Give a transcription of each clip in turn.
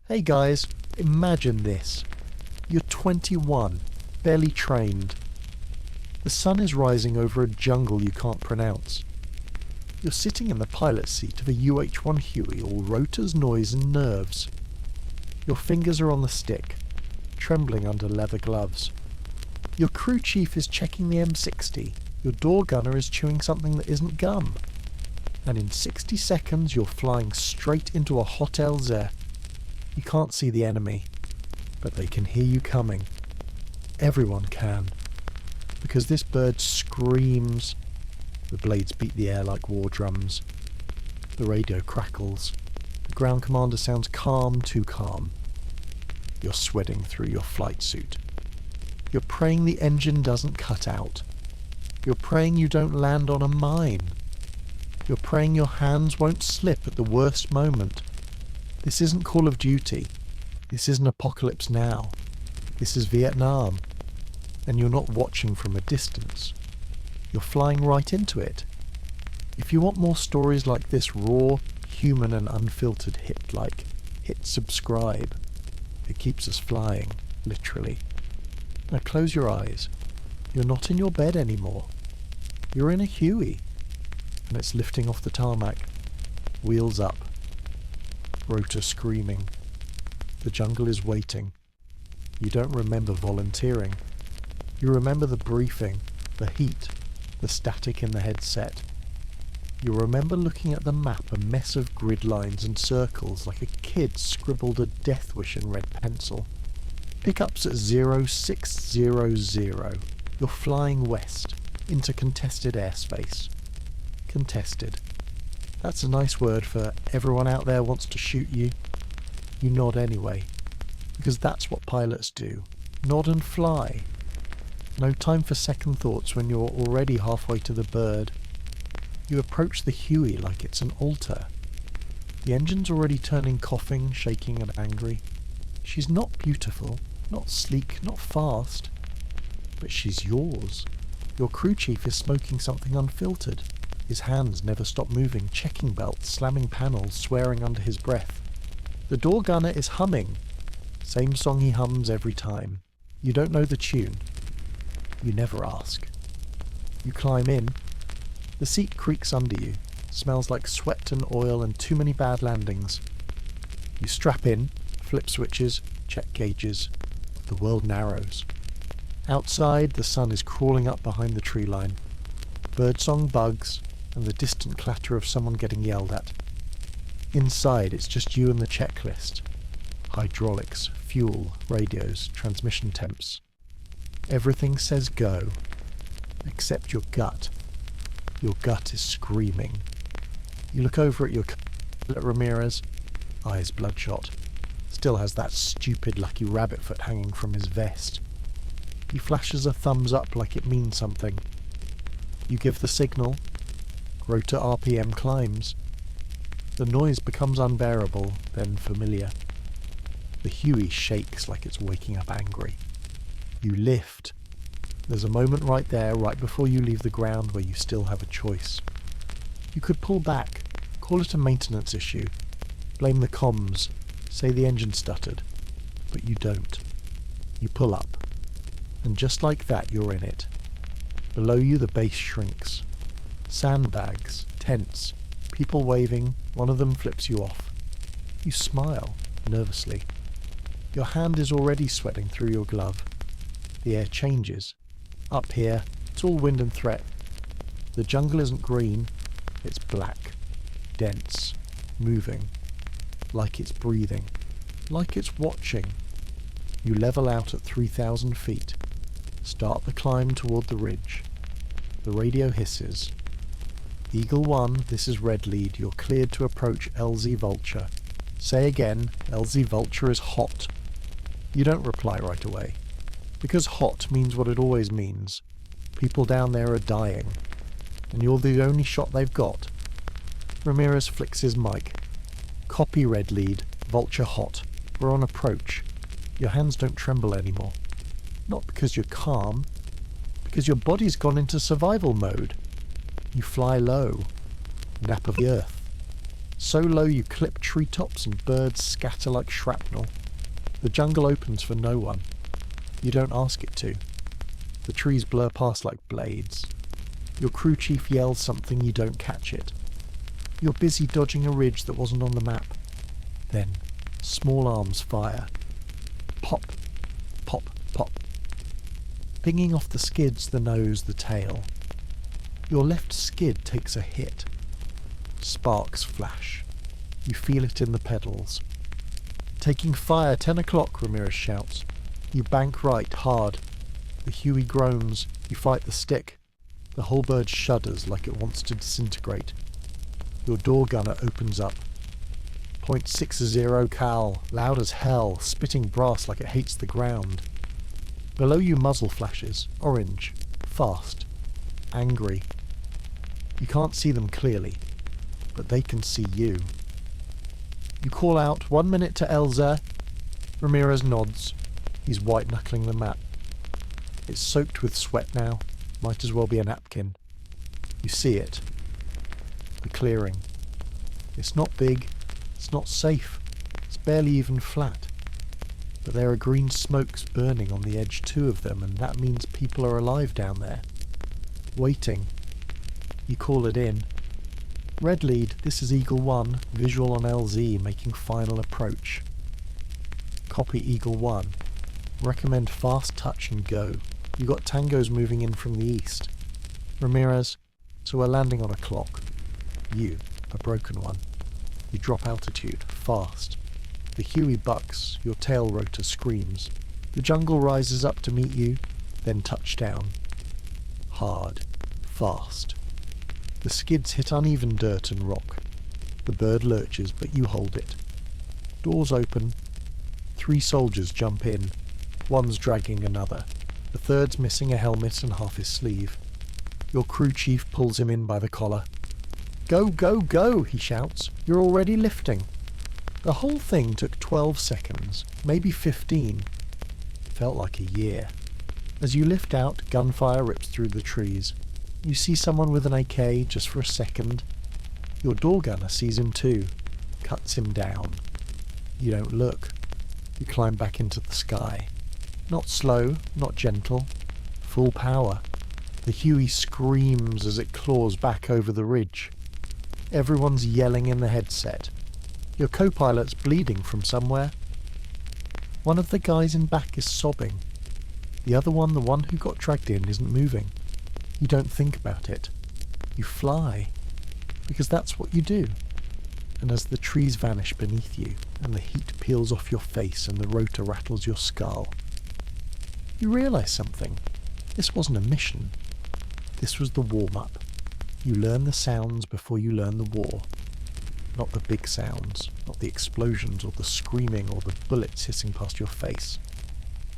Hey guys, imagine this. You're 21, barely trained. The sun is rising over a jungle you can't pronounce. You're sitting in the pilot seat of a UH-1 HUEY, all rotors, noise and nerves. Your fingers are on the stick, trembling under leather gloves. Your crew chief is checking the M60. Your door gunner is chewing something that isn't gum. And in 60 seconds you're flying straight into a hot LZ. You can't see the enemy, but they can hear you coming. Everyone can. Because this bird screams. The blades beat the air like war drums. The radio crackles. The ground commander sounds calm, too calm. You're sweating through your flight suit. You're praying the engine doesn't cut out. You're praying you don't land on a mine. You're praying your hands won't slip at the worst moment. This isn't Call of Duty. This isn't Apocalypse Now. This is Vietnam. And you're not watching from a distance. You're flying right into it. If you want more stories like this, raw, human and unfiltered, hit subscribe. It keeps us flying, literally. Now close your eyes. You're not in your bed anymore. You're in a HUEY. And it's lifting off the tarmac. Wheels up. Rotor screaming. The jungle is waiting. You don't remember volunteering. You remember the briefing, the heat, the static in the headset. You remember looking at the map, a mess of grid lines and circles, like a kid scribbled a death wish in red pencil. Pickups at 0600. You're flying west, into contested airspace. Contested. That's a nice word for everyone out there wants to shoot you. You nod anyway, because that's what pilots do. Nod and fly. No time for second thoughts when you're already halfway to the bird. You approach the HUEY like it's an altar. The engine's already turning, coughing, shaking and angry. She's not beautiful, not sleek, not fast, but she's yours. Your crew chief is smoking something unfiltered. His hands never stop moving, checking belts, slamming panels, swearing under his breath. The door gunner is humming. Same song he hums every time. You don't know the tune. You never ask. You climb in. The seat creaks under you. Smells like sweat and oil and too many bad landings. You strap in, flip switches, check gauges. The world narrows. Outside, the sun is crawling up behind the tree line. Birdsong bugs and the distant clatter of someone getting yelled at. Inside, it's just you and the checklist. Hydraulics, fuel, radios, transmission temps. Everything says go, except your gut. Your gut is screaming. You look over at at Ramirez, eyes bloodshot. Still has that stupid lucky rabbit foot hanging from his vest. He flashes a thumbs up like it means something. You give the signal. Rotor RPM climbs. The noise becomes unbearable, then familiar. The HUEY shakes like it's waking up angry. You lift. There's a moment right there, right before you leave the ground, where you still have a choice. You could pull back, call it a maintenance issue, blame the comms, say the engine stuttered, but you don't. You pull up, and just like that you're in it. Below you the base shrinks. Sandbags, tents, people waving, one of them flips you off. You smile, nervously. Your hand is already sweating through your glove. The air changes. Up here, it's all wind and threat. The jungle isn't green, it's black, dense, moving, like it's breathing, like it's watching. You level out at 3,000 feet. Start the climb toward the ridge. The radio hisses. Eagle 1, this is red lead. You're cleared to approach LZ Vulture. Say again, LZ Vulture is hot. You don't reply right away. Because hot means what it always means. People down there are dying. And you're the only shot they've got. Ramirez flicks his mic. Copy red lead. Vulture hot. We're on approach. Your hands don't tremble anymore. Not because you're calm. Because your body's gone into survival mode. You fly low. Nap of the earth. So low you clip treetops and birds scatter like shrapnel. The jungle opens for no one. You don't ask it to. The trees blur past like blades. Your crew chief yells something, you don't catch it. You're busy dodging a ridge that wasn't on the map. Then, small arms fire. Pop, pop, pop. Pinging off the skids, the nose, the tail. Your left skid takes a hit. Sparks flash. You feel it in the pedals. Taking fire, 10 o'clock, Ramirez shouts. You bank right, hard. The HUEY groans. You fight the stick. The whole bird shudders like it wants to disintegrate. Your door gunner opens up. .60 cal, loud as hell, spitting brass like it hates the ground. Below you muzzle flashes, orange, fast, angry. You can't see them clearly, but they can see you. You call out, 1 minute to Elza. Ramirez nods. He's white-knuckling the map. It's soaked with sweat now. Might as well be a napkin. You see it. The clearing. It's not big. It's not safe. It's barely even flat. But there are green smokes burning on the edge, 2 of them, and that means people are alive down there. Waiting. You call it in. Red lead, this is Eagle 1, visual on LZ, making final approach. Copy Eagle 1. Recommend fast touch and go. You got tangos moving in from the east. Ramirez, so we're landing on a clock. You, a broken one. You drop altitude, fast. The HUEY bucks, your tail rotor screams. The jungle rises up to meet you, then touchdown. Hard, fast. The skids hit uneven dirt and rock. The bird lurches, but you hold it. Doors open. 3 soldiers jump in. One's dragging another. The third's missing a helmet and half his sleeve. Your crew chief pulls him in by the collar. Go, go, go, he shouts. You're already lifting. The whole thing took 12 seconds, maybe 15. Felt like a year. As you lift out, gunfire rips through the trees. You see someone with an AK just for a second. Your door gunner sees him too, cuts him down. You don't look. You climb back into the sky. Not slow, not gentle. Full power. The HUEY screams as it claws back over the ridge. Everyone's yelling in the headset. Your co-pilot's bleeding from somewhere. One of the guys in back is sobbing. The other one, the one who got dragged in, isn't moving. You don't think about it. You fly. Because that's what you do. And as the trees vanish beneath you, and the heat peels off your face and the rotor rattles your skull, you realise something. This wasn't a mission. This was the warm-up. You learn the sounds before you learn the war. Not the big sounds, not the explosions or the screaming or the bullets hissing past your face.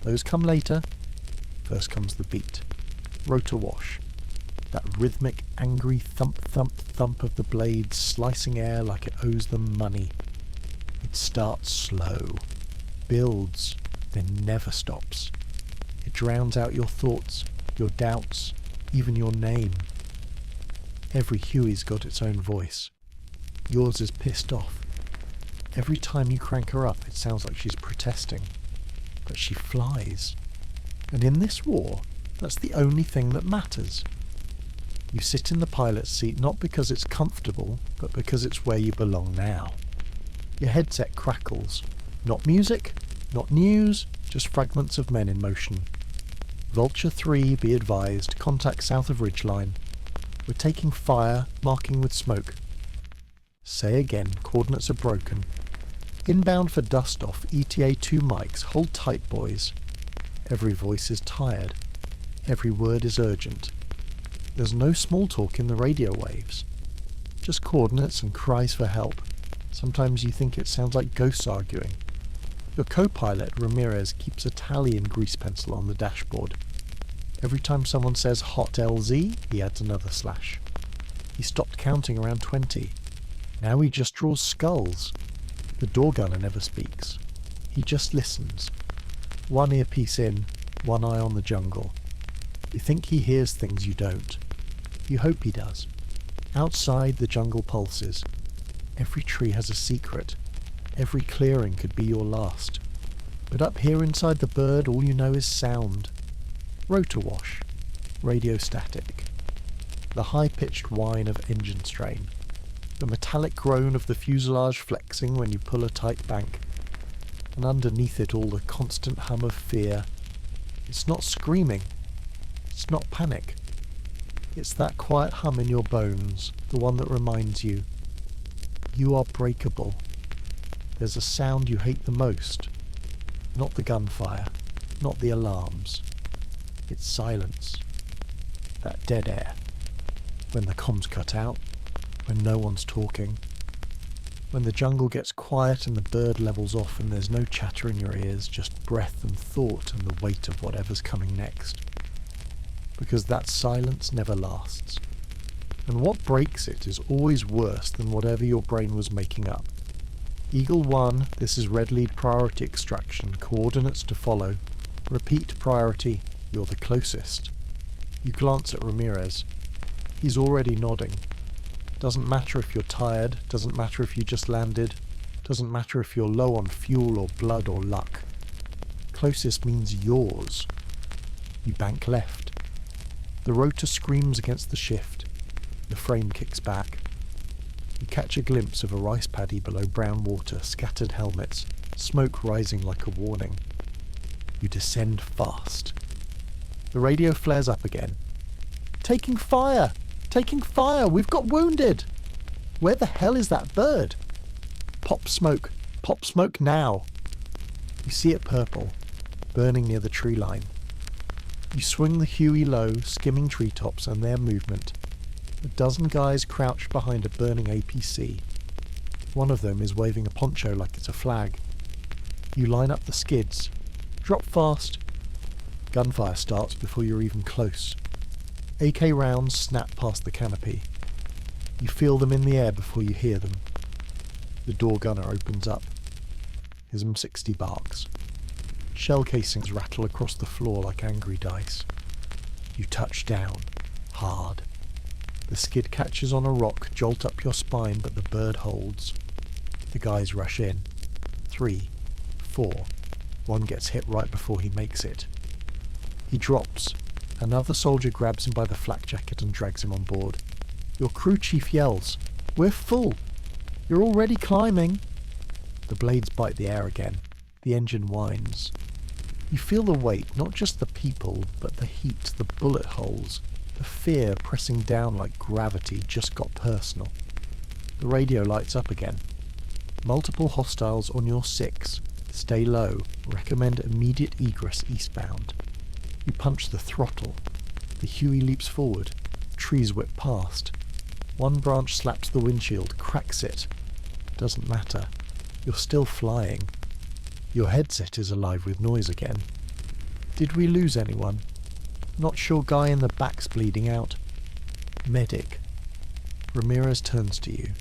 Those come later. First comes the beat. Rotor wash. That rhythmic, angry thump, thump, thump of the blades slicing air like it owes them money. It starts slow, builds, then never stops. It drowns out your thoughts, your doubts, even your name. Every HUEY's got its own voice. Yours is pissed off. Every time you crank her up, it sounds like she's protesting. But she flies. And in this war, that's the only thing that matters. You sit in the pilot's seat not because it's comfortable, but because it's where you belong now. Your headset crackles. Not music, not news, just fragments of men in motion. Vulture 3, be advised, contact south of ridgeline. We're taking fire, marking with smoke. Say again, coordinates are broken. Inbound for dust-off, ETA 2 mics, hold tight boys. Every voice is tired. Every word is urgent. There's no small talk in the radio waves. Just coordinates and cries for help. Sometimes you think it sounds like ghosts arguing. Your co-pilot, Ramirez, keeps a tally in grease pencil on the dashboard. Every time someone says hot LZ, he adds another slash. He stopped counting around 20. Now he just draws skulls. The door gunner never speaks. He just listens. One earpiece in, one eye on the jungle. You think he hears things you don't. You hope he does. Outside, the jungle pulses. Every tree has a secret. Every clearing could be your last. But up here inside the bird, all you know is sound. Rotor wash. Radio static. The high-pitched whine of engine strain. The metallic groan of the fuselage flexing when you pull a tight bank. And underneath it all the constant hum of fear. It's not screaming. It's not panic. It's that quiet hum in your bones, the one that reminds you, you are breakable. There's a sound you hate the most. Not the gunfire, not the alarms. It's silence. That dead air. When the comms cut out, when no one's talking. When the jungle gets quiet and the bird levels off and there's no chatter in your ears, just breath and thought and the weight of whatever's coming next. Because that silence never lasts. And what breaks it is always worse than whatever your brain was making up. Eagle 1, this is red lead priority extraction, coordinates to follow. Repeat priority, you're the closest. You glance at Ramirez. He's already nodding. Doesn't matter if you're tired, doesn't matter if you just landed, doesn't matter if you're low on fuel or blood or luck. Closest means yours. You bank left. The rotor screams against the shift. The frame kicks back. You catch a glimpse of a rice paddy below brown water, scattered helmets, smoke rising like a warning. You descend fast. The radio flares up again. Taking fire! Taking fire! We've got wounded! Where the hell is that bird? Pop smoke! Pop smoke now! You see it purple, burning near the tree line. You swing the HUEY low, skimming treetops and their movement. A dozen guys crouch behind a burning APC. One of them is waving a poncho like it's a flag. You line up the skids. Drop fast. Gunfire starts before you're even close. AK rounds snap past the canopy. You feel them in the air before you hear them. The door gunner opens up. His M60 barks. Shell casings rattle across the floor like angry dice. You touch down, hard. The skid catches on a rock, jolt up your spine, but the bird holds. The guys rush in. 3, 4. One gets hit right before he makes it. He drops. Another soldier grabs him by the flak jacket and drags him on board. Your crew chief yells, "We're full! You're already climbing!" The blades bite the air again. The engine whines. You feel the weight, not just the people, but the heat, the bullet holes, the fear pressing down like gravity just got personal. The radio lights up again. Multiple hostiles on your 6. Stay low. Recommend immediate egress eastbound. You punch the throttle. The HUEY leaps forward. Trees whip past. One branch slaps the windshield, cracks it. Doesn't matter. You're still flying. Your headset is alive with noise again. Did we lose anyone? Not sure guy in the back's bleeding out. Medic. Ramirez turns to you.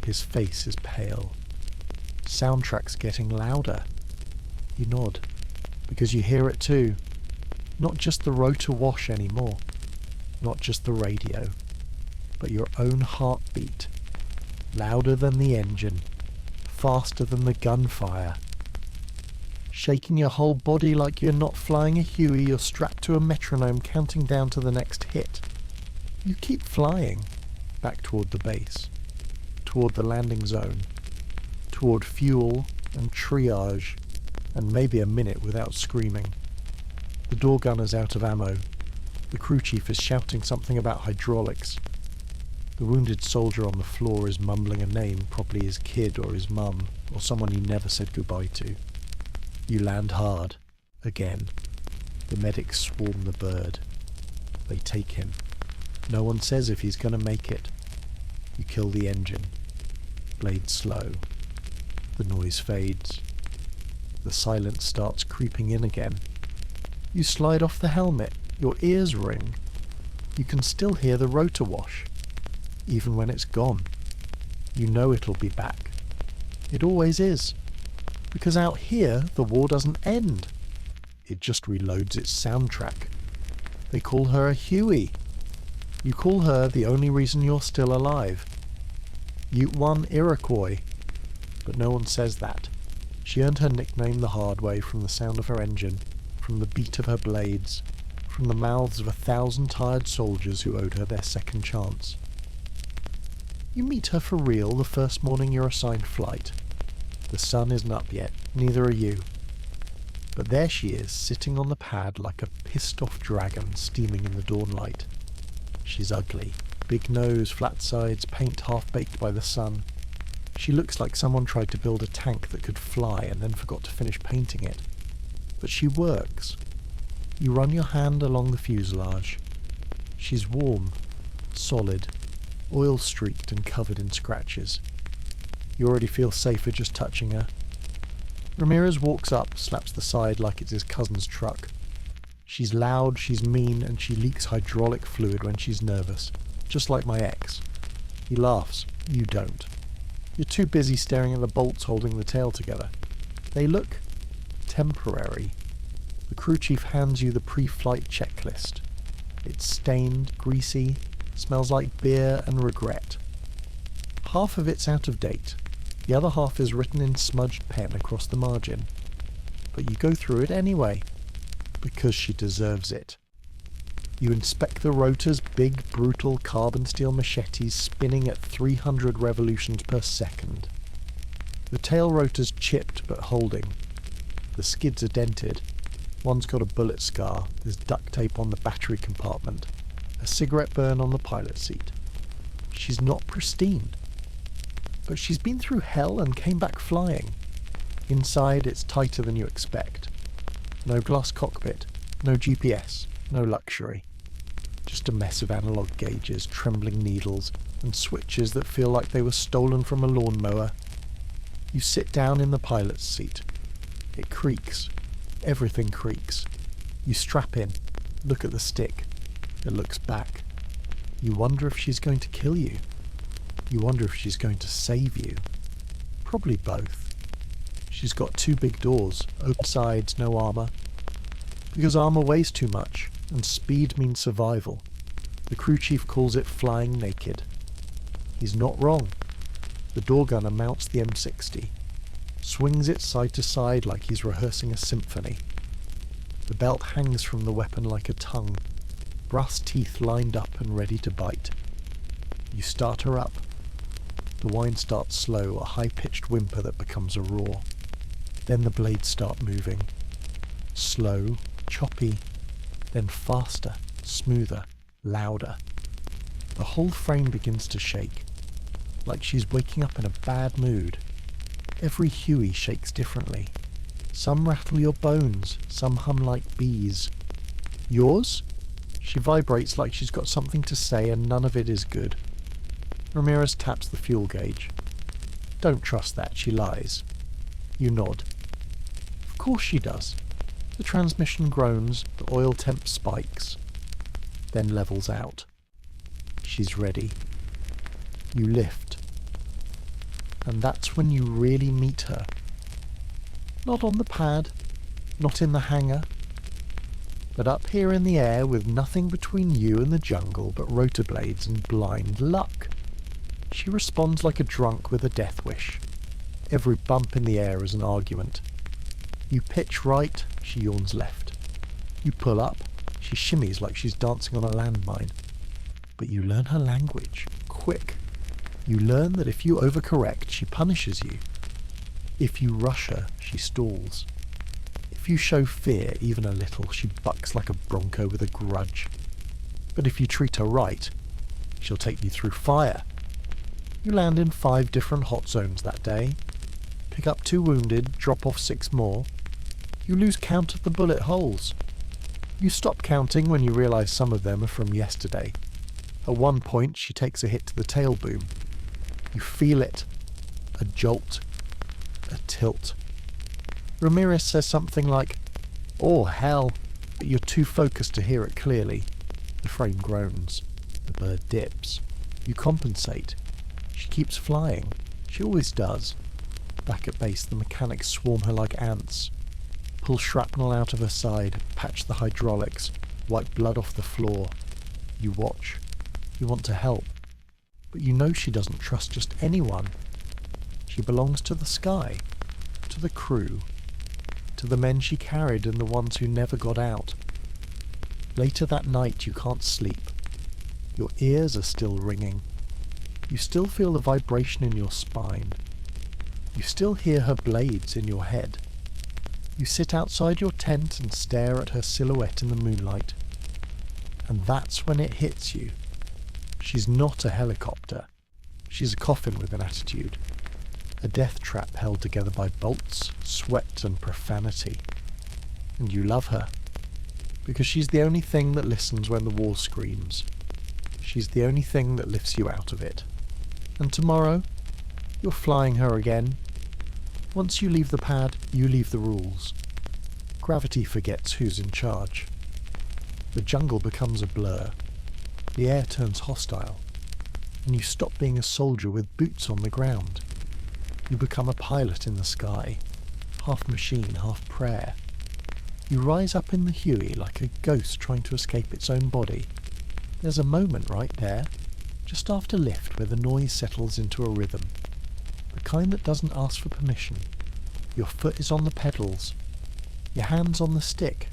His face is pale. Soundtrack's getting louder. You nod, because you hear it too. Not just the rotor wash anymore. Not just the radio. But your own heartbeat. Louder than the engine. Faster than the gunfire. Shaking your whole body like you're not flying a HUEY, you're strapped to a metronome counting down to the next hit. You keep flying, back toward the base, toward the landing zone, toward fuel and triage, and maybe a minute without screaming. The door gunner's out of ammo. The crew chief is shouting something about hydraulics. The wounded soldier on the floor is mumbling a name, probably his kid or his mum, or someone he never said goodbye to. You land hard. Again. The medics swarm the bird. They take him. No one says if he's going to make it. You kill the engine. Blade slow. The noise fades. The silence starts creeping in again. You slide off the helmet. Your ears ring. You can still hear the rotor wash. Even when it's gone. You know it'll be back. It always is. Because out here, the war doesn't end. It just reloads its soundtrack. They call her a HUEY. You call her the only reason you're still alive. Ute 1 Iroquois. But no one says that. She earned her nickname the hard way, from the sound of her engine, from the beat of her blades, from the mouths of 1,000 tired soldiers who owed her their second chance. You meet her for real the first morning you're assigned flight. The sun isn't up yet, neither are you. But there she is, sitting on the pad like a pissed-off dragon steaming in the dawnlight. She's ugly. Big nose, flat sides, paint half-baked by the sun. She looks like someone tried to build a tank that could fly and then forgot to finish painting it. But she works. You run your hand along the fuselage. She's warm, solid, oil-streaked and covered in scratches. You already feel safer just touching her. Ramirez walks up, slaps the side like it's his cousin's truck. She's loud, she's mean, and she leaks hydraulic fluid when she's nervous, just like my ex. He laughs. You don't. You're too busy staring at the bolts holding the tail together. They look temporary. The crew chief hands you the pre-flight checklist. It's stained, greasy, smells like beer and regret. Half of it's out of date. The other half is written in smudged pen across the margin. But you go through it anyway, because she deserves it. You inspect the rotor's big, brutal carbon steel machetes spinning at 300 revolutions per second. The tail rotor's chipped but holding. The skids are dented. One's got a bullet scar. There's duct tape on the battery compartment. A cigarette burn on the pilot seat. She's not pristine. But she's been through hell and came back flying. Inside, it's tighter than you expect. No glass cockpit, no GPS, no luxury. Just a mess of analog gauges, trembling needles, and switches that feel like they were stolen from a lawnmower. You sit down in the pilot's seat. It creaks. Everything creaks. You strap in, look at the stick. It looks back. You wonder if she's going to kill you. You wonder if she's going to save you. Probably both. She's got 2 big doors, open sides, no armour. Because armour weighs too much, and speed means survival. The crew chief calls it flying naked. He's not wrong. The door gunner mounts the M60, swings it side to side like he's rehearsing a symphony. The belt hangs from the weapon like a tongue, brass teeth lined up and ready to bite. You start her up. The whine starts slow, a high-pitched whimper that becomes a roar. Then the blades start moving. Slow, choppy, then faster, smoother, louder. The whole frame begins to shake, like she's waking up in a bad mood. Every HUEY shakes differently. Some rattle your bones, some hum like bees. Yours? She vibrates like she's got something to say and none of it is good. Ramirez taps the fuel gauge. Don't trust that, she lies. You nod. Of course she does. The transmission groans, the oil temp spikes, then levels out. She's ready. You lift. And that's when you really meet her. Not on the pad, not in the hangar, but up here in the air with nothing between you and the jungle but rotor blades and blind luck. She responds like a drunk with a death wish. Every bump in the air is an argument. You pitch right, she yawns left. You pull up, she shimmies like she's dancing on a landmine. But you learn her language, quick. You learn that if you overcorrect, she punishes you. If you rush her, she stalls. If you show fear even a little, she bucks like a bronco with a grudge. But if you treat her right, she'll take you through fire. You land in 5 different hot zones that day. Pick up 2 wounded, drop off 6 more. You lose count of the bullet holes. You stop counting when you realise some of them are from yesterday. At one point, she takes a hit to the tail boom. You feel it. A jolt. A tilt. Ramirez says something like, "Oh, hell," but you're too focused to hear it clearly. The frame groans. The bird dips. You compensate. She keeps flying. She always does. Back at base, the mechanics swarm her like ants. Pull shrapnel out of her side, patch the hydraulics, wipe blood off the floor. You watch. You want to help. but you know she doesn't trust just anyone. She belongs to the sky, to the crew, to the men she carried and the ones who never got out. Later that night you can't sleep. Your ears are still ringing. You still feel the vibration in your spine. You still hear her blades in your head. You sit outside your tent and stare at her silhouette in the moonlight. And that's when it hits you. She's not a helicopter. She's a coffin with an attitude. A death trap held together by bolts, sweat and profanity. And you love her. Because she's the only thing that listens when the war screams. She's the only thing that lifts you out of it. And tomorrow, you're flying her again. Once you leave the pad, you leave the rules. Gravity forgets who's in charge. The jungle becomes a blur. The air turns hostile. And you stop being a soldier with boots on the ground. You become a pilot in the sky, half machine, half prayer. You rise up in the HUEY like a ghost trying to escape its own body. There's a moment right there, just after lift, where the noise settles into a rhythm. The kind that doesn't ask for permission. Your foot is on the pedals. Your hand's on the stick.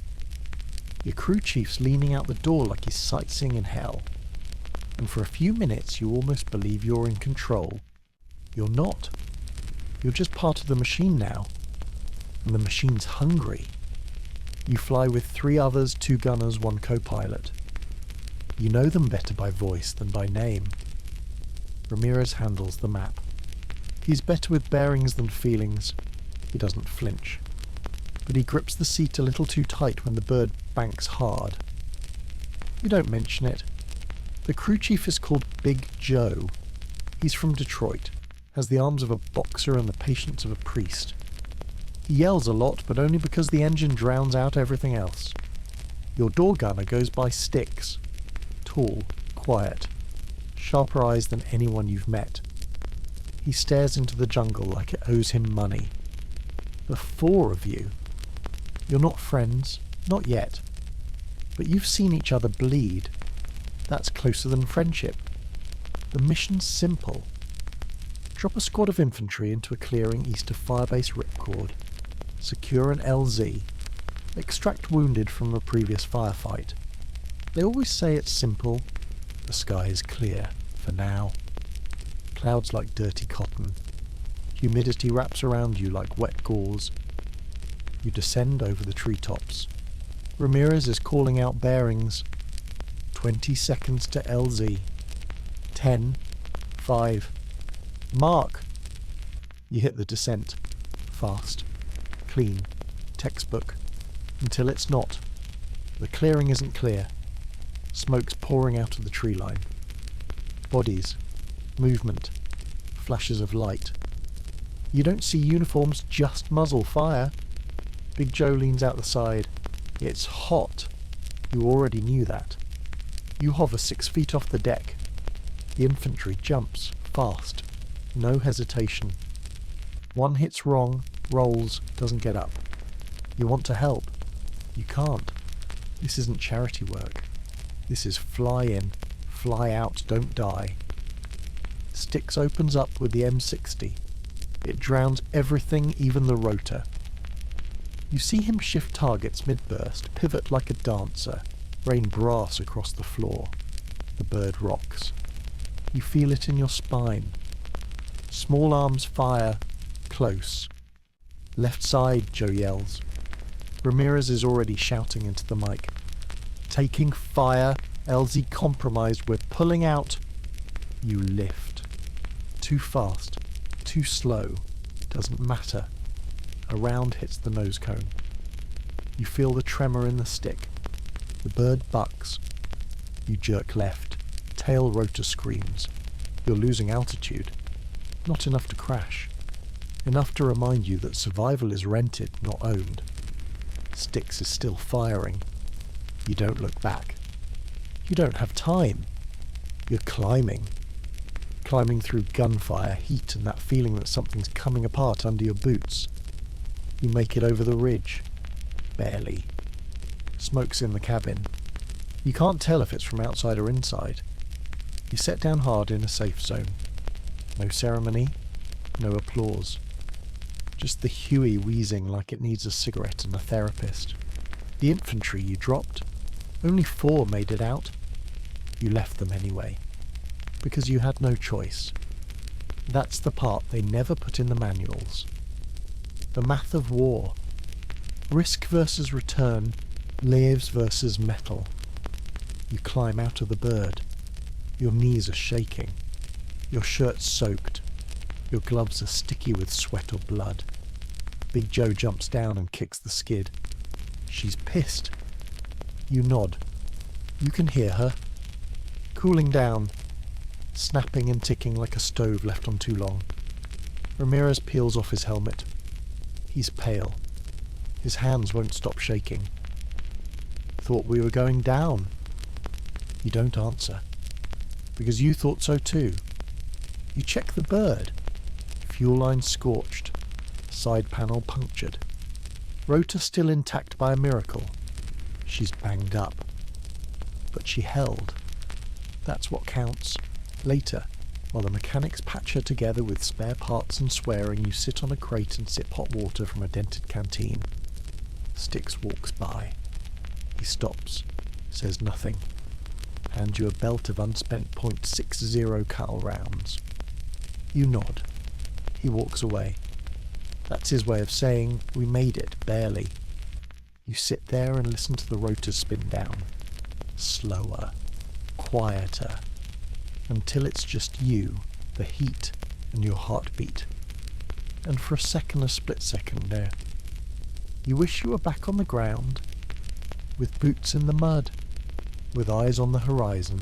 Your crew chief's leaning out the door like he's sightseeing in hell. And for a few minutes you almost believe you're in control. You're not. You're just part of the machine now. And the machine's hungry. You fly with 3 others, 2 gunners, 1 co-pilot. You know them better by voice than by name. Ramirez handles the map. He's better with bearings than feelings. He doesn't flinch. But he grips the seat a little too tight when the bird banks hard. You don't mention it. The crew chief is called Big Joe. He's from Detroit, has the arms of a boxer and the patience of a priest. He yells a lot, but only because the engine drowns out everything else. Your door gunner goes by Sticks. Tall, quiet, sharper eyes than anyone you've met. He stares into the jungle like it owes him money. The 4 of you. You're not friends, not yet. But you've seen each other bleed. That's closer than friendship. The mission's simple. Drop a squad of infantry into a clearing east of Firebase Ripcord. Secure an LZ. Extract wounded from a previous firefight. They always say it's simple. The sky is clear, for now. Clouds like dirty cotton. Humidity wraps around you like wet gauze. You descend over the treetops. Ramirez is calling out bearings. 20 seconds to LZ. 10, 5. Mark! You hit the descent. Fast. Clean. Textbook. Until it's not. The clearing isn't clear. Smoke's pouring out of the tree line. Bodies. Movement. Flashes of light. You don't see uniforms, just muzzle fire. Big Joe leans out the side. It's hot. You already knew that. You hover 6 feet off the deck. The infantry jumps, fast. No hesitation. One hits wrong, rolls, doesn't get up. You want to help. You can't. This isn't charity work. This is fly in, fly out, don't die. Sticks opens up with the M60. It drowns everything, even the rotor. You see him shift targets mid-burst, pivot like a dancer, rain brass across the floor. The bird rocks. You feel it in your spine. Small arms fire, close. Left side, Joe yells. Ramirez is already shouting into the mic. Taking fire, LZ compromised, we're pulling out. You lift. Too fast, too slow, doesn't matter. A round hits the nose cone. You feel the tremor in the stick. The bird bucks. You jerk left. Tail rotor screams. You're losing altitude. Not enough to crash. Enough to remind you that survival is rented, not owned. Sticks is still firing. You don't look back. You don't have time. You're climbing. Climbing through gunfire, heat, and that feeling that something's coming apart under your boots. You make it over the ridge. Barely. Smoke's in the cabin. You can't tell if it's from outside or inside. You set down hard in a safe zone. No ceremony, no applause. Just the HUEY wheezing like it needs a cigarette and a therapist. The infantry you dropped, only 4 made it out. You left them anyway, because you had no choice. That's the part they never put in the manuals. The math of war. Risk versus return, lives versus metal. You climb out of the bird. Your knees are shaking. Your shirt's soaked. Your gloves are sticky with sweat or blood. Big Joe jumps down and kicks the skid. She's pissed. You nod. You can hear her. Cooling down. Snapping and ticking like a stove left on too long. Ramirez peels off his helmet. He's pale. His hands won't stop shaking. Thought we were going down. You don't answer. Because you thought so too. You check the bird. Fuel line scorched. Side panel punctured. Rotor still intact by a miracle. She's banged up. But she held. That's what counts. Later, while the mechanics patch her together with spare parts and swearing, you sit on a crate and sip hot water from a dented canteen. Styx walks by. He stops, says nothing, hands you a belt of unspent .60 cal rounds. You nod. He walks away. That's his way of saying, we made it, barely. You sit there and listen to the rotors spin down. Slower, quieter, until it's just you, the heat, and your heartbeat. And for a split second there, you wish you were back on the ground, with boots in the mud, with eyes on the horizon,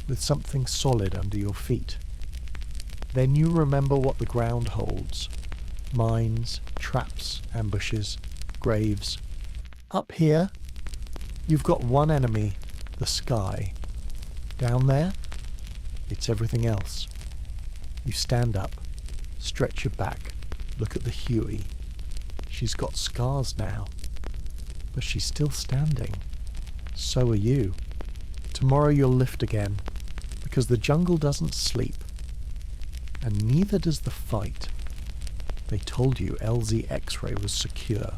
with something solid under your feet. Then you remember what the ground holds. Mines, traps, ambushes, graves. Up here, you've got one enemy, the sky. Down there, it's everything else. You stand up, stretch your back, look at the HUEY. She's got scars now, but she's still standing. So are you. Tomorrow you'll lift again, because the jungle doesn't sleep. And neither does the fight. They told you LZ X-ray was secure.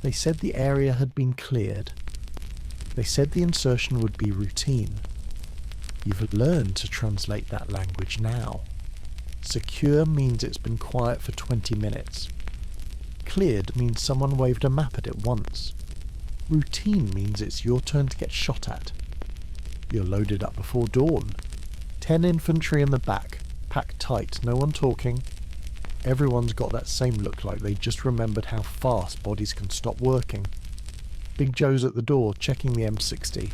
They said the area had been cleared. They said the insertion would be routine. You've learned to translate that language now. Secure means it's been quiet for 20 minutes. Cleared means someone waved a map at it once. Routine means it's your turn to get shot at. You're loaded up before dawn. 10 infantry in the back, packed tight, no one talking. Everyone's got that same look like they just remembered how fast bodies can stop working. Big Joe's at the door checking the M60.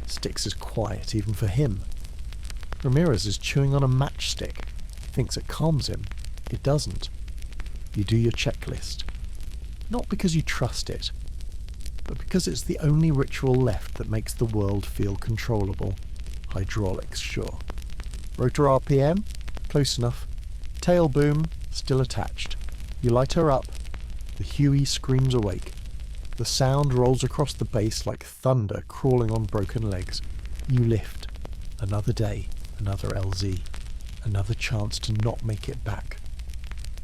Styx is quiet even for him. Ramirez is chewing on a matchstick. Thinks it calms him. It doesn't. You do your checklist. Not because you trust it, but because it's the only ritual left that makes the world feel controllable. Hydraulics, sure. Rotor RPM? Close enough. Tail boom? Still attached. You light her up. The HUEY screams awake. The sound rolls across the base like thunder crawling on broken legs. You lift. Another day, another LZ. Another chance to not make it back.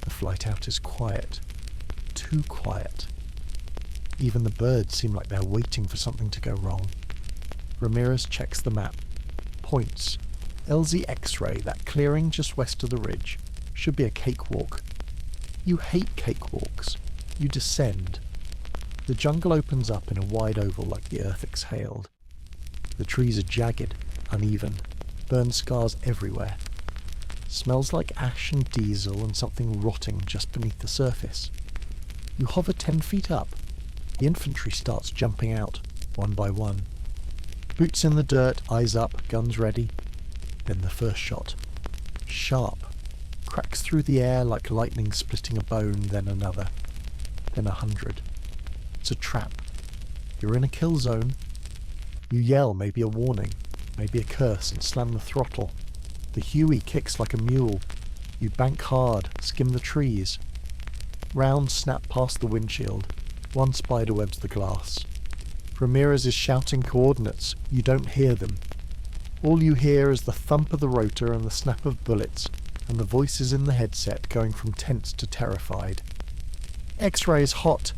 The flight out is quiet. Too quiet. Even the birds seem like they're waiting for something to go wrong. Ramirez checks the map. Points. LZ X-ray, that clearing just west of the ridge. Should be a cakewalk. You hate cakewalks. You descend. The jungle opens up in a wide oval like the earth exhaled. The trees are jagged, uneven, burn scars everywhere. Smells like ash and diesel and something rotting just beneath the surface. You hover 10 feet up. The infantry starts jumping out, one by one. Boots in the dirt, eyes up, guns ready. Then the first shot. Sharp. Cracks through the air like lightning splitting a bone, then another. Then 100. It's a trap. You're in a kill zone. You yell maybe a warning, maybe a curse, and slam the throttle. The HUEY kicks like a mule. You bank hard, skim the trees. Rounds snap past the windshield. One spiderwebs the glass. Ramirez is shouting coordinates. You don't hear them. All you hear is the thump of the rotor and the snap of bullets, and the voices in the headset going from tense to terrified. X-ray is hot.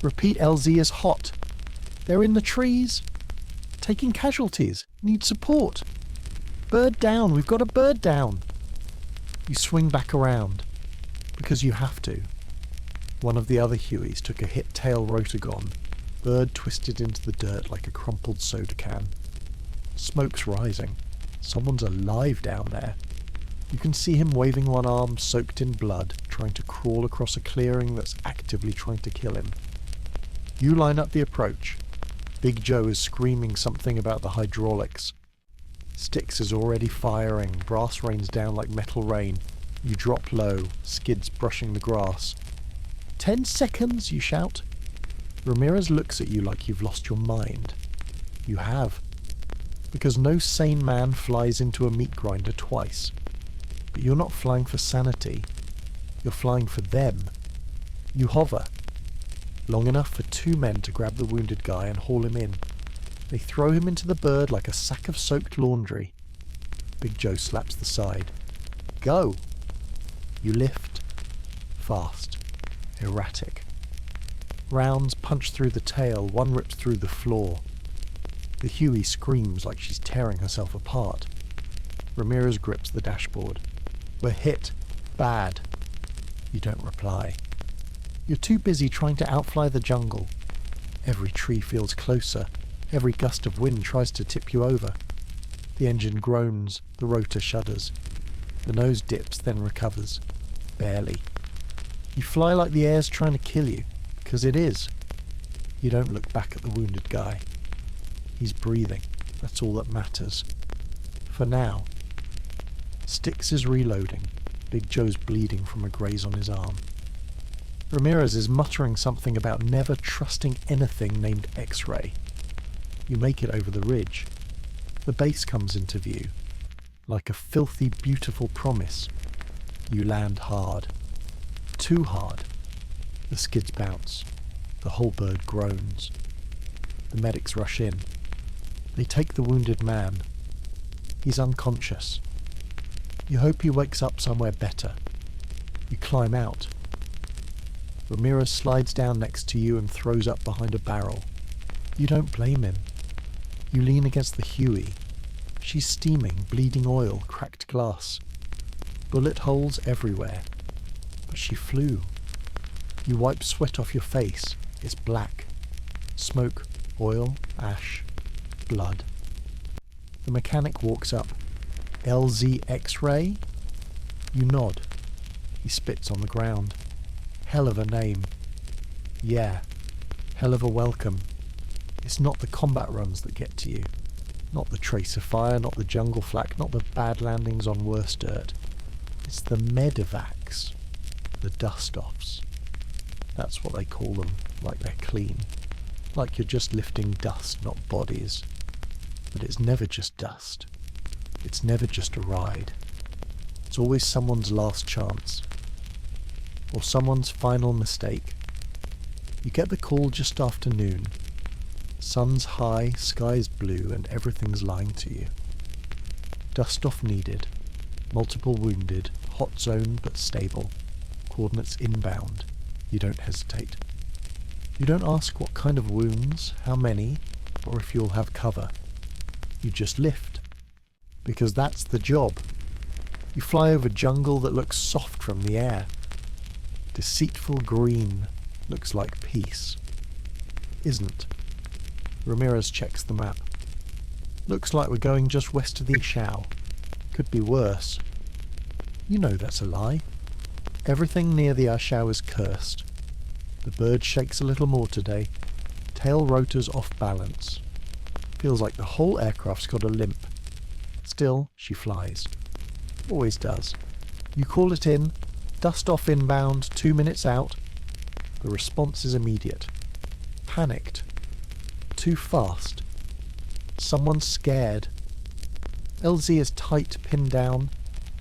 Repeat, LZ is hot. They're in the trees. Taking casualties. Need support. Bird down. We've got a bird down. You swing back around. Because you have to. One of the other Hueys took a hit tail rotor gone. Bird twisted into the dirt like a crumpled soda can. Smoke's rising. Someone's alive down there. You can see him waving one arm soaked in blood, trying to crawl across a clearing that's actively trying to kill him. You line up the approach. Big Joe is screaming something about the hydraulics. Styx is already firing, brass rains down like metal rain. You drop low, skids brushing the grass. 10 seconds, you shout. Ramirez looks at you like you've lost your mind. You have. Because no sane man flies into a meat grinder twice. But you're not flying for sanity. You're flying for them. You hover. Long enough for 2 men to grab the wounded guy and haul him in. They throw him into the bird like a sack of soaked laundry. Big Joe slaps the side. Go! You lift. Fast. Erratic. Rounds punch through the tail, one rips through the floor. The Huey screams like she's tearing herself apart. Ramirez grips the dashboard. We're hit. Bad. You don't reply. You're too busy trying to outfly the jungle. Every tree feels closer. Every gust of wind tries to tip you over. The engine groans. The rotor shudders. The nose dips, then recovers. Barely. You fly like the air's trying to kill you, because it is. You don't look back at the wounded guy. He's breathing. That's all that matters. For now. Styx is reloading. Big Joe's bleeding from a graze on his arm. Ramirez is muttering something about never trusting anything named X-ray. You make it over the ridge. The base comes into view. Like a filthy, beautiful promise. You land hard. Too hard. The skids bounce. The whole bird groans. The medics rush in. They take the wounded man. He's unconscious. You hope he wakes up somewhere better. You climb out. Ramirez slides down next to you and throws up behind a barrel. You don't blame him. You lean against the Huey. She's steaming, bleeding oil, cracked glass. Bullet holes everywhere. But she flew. You wipe sweat off your face. It's black. Smoke, oil, ash, blood. The mechanic walks up. LZ X-ray? You nod. He spits on the ground. Hell of a name. Yeah. Hell of a welcome. It's not the combat runs that get to you. Not the tracer fire, not the jungle flak, not the bad landings on worse dirt. It's the medevacs. The dust-offs. That's what they call them, like they're clean. Like you're just lifting dust, not bodies. But it's never just dust. It's never just a ride. It's always someone's last chance. Or someone's final mistake. You get the call just after noon. Sun's high, sky's blue, and everything's lying to you. Dust-off needed. Multiple wounded. Hot zone, but stable. Coordinates inbound. You don't hesitate. You don't ask what kind of wounds, how many, or if you'll have cover. You just lift. Because that's the job. You fly over jungle that looks soft from the air. Deceitful green. Looks like peace. Isn't. Ramirez checks the map. Looks like we're going just west of the Shao. Could be worse. You know that's a lie. Everything near the Ashau is cursed. The bird shakes a little more today. Tail rotor's off balance. Feels like the whole aircraft's got a limp. Still, she flies. Always does. You call it in. Dust off inbound, 2 minutes out. The response is immediate. Panicked. Too fast. Someone's scared. LZ is tight, pinned down.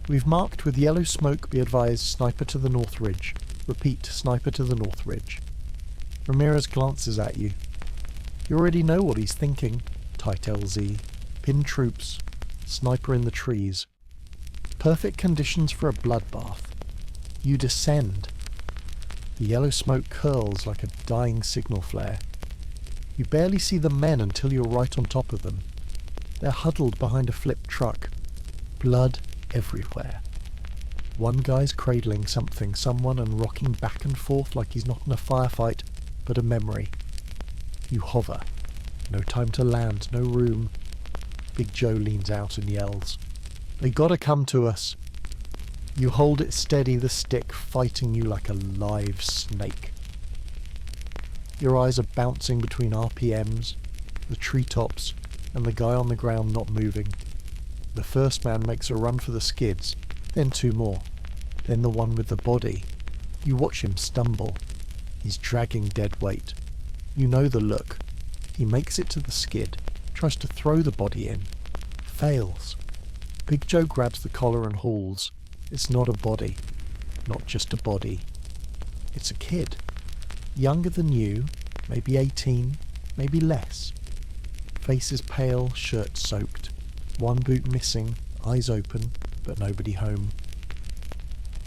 We've marked with yellow smoke, be advised, sniper to the north ridge. Repeat, sniper to the north ridge. Ramirez glances at you. You already know what he's thinking. Tight LZ. Pin troops. Sniper in the trees. Perfect conditions for a bloodbath. You descend. The yellow smoke curls like a dying signal flare. You barely see the men until you're right on top of them. They're huddled behind a flipped truck. Blood everywhere. One guy's cradling someone and rocking back and forth like he's not in a firefight, but a memory. You hover. No time to land, no room. Big Joe leans out and yells, "They gotta come to us." You hold it steady, the stick fighting you like a live snake. Your eyes are bouncing between RPMs, the treetops, and the guy on the ground not moving. The first man makes a run for the skids, then two more, then the one with the body. You watch him stumble. He's dragging dead weight. You know the look. He makes it to the skid, tries to throw the body in. Fails. Big Joe grabs the collar and hauls. It's not a body. Not just a body. It's a kid. Younger than you, maybe 18, maybe less. Face is pale, shirt soaked. One boot missing, eyes open, but nobody home.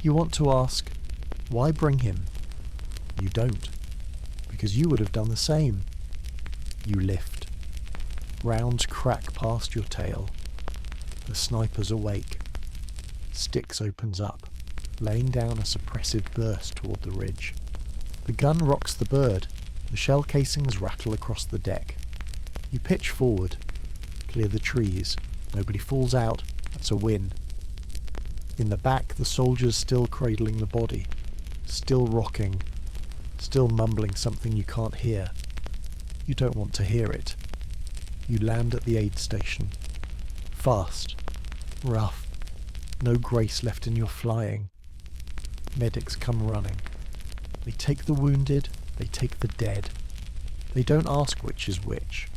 You want to ask, why bring him? You don't, because you would have done the same. You lift. Rounds crack past your tail. The sniper's awake. Sticks opens up, laying down a suppressive burst toward the ridge. The gun rocks the bird. The shell casings rattle across the deck. You pitch forward, clear the trees. Nobody falls out. That's a win. In the back, the soldier's still cradling the body, still rocking, still mumbling something you can't hear. You don't want to hear it. You land at the aid station. Fast. Rough. No grace left in your flying. Medics come running. They take the wounded, they take the dead. They don't ask which is which.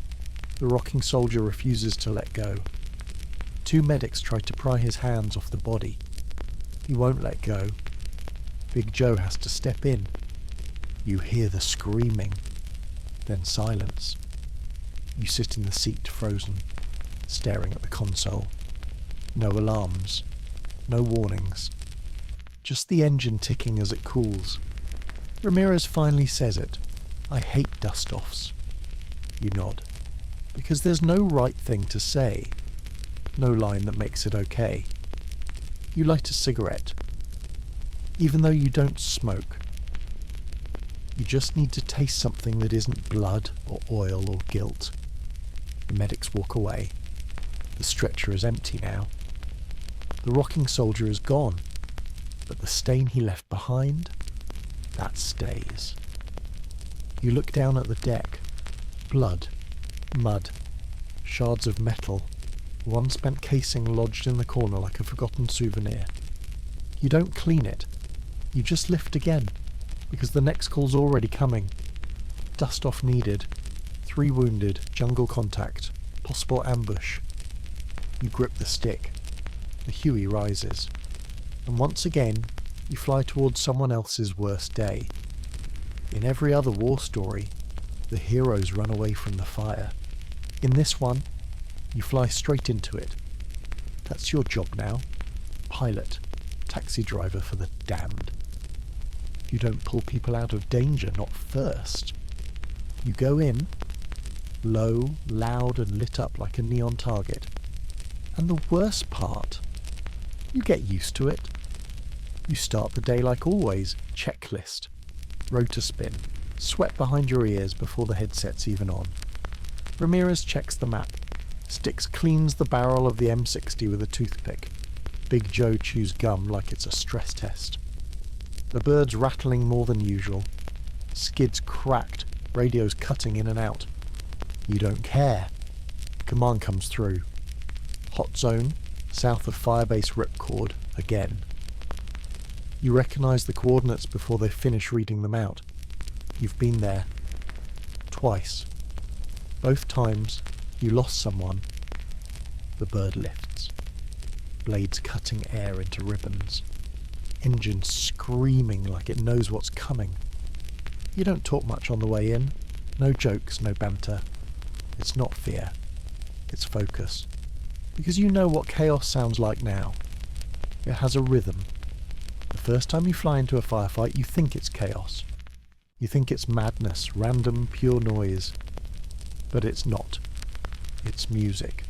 The rocking soldier refuses to let go. Two medics try to pry his hands off the body. He won't let go. Big Joe has to step in. You hear the screaming. Then silence. You sit in the seat frozen, staring at the console. No alarms. No warnings. Just the engine ticking as it cools. Ramirez finally says it. I hate dust-offs. You nod. Because there's no right thing to say. No line that makes it okay. You light a cigarette. Even though you don't smoke. You just need to taste something that isn't blood or oil or guilt. The medics walk away. The stretcher is empty now. The rocking soldier is gone. But the stain he left behind, that stays. You look down at the deck. Blood. Mud. Shards of metal. One spent casing lodged in the corner like a forgotten souvenir. You don't clean it. You just lift again, because the next call's already coming. Dust off needed. 3 wounded, jungle contact, possible ambush. You grip the stick. The HUEY rises. And once again, you fly towards someone else's worst day. In every other war story, the heroes run away from the fire. In this one, you fly straight into it. That's your job now. Pilot, taxi driver for the damned. You don't pull people out of danger, not first. You go in, low, loud and lit up like a neon target. And the worst part, you get used to it. You start the day like always, checklist, rotor spin, sweat behind your ears before the headset's even on. Ramirez checks the map. Sticks cleans the barrel of the M60 with a toothpick. Big Joe chews gum like it's a stress test. The bird's rattling more than usual. Skids cracked, radio's cutting in and out. You don't care. Command comes through. Hot zone, south of Firebase Ripcord, again. You recognise the coordinates before they finish reading them out. You've been there. Twice. Both times, you lost someone. The bird lifts. Blades cutting air into ribbons. Engine screaming like it knows what's coming. You don't talk much on the way in. No jokes, no banter. It's not fear. It's focus. because you know what chaos sounds like now. It has a rhythm. The first time you fly into a firefight, you think it's chaos. You think it's madness, random, pure noise. But it's not. It's music.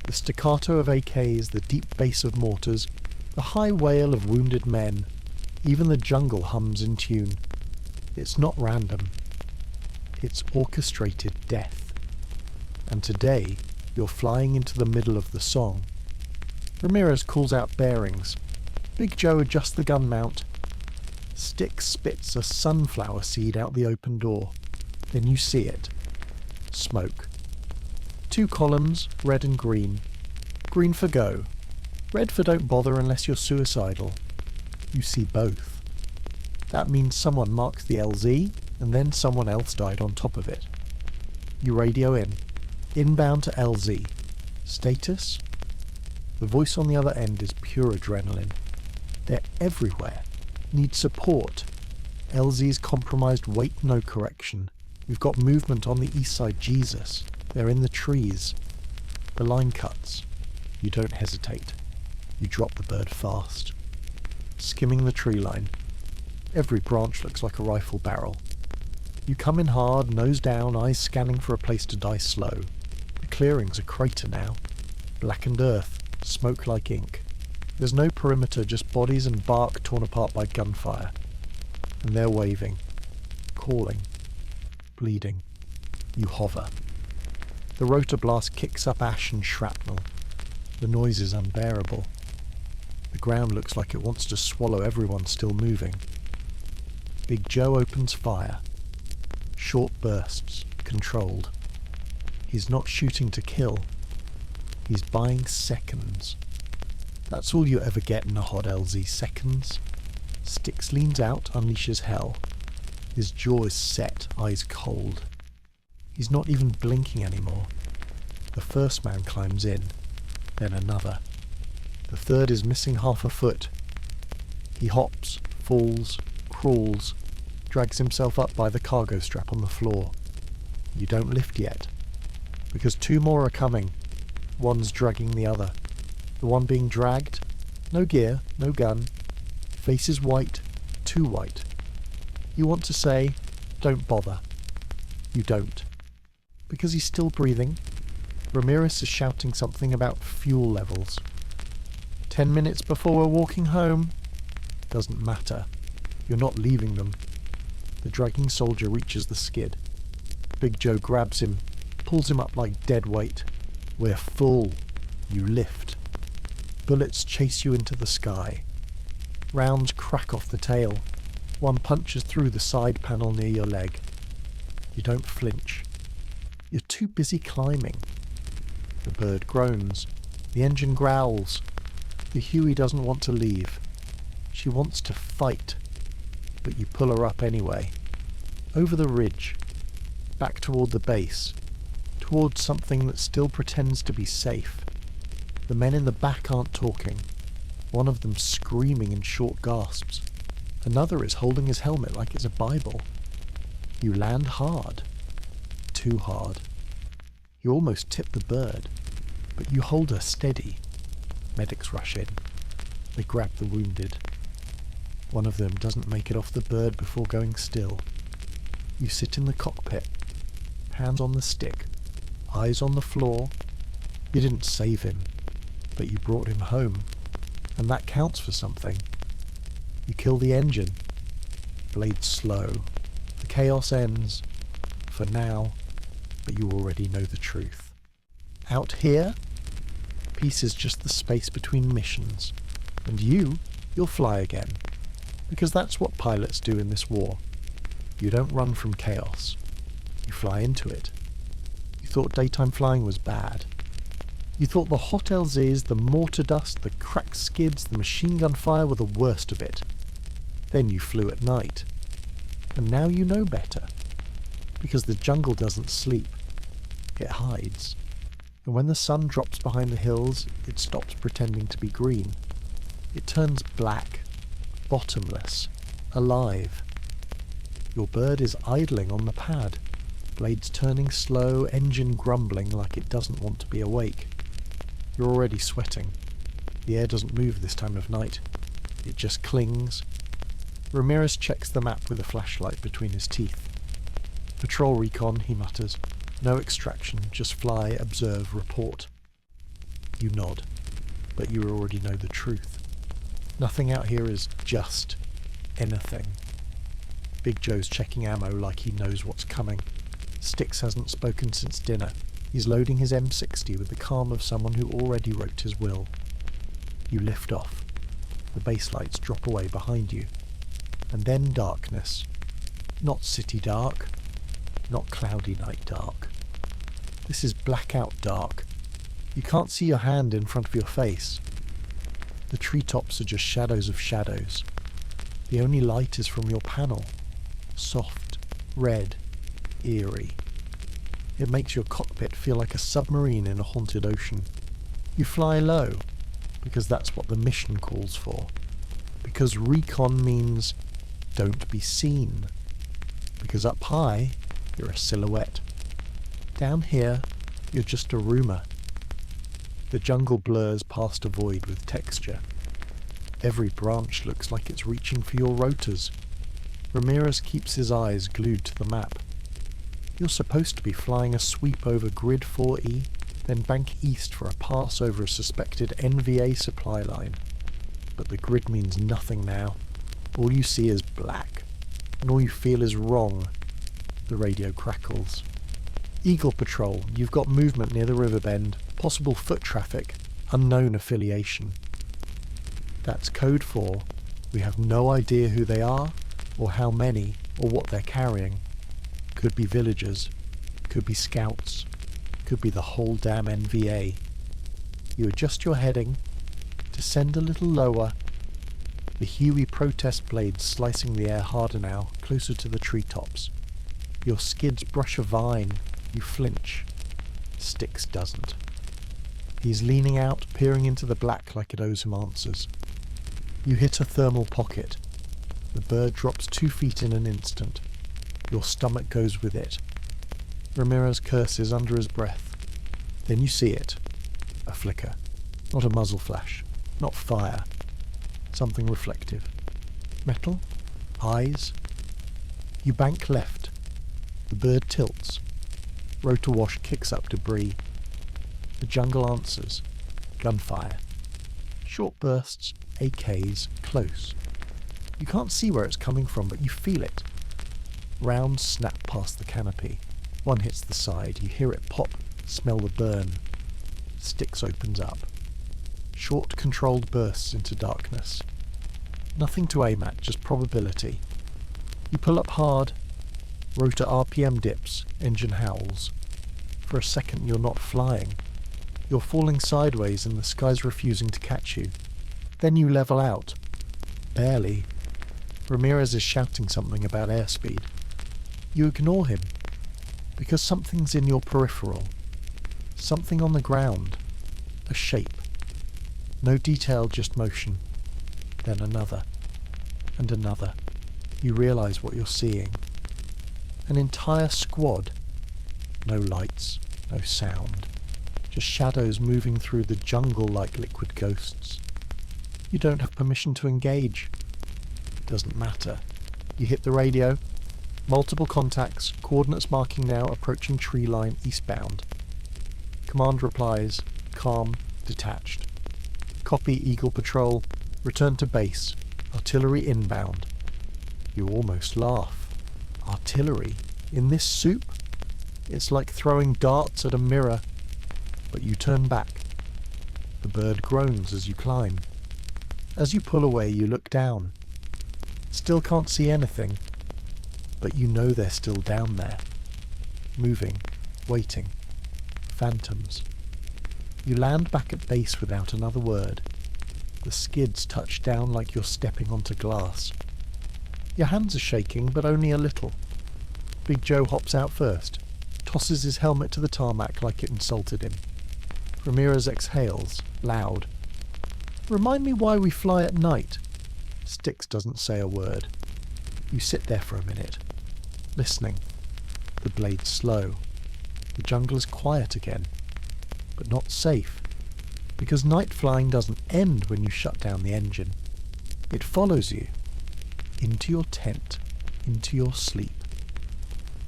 The staccato of AKs, the deep bass of mortars, the high wail of wounded men, even the jungle hums in tune. It's not random. It's orchestrated death. And today, you're flying into the middle of the song. Ramirez calls out bearings. Big Joe adjusts the gun mount. Stick spits a sunflower seed out the open door. Then you see it. Smoke. 2 columns, red and green. Green for go. Red for don't bother unless you're suicidal. You see both. That means someone marked the LZ, and then someone else died on top of it. You radio in. Inbound to LZ. Status? The voice on the other end is pure adrenaline. They're everywhere. Need support. LZ's compromised, wait no correction. We've got movement on the east side, Jesus. They're in the trees. The line cuts. You don't hesitate. You drop the bird fast. Skimming the tree line. Every branch looks like a rifle barrel. You come in hard, nose down, eyes scanning for a place to die slow. The clearing's a crater now. Blackened earth, smoke like ink. There's no perimeter, just bodies and bark torn apart by gunfire. And they're waving. Calling. Bleeding. You hover. The rotor blast kicks up ash and shrapnel. The noise is unbearable. The ground looks like it wants to swallow everyone still moving. Big Joe opens fire. Short bursts, controlled. He's not shooting to kill. He's buying seconds. That's all you ever get in a hot LZ, seconds. Sticks leans out, unleashes hell. His jaw is set, eyes cold. He's not even blinking anymore. The first man climbs in, then another. The third is missing half a foot. He hops, falls, crawls, drags himself up by the cargo strap on the floor. You don't lift yet, because 2 more are coming. One's dragging the other. The one being dragged, no gear, no gun. Face is white, too white. You want to say, don't bother. You don't. Because he's still breathing. Ramirez is shouting something about fuel levels. 10 minutes before we're walking home. Doesn't matter. You're not leaving them. The dragging soldier reaches the skid. Big Joe grabs him, pulls him up like dead weight. We're full. You lift. Bullets chase you into the sky. Rounds crack off the tail. One punches through the side panel near your leg. You don't flinch. You're too busy climbing. The bird groans. The engine growls. The HUEY doesn't want to leave. She wants to fight. But you pull her up anyway. Over the ridge. Back toward the base. Towards something that still pretends to be safe. The men in the back aren't talking. One of them screaming in short gasps. Another is holding his helmet like it's a Bible. You land hard. Too hard. You almost tip the bird, but you hold her steady. Medics rush in. They grab the wounded. One of them doesn't make it off the bird before going still. You sit in the cockpit, hands on the stick, eyes on the floor. You didn't save him, but you brought him home, and that counts for something. You kill the engine. Blade slow. The chaos ends. For now, but you already know the truth. Out here, peace is just the space between missions. And you'll fly again. Because that's what pilots do in this war. You don't run from chaos. You fly into it. You thought daytime flying was bad. You thought the hot LZs, the mortar dust, the cracked skids, the machine gun fire were the worst of it. Then you flew at night. And now you know better. Because the jungle doesn't sleep. It hides. And when the sun drops behind the hills, it stops pretending to be green. It turns black, bottomless, alive. Your bird is idling on the pad, blades turning slow, engine grumbling like it doesn't want to be awake. You're already sweating. The air doesn't move this time of night. It just clings. Ramirez checks the map with a flashlight between his teeth. Patrol recon, he mutters. No extraction, just fly, observe, report. You nod, but you already know the truth. Nothing out here is just anything. Big Joe's checking ammo like he knows what's coming. Sticks hasn't spoken since dinner. He's loading his M60 with the calm of someone who already wrote his will. You lift off. The base lights drop away behind you. And then darkness. Not city dark. Not cloudy night dark. This is blackout dark. You can't see your hand in front of your face. The treetops are just shadows of shadows. The only light is from your panel. Soft, red, eerie. It makes your cockpit feel like a submarine in a haunted ocean. You fly low, because that's what the mission calls for. Because recon means don't be seen. Because up high, you're a silhouette. Down here, you're just a rumour. The jungle blurs past a void with texture. Every branch looks like it's reaching for your rotors. Ramirez keeps his eyes glued to the map. You're supposed to be flying a sweep over Grid 4E, then bank east for a pass over a suspected NVA supply line. But the grid means nothing now. All you see is black, and all you feel is wrong. The radio crackles. Eagle Patrol, you've got movement near the river bend, possible foot traffic, unknown affiliation. That's code for, we have no idea who they are, or how many, or what they're carrying. Could be villagers, could be scouts, could be the whole damn NVA. You adjust your heading, descend a little lower. The HUEY protest blades slicing the air harder now, closer to the treetops. Your skids brush a vine, you flinch. Sticks doesn't. He's leaning out, peering into the black like it owes him answers. You hit a thermal pocket. The bird drops 2 feet in an instant. Your stomach goes with it. Ramirez curses under his breath. Then you see it. A flicker. Not a muzzle flash. Not fire. Something reflective. Metal? Eyes? You bank left. The bird tilts. Rotor wash kicks up debris. The jungle answers. Gunfire. Short bursts, AKs, close. You can't see where it's coming from, but you feel it. Rounds snap past the canopy. One hits the side. You hear it pop, smell the burn. Sticks opens up. Short, controlled bursts into darkness. Nothing to aim at, just probability. You pull up hard. Rotor RPM dips, engine howls. For a second you're not flying. You're falling sideways and the sky's refusing to catch you. Then you level out. Barely. Ramirez is shouting something about airspeed. You ignore him, because something's in your peripheral. Something on the ground. A shape. No detail, just motion. Then another. And another. You realise what you're seeing. An entire squad. No lights, no sound. Just shadows moving through the jungle like liquid ghosts. You don't have permission to engage. Doesn't matter. You hit the radio. Multiple contacts, coordinates marking now, approaching tree line eastbound. Command replies, calm, detached. Copy Eagle Patrol, return to base, artillery inbound. You almost laugh. Artillery? In this soup? It's like throwing darts at a mirror. But you turn back. The bird groans as you climb. As you pull away, you look down. Still can't see anything. But you know they're still down there. Moving, waiting. Phantoms. You land back at base without another word. The skids touch down like you're stepping onto glass. Your hands are shaking, but only a little. Big Joe hops out first, tosses his helmet to the tarmac like it insulted him. Ramirez exhales, loud. Remind me why we fly at night. Sticks doesn't say a word. You sit there for a minute, listening. The blade's slow. The jungle is quiet again, but not safe. Because night flying doesn't end when you shut down the engine. It follows you. Into your tent, into your sleep.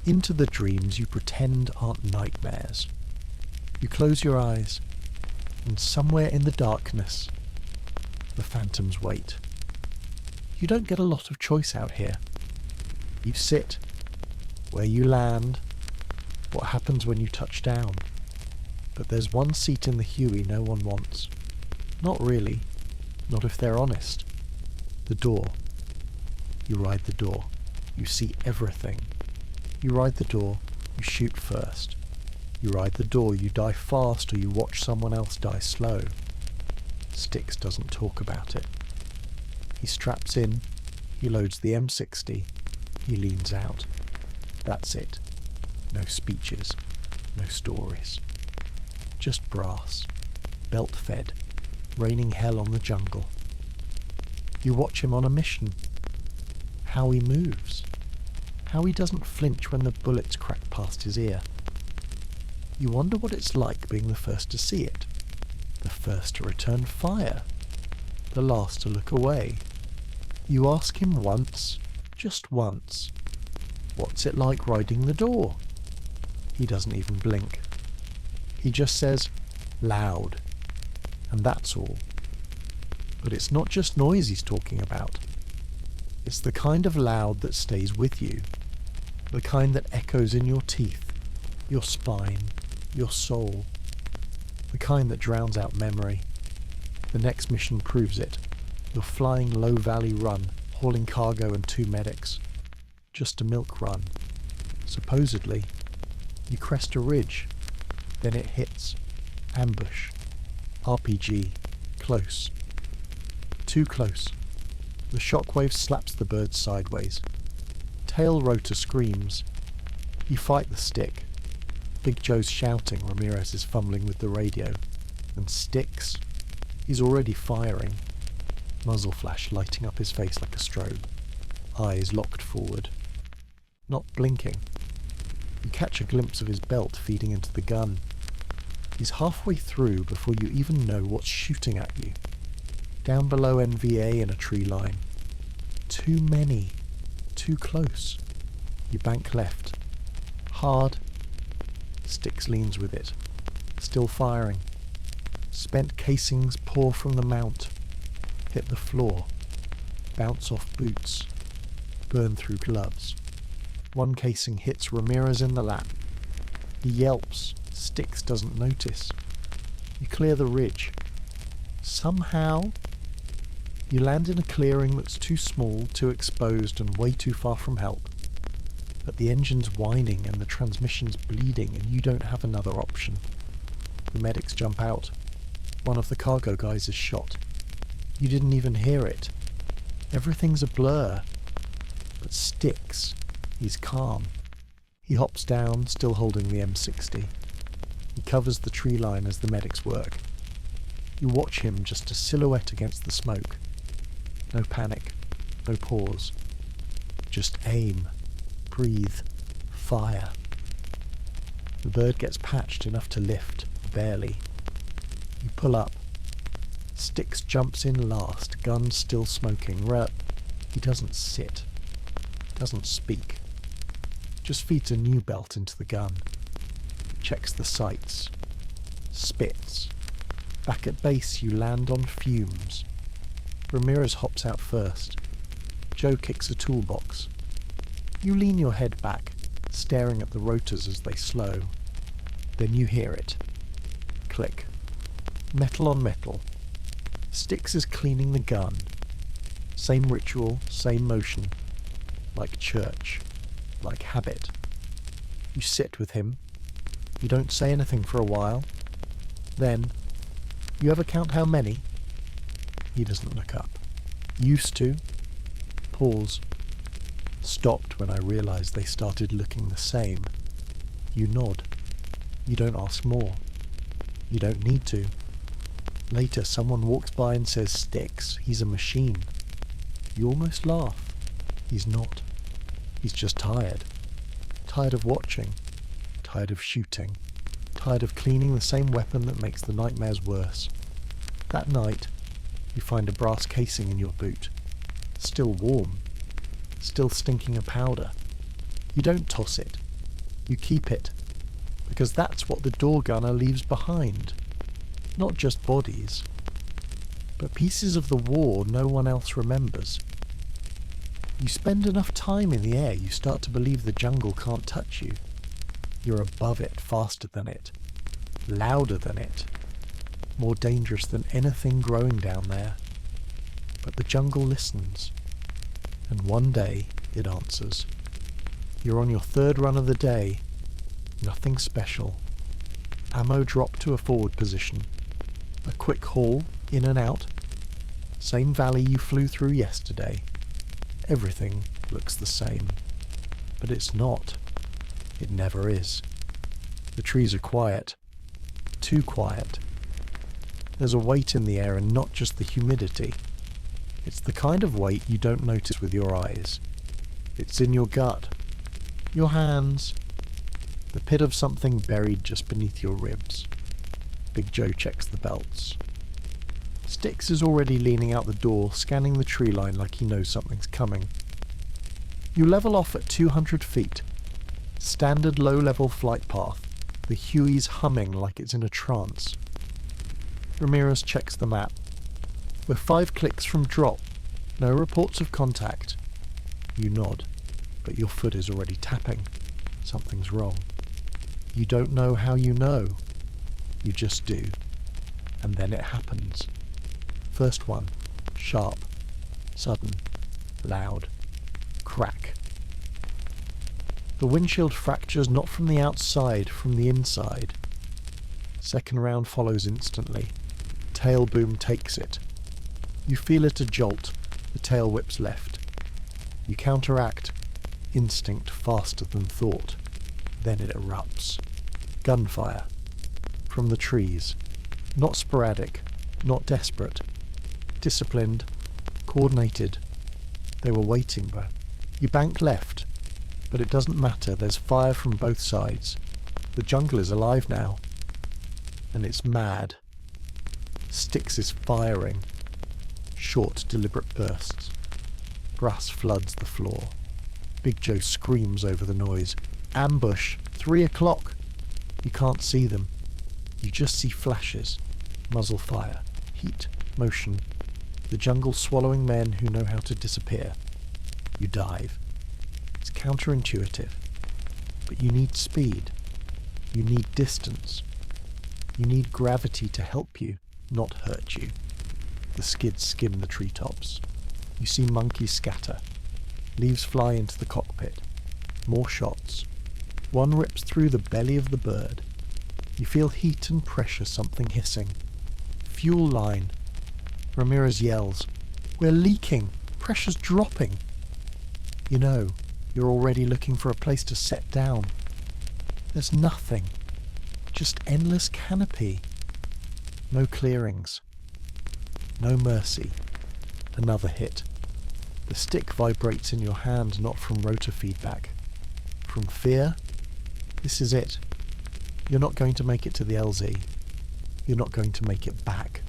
Into the dreams you pretend aren't nightmares. You close your eyes, and somewhere in the darkness, the phantoms wait. You don't get a lot of choice out here. You sit, where you land, what happens when you touch down. But there's one seat in the HUEY no one wants. Not really. Not if they're honest. The door. You ride the door. You see everything. You ride the door. You shoot first. You ride the door. You die fast or you watch someone else die slow. Styx doesn't talk about it. He straps in. He loads the M60. He leans out. That's it. No speeches. No stories. Just brass, belt-fed, raining hell on the jungle. You watch him on a mission. How he moves. How he doesn't flinch when the bullets crack past his ear. You wonder what it's like being the first to see it. The first to return fire. The last to look away. You ask him once, just once, what's it like riding the door? He doesn't even blink. He just says, loud. And that's all. But it's not just noise he's talking about. It's the kind of loud that stays with you. The kind that echoes in your teeth, your spine, your soul. The kind that drowns out memory. The next mission proves it. You're flying low valley run, hauling cargo and 2 medics. Just a milk run. Supposedly, you crest a ridge. Then it hits. Ambush. RPG. Close. Too close. The shockwave slaps the bird sideways. Tail rotor screams. You fight the stick. Big Joe's shouting, Ramirez is fumbling with the radio. And Styx? He's already firing. Muzzle flash lighting up his face like a strobe. Eyes locked forward. Not blinking. You catch a glimpse of his belt feeding into the gun. He's halfway through before you even know what's shooting at you. Down below NVA in a tree line. Too many. Too close. You bank left. Hard. Styx leans with it. Still firing. Spent casings pour from the mount. Hit the floor. Bounce off boots. Burn through gloves. One casing hits Ramirez in the lap. He yelps. Styx doesn't notice. You clear the ridge. Somehow, you land in a clearing that's too small, too exposed, and way too far from help. But the engine's whining and the transmission's bleeding and you don't have another option. The medics jump out. One of the cargo guys is shot. You didn't even hear it. Everything's a blur. But Styx, he's calm. He hops down, still holding the M60. He covers the tree line as the medics work. You watch him, just a silhouette against the smoke. No panic, no pause. Just aim, breathe, fire. The bird gets patched enough to lift, barely. You pull up. Styx jumps in last, gun still smoking. He doesn't sit, doesn't speak. Just feeds a new belt into the gun. Checks the sights. Spits. Back at base you land on fumes. Ramirez hops out first. Joe kicks a toolbox. You lean your head back, staring at the rotors as they slow. Then you hear it. Click. Metal on metal. Styx is cleaning the gun. Same ritual, same motion. Like church. Like habit. You sit with him. You don't say anything for a while. Then, you ever count how many? He doesn't look up. Used to. Pause. Stopped when I realised they started looking the same. You nod. You don't ask more. You don't need to. Later, someone walks by and says, Styx, he's a machine. You almost laugh. He's not. He's just tired. Tired of watching. Tired of shooting. Tired of cleaning the same weapon that makes the nightmares worse. That night, you find a brass casing in your boot. Still warm. Still stinking of powder. You don't toss it. You keep it. Because that's what the door gunner leaves behind. Not just bodies, but pieces of the war no one else remembers. You spend enough time in the air, you start to believe the jungle can't touch you. You're above it, faster than it, louder than it, more dangerous than anything growing down there. But the jungle listens, and one day it answers. You're on your third run of the day, nothing special. Ammo dropped to a forward position. A quick haul, in and out. Same valley you flew through yesterday. Everything looks the same. But it's not. It never is. The trees are quiet. Too quiet. There's a weight in the air, and not just the humidity. It's the kind of weight you don't notice with your eyes. It's in your gut. Your hands. The pit of something buried just beneath your ribs. Big Joe checks the belts. Sticks is already leaning out the door, scanning the tree line like he knows something's coming. You level off at 200 feet. Standard low-level flight path. The HUEY's humming like it's in a trance. Ramirez checks the map. We're 5 clicks from drop. No reports of contact. You nod, but your foot is already tapping. Something's wrong. You don't know how you know. You just do. And then it happens. First one. Sharp. Sudden. Loud. Crack. The windshield fractures not from the outside, from the inside. Second round follows instantly. Tail boom takes it. You feel it a jolt. The tail whips left. You counteract. Instinct faster than thought. Then it erupts. Gunfire. From the trees. Not sporadic. Not desperate. Disciplined. Coordinated. They were waiting, but you bank left. But it doesn't matter. There's fire from both sides. The jungle is alive now. And it's mad. Styx is firing. Short, deliberate bursts. Grass floods the floor. Big Joe screams over the noise. Ambush! 3 o'clock! You can't see them. You just see flashes. Muzzle fire. Heat. Motion. The jungle swallowing men who know how to disappear. You dive. It's counterintuitive. But you need speed. You need distance. You need gravity to help you, not hurt you. The skids skim the treetops. You see monkeys scatter. Leaves fly into the cockpit. More shots. One rips through the belly of the bird. You feel heat and pressure, something hissing. Fuel line. Ramirez yells, "We're leaking! Pressure's dropping!" You know, you're already looking for a place to set down. There's nothing. Just endless canopy. No clearings. No mercy. Another hit. The stick vibrates in your hand, not from rotor feedback. From fear? This is it. You're not going to make it to the LZ. You're not going to make it back.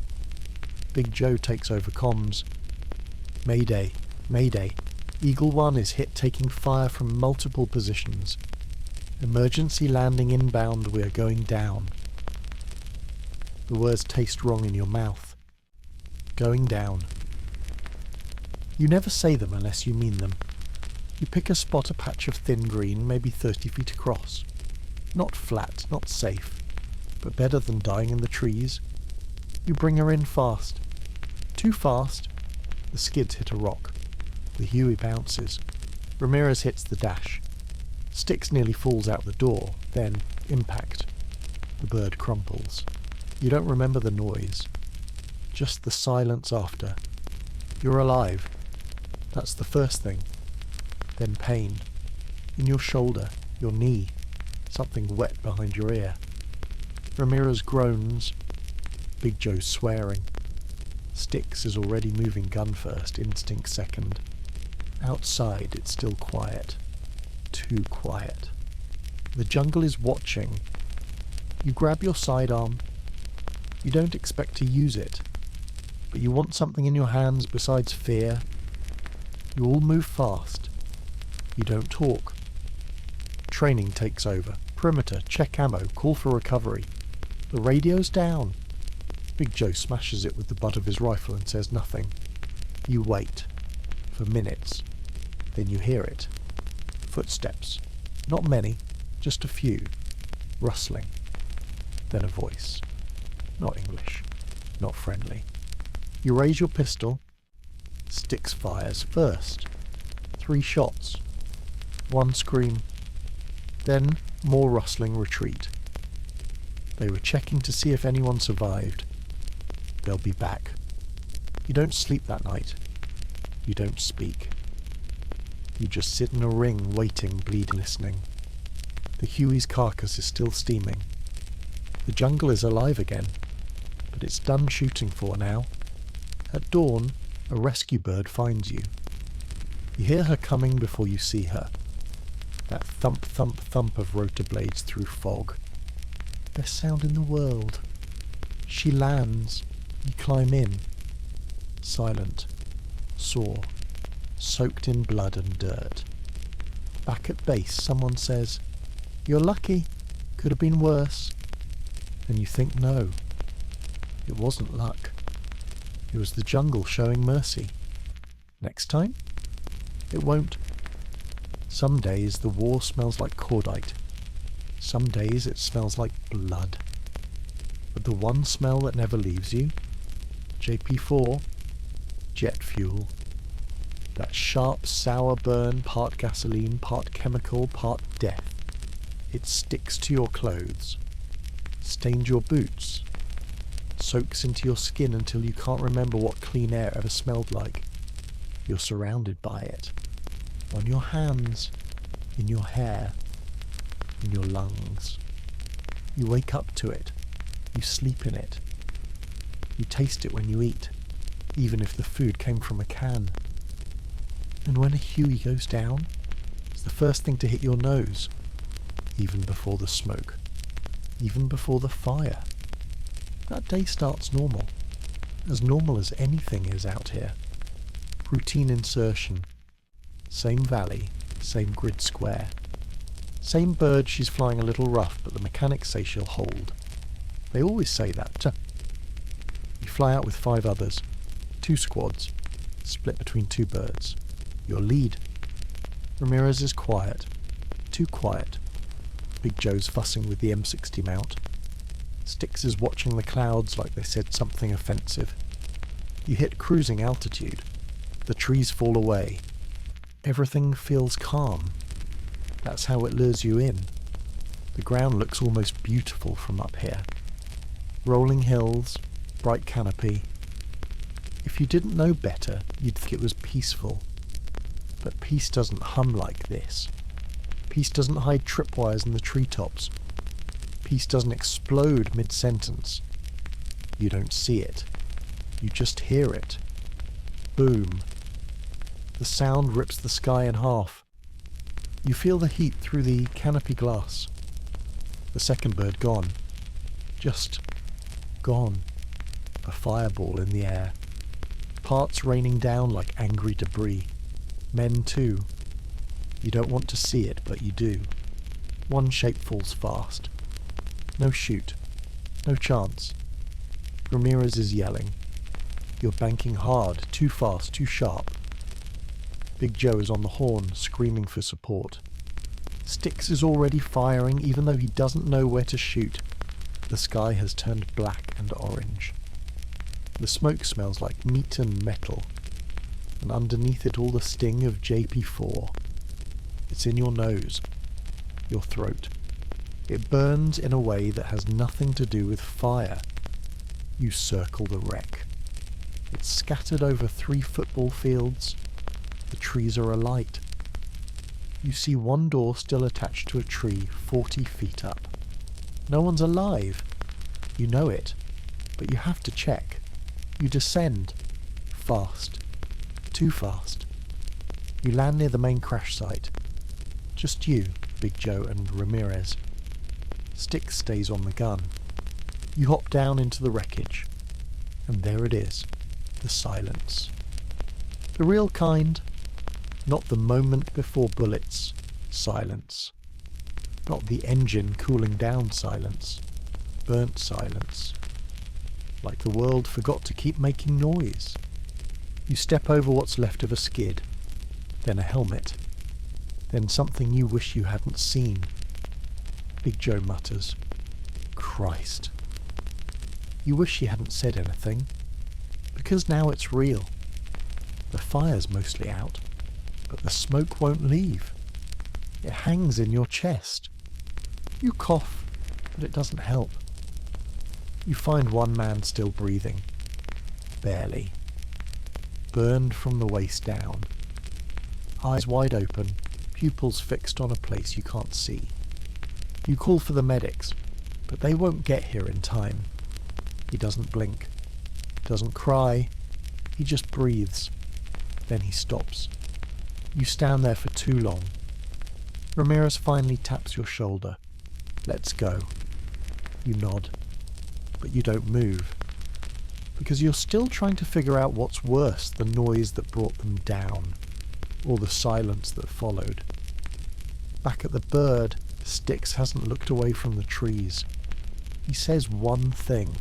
Big Joe takes over comms. Mayday, Mayday. Eagle 1 is hit, taking fire from multiple positions. Emergency landing inbound, we're going down. The words taste wrong in your mouth. Going down. You never say them unless you mean them. You pick a spot, a patch of thin green, maybe 30 feet across. Not flat, not safe, but better than dying in the trees. You bring her in fast. Too fast. The skids hit a rock. The HUEY bounces. Ramirez hits the dash. Styx nearly falls out the door. Then, impact. The bird crumples. You don't remember the noise. Just the silence after. You're alive. That's the first thing. Then pain. In your shoulder, your knee. Something wet behind your ear. Ramirez groans. Big Joe's swearing. Styx is already moving gun first, instinct second. Outside, it's still quiet. Too quiet. The jungle is watching. You grab your sidearm. You don't expect to use it. but you want something in your hands besides fear. You all move fast. You don't talk. Training takes over. Perimeter, check ammo, call for recovery. The radio's down. Big Joe smashes it with the butt of his rifle and says nothing. You wait. For minutes. Then you hear it. Footsteps. Not many, just a few. Rustling. Then a voice. Not English. Not friendly. You raise your pistol. Sticks fires first. 3 shots. 1 scream. Then more rustling retreat. They were checking to see if anyone survived. They'll be back. You don't sleep that night. You don't speak. You just sit in a ring waiting, bleeding, listening. The Huey's carcass is still steaming. The jungle is alive again, but it's done shooting for now. At dawn, a rescue bird finds you. You hear her coming before you see her. That thump, thump, thump of rotor blades through fog. Best sound in the world. She lands. You climb in. Silent. Sore. Soaked in blood and dirt. Back at base, someone says, "You're lucky. Could have been worse." And you think no. It wasn't luck. It was the jungle showing mercy. Next time? It won't. Some days the war smells like cordite. Some days it smells like blood. But the one smell that never leaves you? JP4? Jet fuel. That sharp, sour burn, part gasoline, part chemical, part death. It sticks to your clothes. Stains your boots. Soaks into your skin until you can't remember what clean air ever smelled like. You're surrounded by it. On your hands, in your hair, in your lungs. You wake up to it. You sleep in it. You taste it when you eat, even if the food came from a can. And when a Huey goes down, it's the first thing to hit your nose, even before the smoke, even before the fire. That day starts normal as anything is out here. Routine insertion. Same valley, same grid square. Same bird, she's flying a little rough, but the mechanics say she'll hold. They always say that. You fly out with 5 others. 2 squads, split between 2 birds. Your lead. Ramirez is quiet. Too quiet. Big Joe's fussing with the M60 mount. Sticks is watching the clouds like they said something offensive. You hit cruising altitude. The trees fall away. Everything feels calm. That's how it lures you in. The ground looks almost beautiful from up here. Rolling hills, bright canopy. If you didn't know better, you'd think it was peaceful. But peace doesn't hum like this. Peace doesn't hide tripwires in the treetops. Peace doesn't explode mid-sentence. You don't see it. You just hear it. Boom. The sound rips the sky in half. You feel the heat through the canopy glass. The second bird gone. Just gone. A fireball in the air. Parts raining down like angry debris. Men too. You don't want to see it, but you do. One shape falls fast. No shoot. No chance. Ramirez is yelling. You're banking hard, too fast, too sharp. Big Joe is on the horn, screaming for support. Sticks is already firing, even though he doesn't know where to shoot. The sky has turned black and orange. The smoke smells like meat and metal, and underneath it all the sting of JP4. It's in your nose, your throat. It burns in a way that has nothing to do with fire. You circle the wreck. It's scattered over 3 football fields. The trees are alight. You see one door still attached to a tree 40 feet up. No one's alive. You know it, but you have to check. You descend. Fast. Too fast. You land near the main crash site. Just you, Big Joe and Ramirez. Sticks stays on the gun. You hop down into the wreckage. And there it is. the silence. The real kind, not the moment before bullets silence. Not the engine cooling down silence, burnt silence. Like the world forgot to keep making noise. You step over what's left of a skid, then a helmet, then something you wish you hadn't seen. Big Joe mutters, Christ. You wish you hadn't said anything, because now it's real. The fire's mostly out, but the smoke won't leave. It hangs in your chest. You cough, but it doesn't help. You find one man still breathing. Barely. Burned from the waist down. Eyes wide open, pupils fixed on a place you can't see. You call for the medics, but they won't get here in time. He doesn't blink. Doesn't cry. He just breathes. Then he stops. You stand there for too long. Ramirez finally taps your shoulder. Let's go. You nod, but you don't move, because you're still trying to figure out what's worse, the noise that brought them down, or the silence that followed. Back at the bird, Styx hasn't looked away from the trees. He says one thing.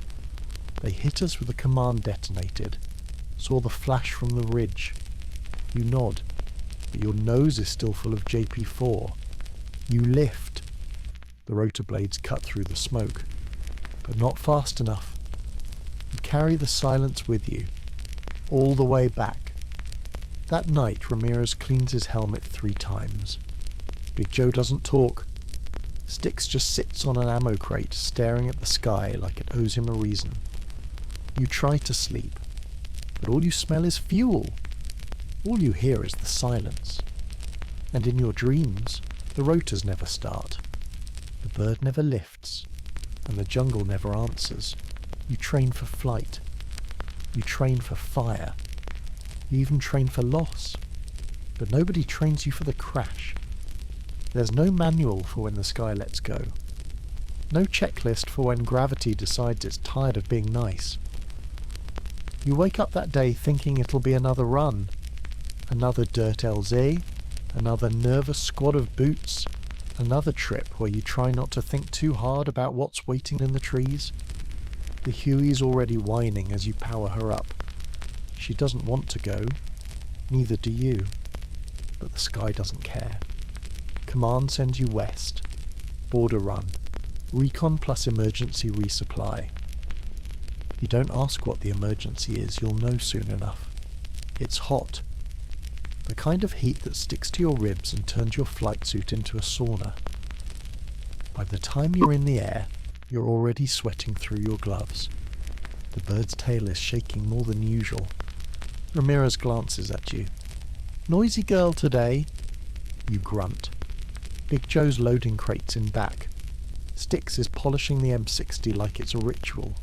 They hit us with a command detonated. Saw the flash from the ridge. You nod, but your nose is still full of JP4. You lift. The rotor blades cut through the smoke, but not fast enough. You carry the silence with you, all the way back. That night, Ramirez cleans his helmet 3 times. Big Joe doesn't talk. Styx just sits on an ammo crate, staring at the sky like it owes him a reason. You try to sleep, but all you smell is fuel. All you hear is the silence. And in your dreams, the rotors never start. The bird never lifts, and the jungle never answers. You train for flight. You train for fire. You even train for loss. But nobody trains you for the crash. There's no manual for when the sky lets go. No checklist for when gravity decides it's tired of being nice. You wake up that day thinking it'll be another run. Another dirt LZ. Another nervous squad of boots. Another trip where you try not to think too hard about what's waiting in the trees. The HUEY's already whining as you power her up. She doesn't want to go. Neither do you. But the sky doesn't care. Command sends you west. Border run. Recon plus emergency resupply. You don't ask what the emergency is, you'll know soon enough. It's hot. The kind of heat that sticks to your ribs and turns your flight suit into a sauna. By the time you're in the air, you're already sweating through your gloves. The bird's tail is shaking more than usual. Ramirez glances at you. Noisy girl today? You grunt. Big Joe's loading crates in back. Styx is polishing the M60 like it's a ritual.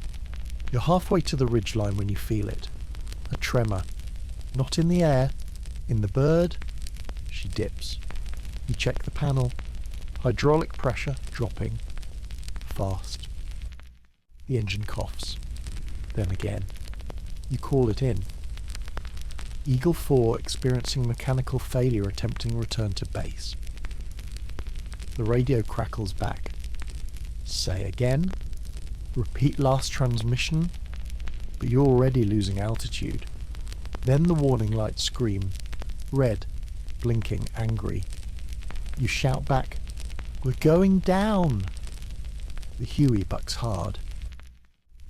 You're halfway to the ridgeline when you feel it. A tremor. Not in the air. In the bird. She dips. You check the panel. Hydraulic pressure dropping. Fast. The engine coughs. Then again. You call it in. Eagle 4 experiencing mechanical failure attempting return to base. The radio crackles back. Say again. Repeat last transmission. But you're already losing altitude. Then the warning lights scream. Red. Blinking, angry. You shout back. We're going down. The HUEY bucks hard.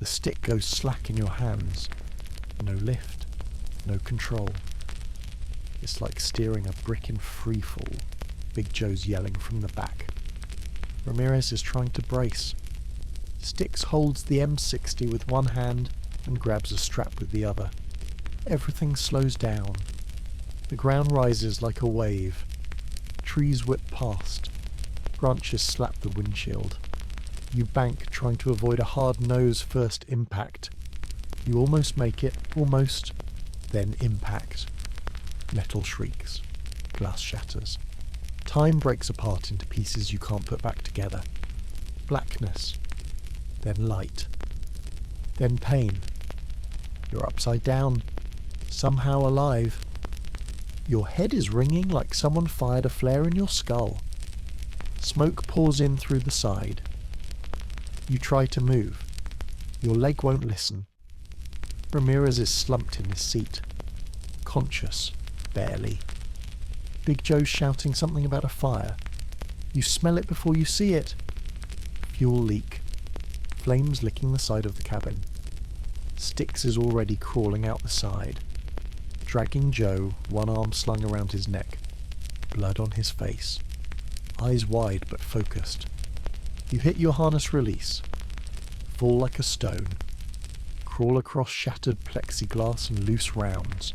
The stick goes slack in your hands. No lift. No control. It's like steering a brick in freefall. Big Joe's yelling from the back. Ramirez is trying to brace. Styx holds the M60 with one hand and grabs a strap with the other. Everything slows down. The ground rises like a wave. Trees whip past. Branches slap the windshield. You bank, trying to avoid a hard nose first impact. You almost make it, almost, then impact. Metal shrieks. Glass shatters. Time breaks apart into pieces you can't put back together. Blackness. Then light. Then pain. You're upside down. somehow alive. Your head is ringing like someone fired a flare in your skull. Smoke pours in through the side. You try to move. Your leg won't listen. Ramirez is slumped in his seat. Conscious, barely. Big Joe's shouting something about a fire. You smell it before you see it. Fuel leak. Flames licking the side of the cabin. Styx is already crawling out the side, dragging Joe, one arm slung around his neck. Blood on his face. Eyes wide but focused. You hit your harness release. Fall like a stone. Crawl across shattered plexiglass and loose rounds.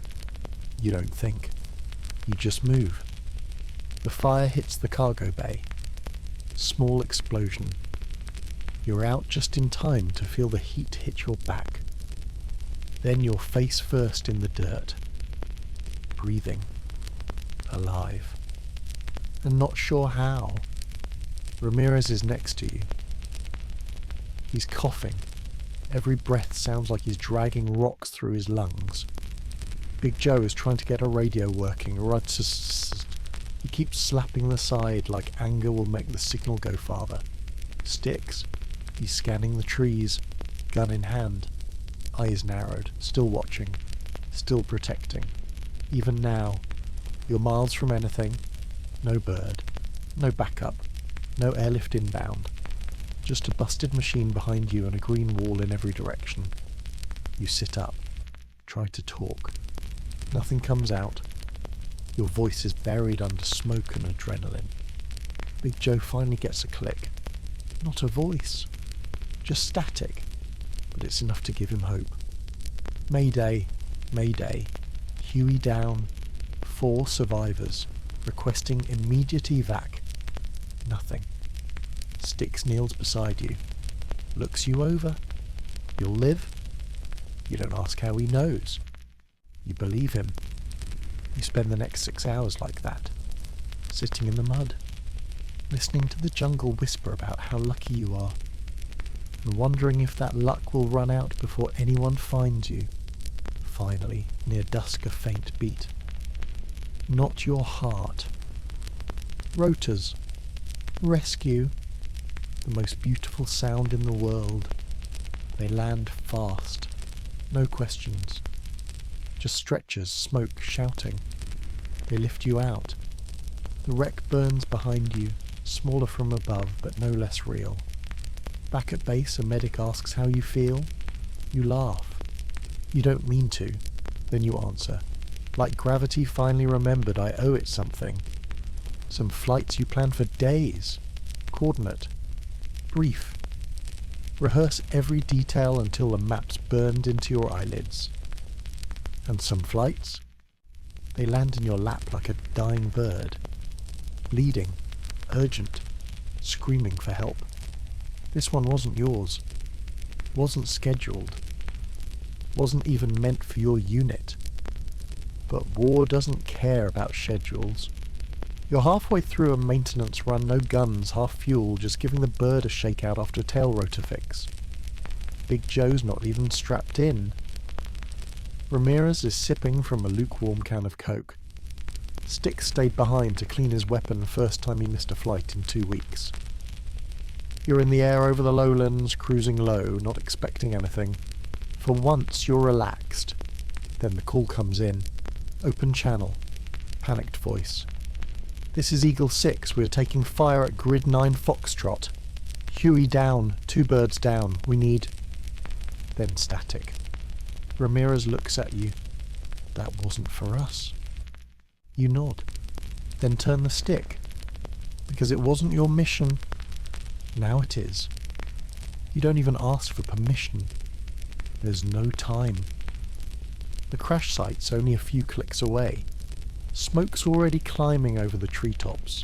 You don't think. You just move. The fire hits the cargo bay. Small explosion. You're out just in time to feel the heat hit your back. Then you're face first in the dirt. Breathing. Alive. And not sure how. Ramirez is next to you. He's coughing. Every breath sounds like he's dragging rocks through his lungs. Big Joe is trying to get a radio working. He keeps slapping the side like anger will make the signal go farther. Styx. He's scanning the trees, gun in hand. Eyes narrowed, still watching, still protecting. Even now, you're miles from anything. No bird, no backup, no airlift inbound. Just a busted machine behind you and a green wall in every direction. You sit up, try to talk. Nothing comes out. Your voice is buried under smoke and adrenaline. Big Joe finally gets a click. Not a voice, just static, but it's enough to give him hope. Mayday, Mayday, HUEY down, 4 survivors, requesting immediate evac. Nothing. Styx kneels beside you, looks you over. You'll live? You don't ask how he knows. You believe him. You spend the next 6 hours like that, sitting in the mud, listening to the jungle whisper about how lucky you are, and wondering if that luck will run out before anyone finds you. Finally, near dusk, a faint beat. Not your heart. Rotors. Rescue. The most beautiful sound in the world. They land fast. No questions. Just stretchers, smoke, shouting. They lift you out. The wreck burns behind you, smaller from above, but no less real. Back at base, a medic asks how you feel. You laugh. You don't mean to. Then you answer. Like gravity finally remembered I owe it something. Some flights you plan for days. Coordinate. Brief. Rehearse every detail until the map's burned into your eyelids. And some flights? They land in your lap like a dying bird. Bleeding. Urgent. Screaming for help. This one wasn't yours. Wasn't scheduled. Wasn't even meant for your unit. But war doesn't care about schedules. You're halfway through a maintenance run, no guns, half fuel, just giving the bird a shakeout after a tail rotor fix. Big Joe's not even strapped in. Ramirez is sipping from a lukewarm can of Coke. Styx stayed behind to clean his weapon the first time he missed a flight in 2 weeks. You're in the air over the lowlands, cruising low, not expecting anything. For once you're relaxed. Then the call comes in. Open channel. Panicked voice. This is Eagle 6. We're taking fire at Grid 9 Foxtrot. HUEY down. 2 birds down. We need... Then static. Ramirez looks at you. That wasn't for us. You nod. Then turn the stick. Because it wasn't your mission. Now it is. You don't even ask for permission. There's no time. The crash site's only a few clicks away. Smoke's already climbing over the treetops.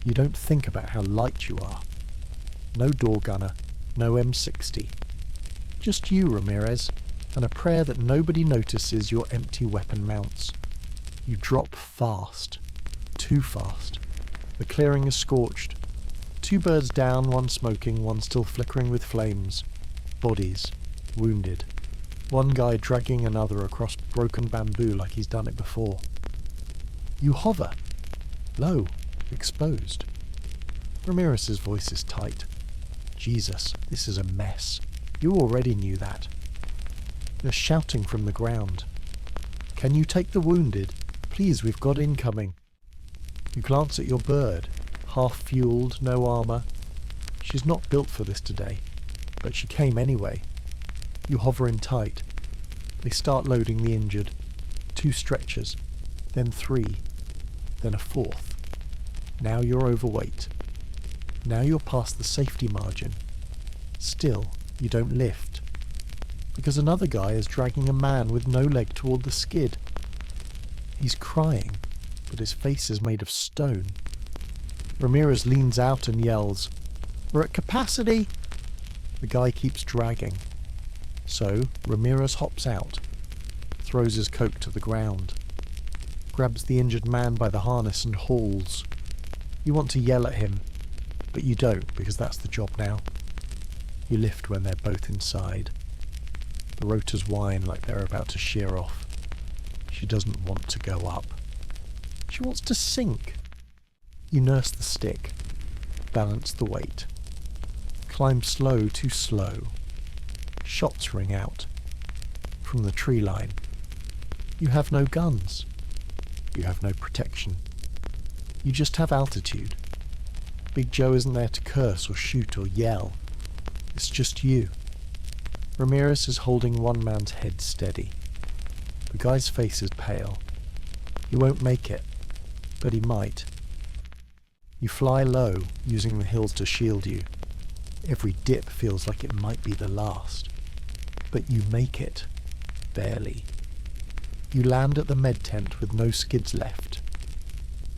You don't think about how light you are. No door gunner, no M60. Just you, Ramirez, and a prayer that nobody notices your empty weapon mounts. You drop fast. Too fast. The clearing is scorched. 2 birds down, 1 smoking, 1 still flickering with flames. Bodies. Wounded. One guy dragging another across broken bamboo like he's done it before. You hover. Low. Exposed. Ramirez's voice is tight. Jesus, this is a mess. You already knew that. They're shouting from the ground. Can you take the wounded? Please, we've got incoming. You glance at your bird. Half-fueled, no armour. She's not built for this today, but she came anyway. You hover in tight. They start loading the injured. 2 stretchers, then 3, then a 4th. Now you're overweight. Now you're past the safety margin. Still, you don't lift. Because another guy is dragging a man with no leg toward the skid. He's crying, but his face is made of stone. Ramirez leans out and yells, "We're at capacity!" The guy keeps dragging. So, Ramirez hops out, throws his coat to the ground, grabs the injured man by the harness and hauls. You want to yell at him, but you don't because that's the job now. You lift when they're both inside. The rotors whine like they're about to shear off. She doesn't want to go up. She wants to sink. You nurse the stick, balance the weight. Climb slow, too slow. Shots ring out. From the tree line. You have no guns. You have no protection. You just have altitude. Big Joe isn't there to curse or shoot or yell. It's just you. Ramirez is holding one man's head steady. The guy's face is pale. He won't make it, but he might. You fly low, using the hills to shield you. Every dip feels like it might be the last. But you make it. Barely. You land at the med tent with no skids left.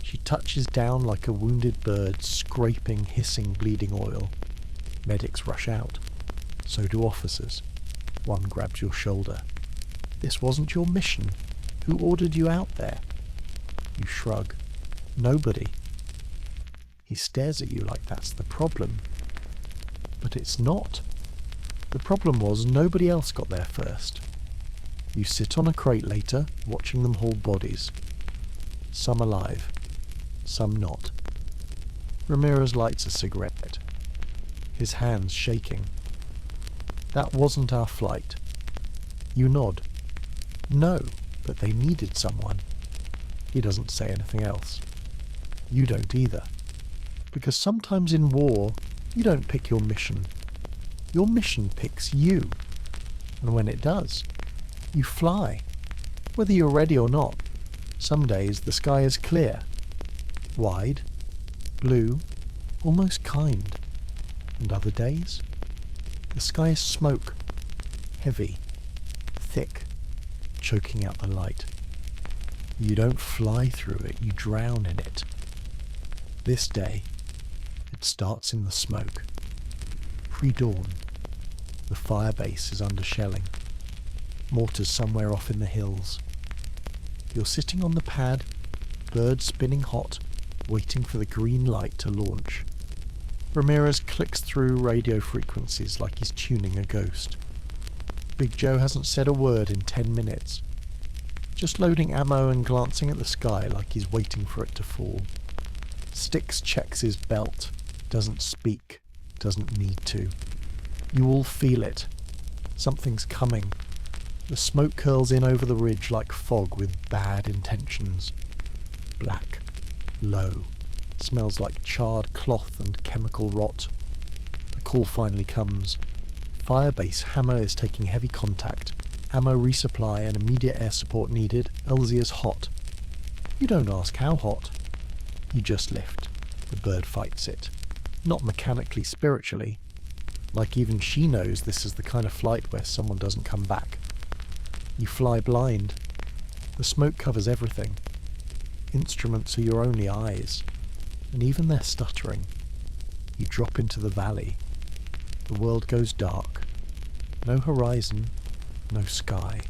She touches down like a wounded bird, scraping, hissing, bleeding oil. Medics rush out. So do officers. One grabs your shoulder. This wasn't your mission. Who ordered you out there? You shrug. Nobody. He stares at you like that's the problem. But it's not. The problem was nobody else got there first. You sit on a crate later, watching them haul bodies. Some alive. Some not. Ramirez lights a cigarette. His hands shaking. That wasn't our flight. You nod. No, but they needed someone. He doesn't say anything else. You don't either. Because sometimes in war, you don't pick your mission. Your mission picks you. And when it does, you fly. Whether you're ready or not, some days the sky is clear. Wide, blue, almost kind. And other days, the sky is smoke. Heavy, thick, choking out the light. You don't fly through it, you drown in it. This day, it starts in the smoke. Pre-dawn. The firebase is under shelling. Mortars somewhere off in the hills. You're sitting on the pad, bird spinning hot, waiting for the green light to launch. Ramirez clicks through radio frequencies like he's tuning a ghost. Big Joe hasn't said a word in 10 minutes. Just loading ammo and glancing at the sky like he's waiting for it to fall. Sticks checks his belt. Doesn't speak. Doesn't need to. You all feel it. Something's coming. The smoke curls in over the ridge like fog with bad intentions. Black. Low. Smells like charred cloth and chemical rot. The call finally comes. Firebase Hammer is taking heavy contact. Ammo resupply and immediate air support needed. LZ is hot. You don't ask how hot. You just lift. The bird fights it. Not mechanically, spiritually. Like even she knows this is the kind of flight where someone doesn't come back. You fly blind. The smoke covers everything. Instruments are your only eyes. And even they're stuttering. You drop into the valley. The world goes dark. No horizon, no sky.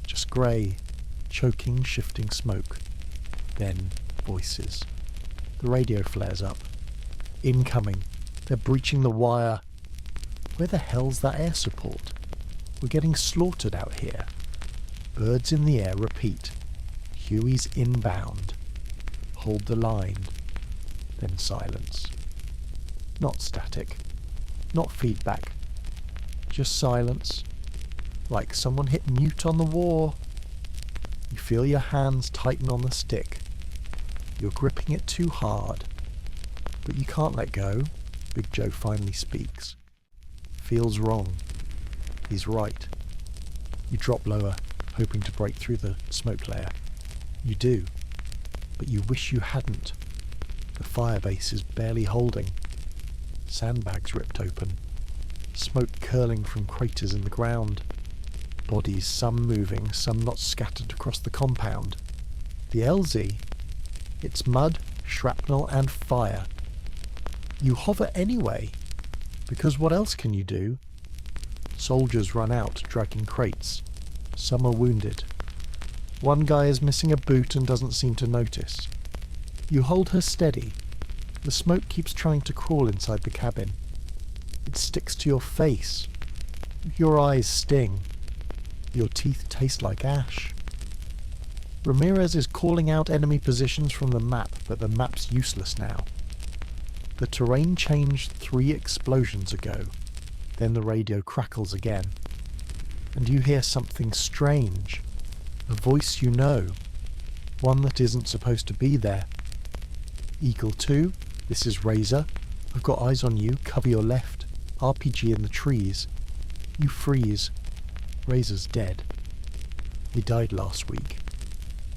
Just grey, choking, shifting smoke. Then voices. The radio flares up. Incoming. They're breaching the wire. Where the hell's that air support? We're getting slaughtered out here. Birds in the air repeat. Huey's inbound. Hold the line. Then silence. Not static. Not feedback. Just silence. Like someone hit mute on the war. You feel your hands tighten on the stick. You're gripping it too hard. But you can't let go. Big Joe finally speaks. Feels wrong. He's right. You drop lower, hoping to break through the smoke layer. You do. But you wish you hadn't. The firebase is barely holding. Sandbags ripped open. Smoke curling from craters in the ground. Bodies, some moving, some not scattered across the compound. The LZ? It's mud, shrapnel and fire. You hover anyway, because what else can you do? Soldiers run out, dragging crates. Some are wounded. One guy is missing a boot and doesn't seem to notice. You hold her steady. The smoke keeps trying to crawl inside the cabin. It sticks to your face. Your eyes sting. Your teeth taste like ash. Ramirez is calling out enemy positions from the map, but the map's useless now. The terrain changed 3 explosions ago. Then the radio crackles again. And you hear something strange. A voice you know. One that isn't supposed to be there. Eagle 2, this is Razor. I've got eyes on you, cover your left. RPG in the trees. You freeze. Razor's dead. He died last week.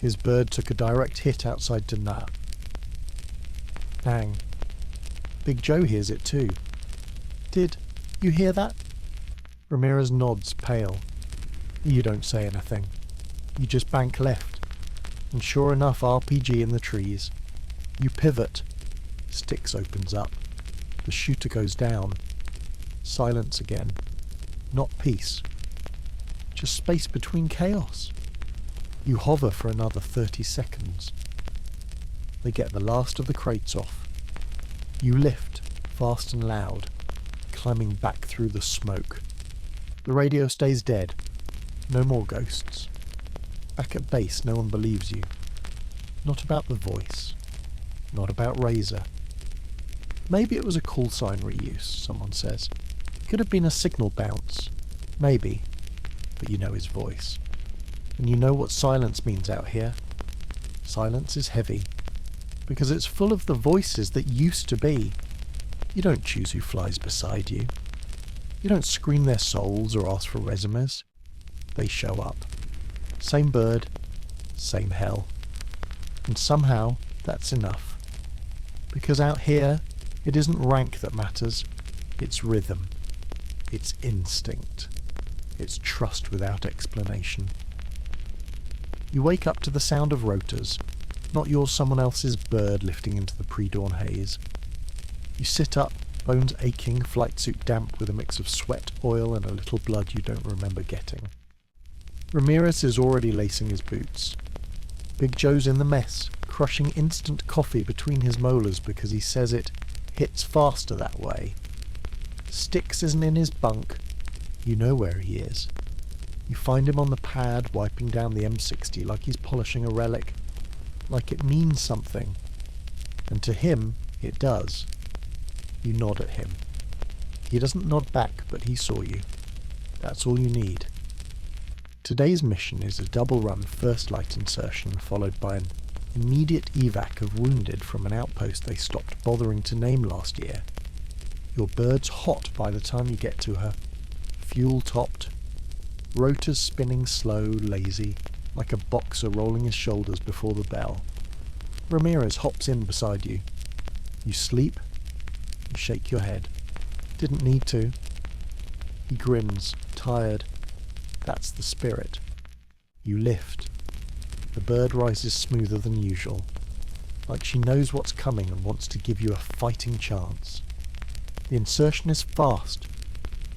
His bird took a direct hit outside Dana. Bang. Big Joe hears it too. Did you hear that? Ramirez nods, pale. You don't say anything. You just bank left. And sure enough, RPG in the trees. You pivot. Sticks opens up. The shooter goes down. Silence again. Not peace. Just space between chaos. You hover for another 30 seconds. They get the last of the crates off. You lift, fast and loud, climbing back through the smoke. The radio stays dead. No more ghosts. Back at base, no one believes you. Not about the voice. Not about Razor. Maybe it was a call sign reuse, someone says. Could have been a signal bounce. Maybe. But you know his voice. And you know what silence means out here. Silence is heavy. Because it's full of the voices that used to be. You don't choose who flies beside you. You don't screen their souls or ask for resumes. They show up. Same bird, same hell. And somehow, that's enough. Because out here, it isn't rank that matters. It's rhythm. It's instinct. It's trust without explanation. You wake up to the sound of rotors, not yours, someone else's bird lifting into the pre-dawn haze. You sit up, bones aching, flight suit damp with a mix of sweat, oil and a little blood you don't remember getting. Ramirez is already lacing his boots. Big Joe's in the mess, crushing instant coffee between his molars because he says it hits faster that way. Sticks isn't in his bunk. You know where he is. You find him on the pad wiping down the M60 like he's polishing a relic. Like it means something. And to him, it does. You nod at him. He doesn't nod back, but he saw you. That's all you need. Today's mission is a double-run first light insertion followed by an immediate evac of wounded from an outpost they stopped bothering to name last year. Your bird's hot by the time you get to her. Fuel-topped. Rotors spinning slow, lazy, like a boxer rolling his shoulders before the bell. Ramirez hops in beside you. You sleep. You shake your head. Didn't need to. He grins, tired. That's the spirit. You lift. The bird rises smoother than usual, like she knows what's coming and wants to give you a fighting chance. The insertion is fast.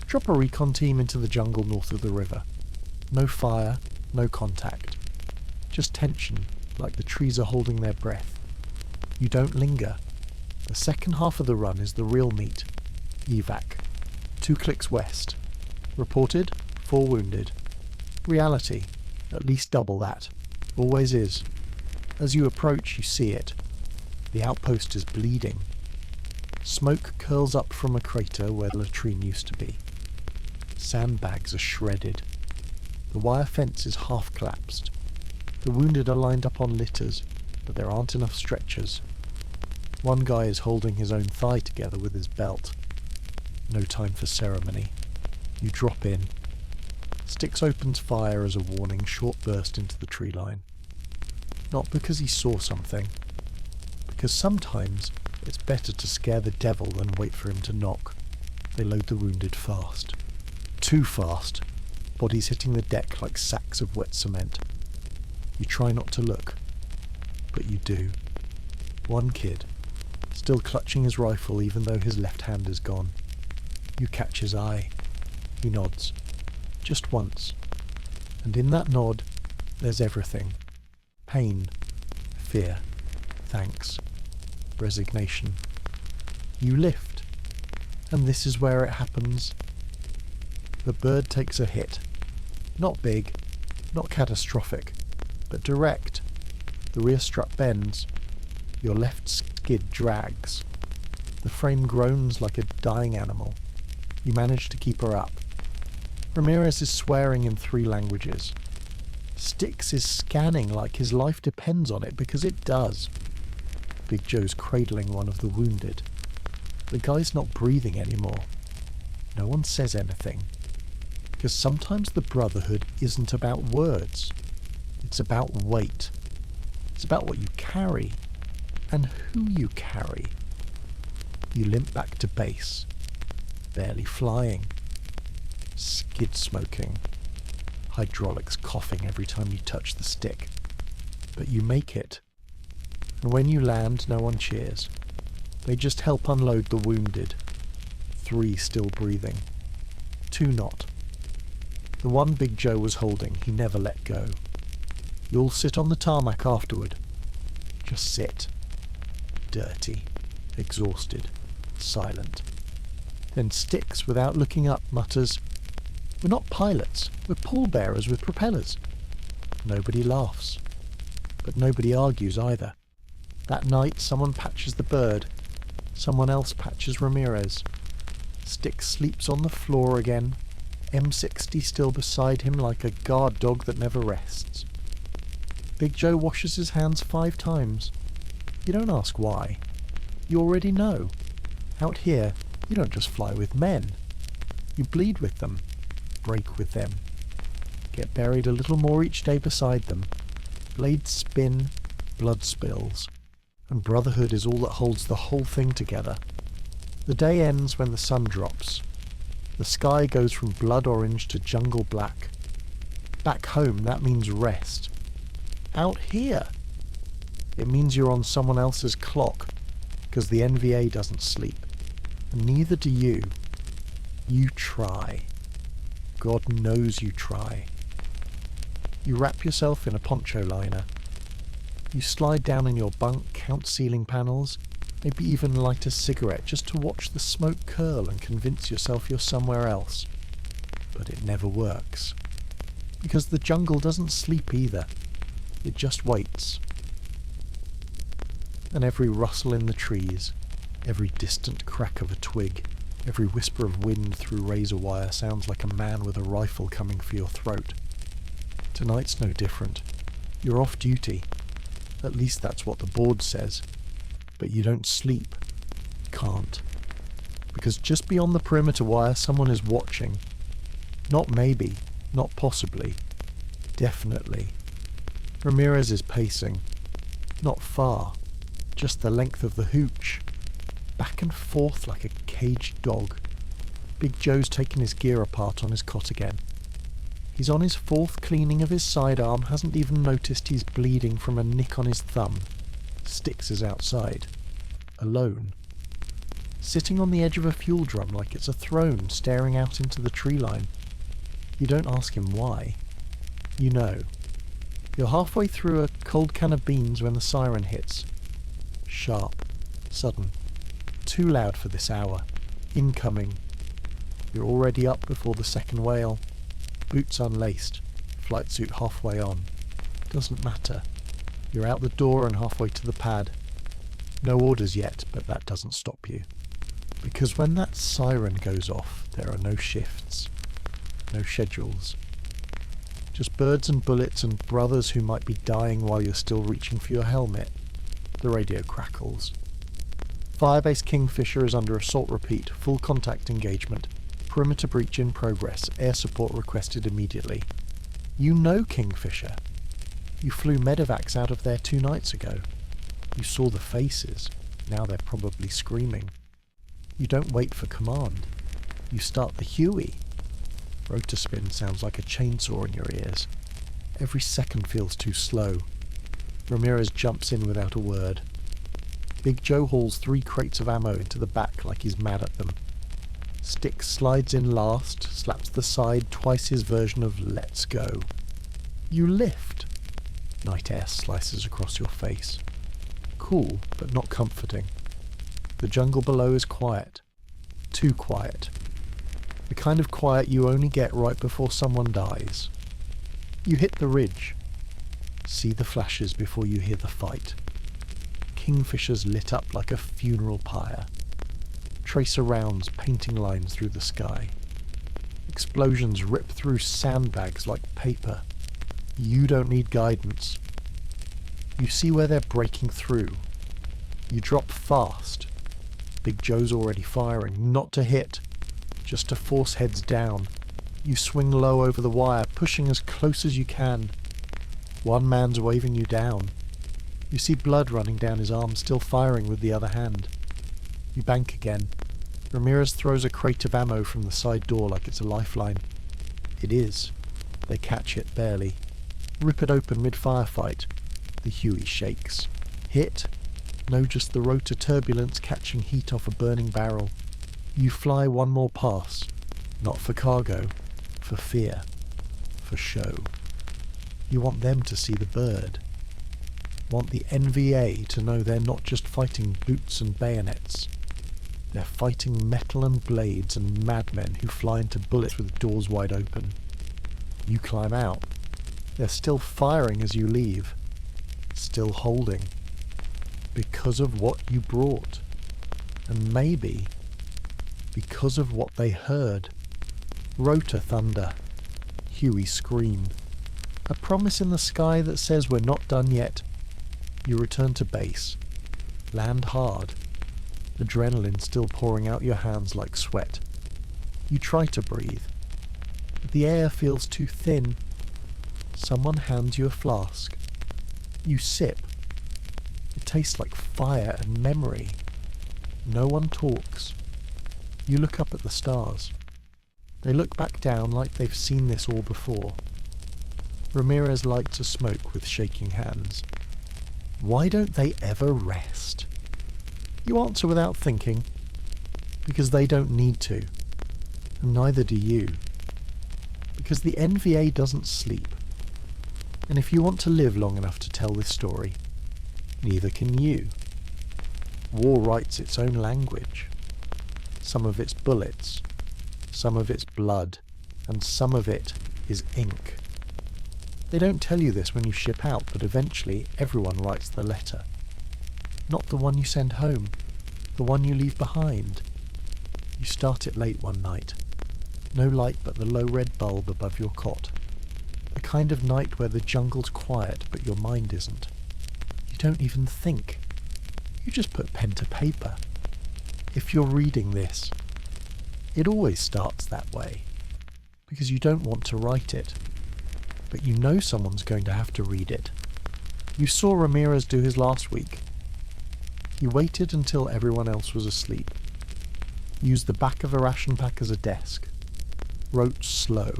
Drop a recon team into the jungle north of the river. No fire, no contact. Just tension, like the trees are holding their breath. You don't linger. The second half of the run is the real meat. Evac. 2 clicks west. Reported 4 wounded. Reality, at least double that. Always is. As you approach, you see it. The outpost is bleeding. Smoke curls up from a crater where the latrine used to be. Sandbags are shredded. The wire fence is half collapsed. The wounded are lined up on litters, but there aren't enough stretchers. One guy is holding his own thigh together with his belt. No time for ceremony. You drop in. Styx opens fire as a warning short burst into the tree line. Not because he saw something, because sometimes it's better to scare the devil than wait for him to knock. They load the wounded fast. Too fast. Bodies hitting the deck like sacks of wet cement. You try not to look, but you do. One kid, still clutching his rifle even though his left hand is gone. You catch his eye. He nods. Just once. And in that nod, there's everything. Pain. Fear. Thanks. Resignation. You lift. And this is where it happens. The bird takes a hit. Not big, not catastrophic, but direct. The rear strut bends. Your left skid drags. The frame groans like a dying animal. You manage to keep her up. Ramirez is swearing in 3 languages. Styx is scanning like his life depends on it, because it does. Big Joe's cradling one of the wounded. The guy's not breathing anymore. No one says anything. Because sometimes the brotherhood isn't about words. It's about weight. It's about what you carry. And who you carry. You limp back to base. Barely flying. Skid smoking. Hydraulics coughing every time you touch the stick. But you make it. And when you land, no one cheers. They just help unload the wounded. 3 still breathing. 2 not. The one Big Joe was holding, he never let go. You'll sit on the tarmac afterward. Just sit. Dirty. Exhausted. Silent. Then Styx, without looking up, mutters, "We're not pilots. We're pallbearers with propellers." Nobody laughs. But nobody argues either. That night, someone patches the bird. Someone else patches Ramirez. Styx sleeps on the floor again, M60 still beside him like a guard dog that never rests. Big Joe washes his hands 5 times. You don't ask why. You already know. Out here, you don't just fly with men. You bleed with them. Break with them. Get buried a little more each day beside them. Blades spin, blood spills. And brotherhood is all that holds the whole thing together. The day ends when the sun drops. The sky goes from blood orange to jungle black. Back home, that means rest. Out here, it means you're on someone else's clock, because the NVA doesn't sleep. And neither do you. You try. God knows you try. You wrap yourself in a poncho liner. You slide down in your bunk, count ceiling panels, maybe even light a cigarette just to watch the smoke curl and convince yourself you're somewhere else. But it never works. Because the jungle doesn't sleep either. It just waits. And every rustle in the trees, every distant crack of a twig, every whisper of wind through razor wire sounds like a man with a rifle coming for your throat. Tonight's no different. You're off duty. At least that's what the board says. But you don't sleep. Can't. Because just beyond the perimeter wire, someone is watching. Not maybe, not possibly. Definitely. Ramirez is pacing. Not far. Just the length of the hooch. Back and forth like a caged dog. Big Joe's taken his gear apart on his cot again. He's on his 4th cleaning of his sidearm, hasn't even noticed he's bleeding from a nick on his thumb. Styx is outside. Alone. Sitting on the edge of a fuel drum like it's a throne, staring out into the tree line. You don't ask him why. You know. You're halfway through a cold can of beans when the siren hits. Sharp. Sudden. Too loud for this hour. Incoming. You're already up before the second wail. Boots unlaced, flight suit halfway on. Doesn't matter. You're out the door and halfway to the pad. No orders yet, but that doesn't stop you. Because when that siren goes off, there are no shifts, no schedules. Just birds and bullets and brothers who might be dying while you're still reaching for your helmet. The radio crackles. Firebase Kingfisher is under assault repeat, full contact engagement. Perimeter breach in progress, air support requested immediately. You know Kingfisher. You flew medevacs out of there 2 nights ago. You saw the faces. Now they're probably screaming. You don't wait for command. You start the HUEY. Rotor spin sounds like a chainsaw in your ears. Every second feels too slow. Ramirez jumps in without a word. Big Joe hauls 3 crates of ammo into the back like he's mad at them. Stick slides in last, slaps the side twice his version of "let's go." You lift. Night air slices across your face. Cool, but not comforting. The jungle below is quiet. Too quiet. The kind of quiet you only get right before someone dies. You hit the ridge. See the flashes before you hear the fight. Kingfishers lit up like a funeral pyre. Tracer rounds painting lines through the sky. Explosions rip through sandbags like paper. You don't need guidance. You see where they're breaking through. You drop fast. Big Joe's already firing, not to hit, just to force heads down. You swing low over the wire, pushing as close as you can. One man's waving you down. You see blood running down his arm, still firing with the other hand. You bank again. Ramirez throws a crate of ammo from the side door like it's a lifeline. It is. They catch it barely. Rip it open mid-firefight. The HUEY shakes. Hit? No, just the rotor turbulence catching heat off a burning barrel. You fly one more pass. Not for cargo. For fear. For show. You want them to see the bird. Want the NVA to know they're not just fighting boots and bayonets. They're fighting metal and blades and madmen who fly into bullets with doors wide open. You climb out. They're still firing as you leave. Still holding. Because of what you brought. And maybe because of what they heard. Rotor thunder. HUEY scream. A promise in the sky that says we're not done yet. You return to base. Land hard. Adrenaline still pouring out your hands like sweat. You try to breathe. But the air feels too thin. Someone hands you a flask. You sip. It tastes like fire and memory. No one talks. You look up at the stars. They look back down like they've seen this all before. Ramirez lights a smoke with shaking hands. Why don't they ever rest? You answer without thinking. Because they don't need to. And neither do you. Because the NVA doesn't sleep. And if you want to live long enough to tell this story, neither can you. War writes its own language. Some of it's bullets, some of it's blood, and some of it is ink. They don't tell you this when you ship out, but eventually everyone writes the letter. Not the one you send home, the one you leave behind. You start it late one night. No light but the low red bulb above your cot. The kind of night where the jungle's quiet but your mind isn't. You don't even think. You just put pen to paper. If you're reading this, it always starts that way. Because you don't want to write it. But you know someone's going to have to read it. You saw Ramirez do his last week. He waited until everyone else was asleep. Used the back of a ration pack as a desk. Wrote slow.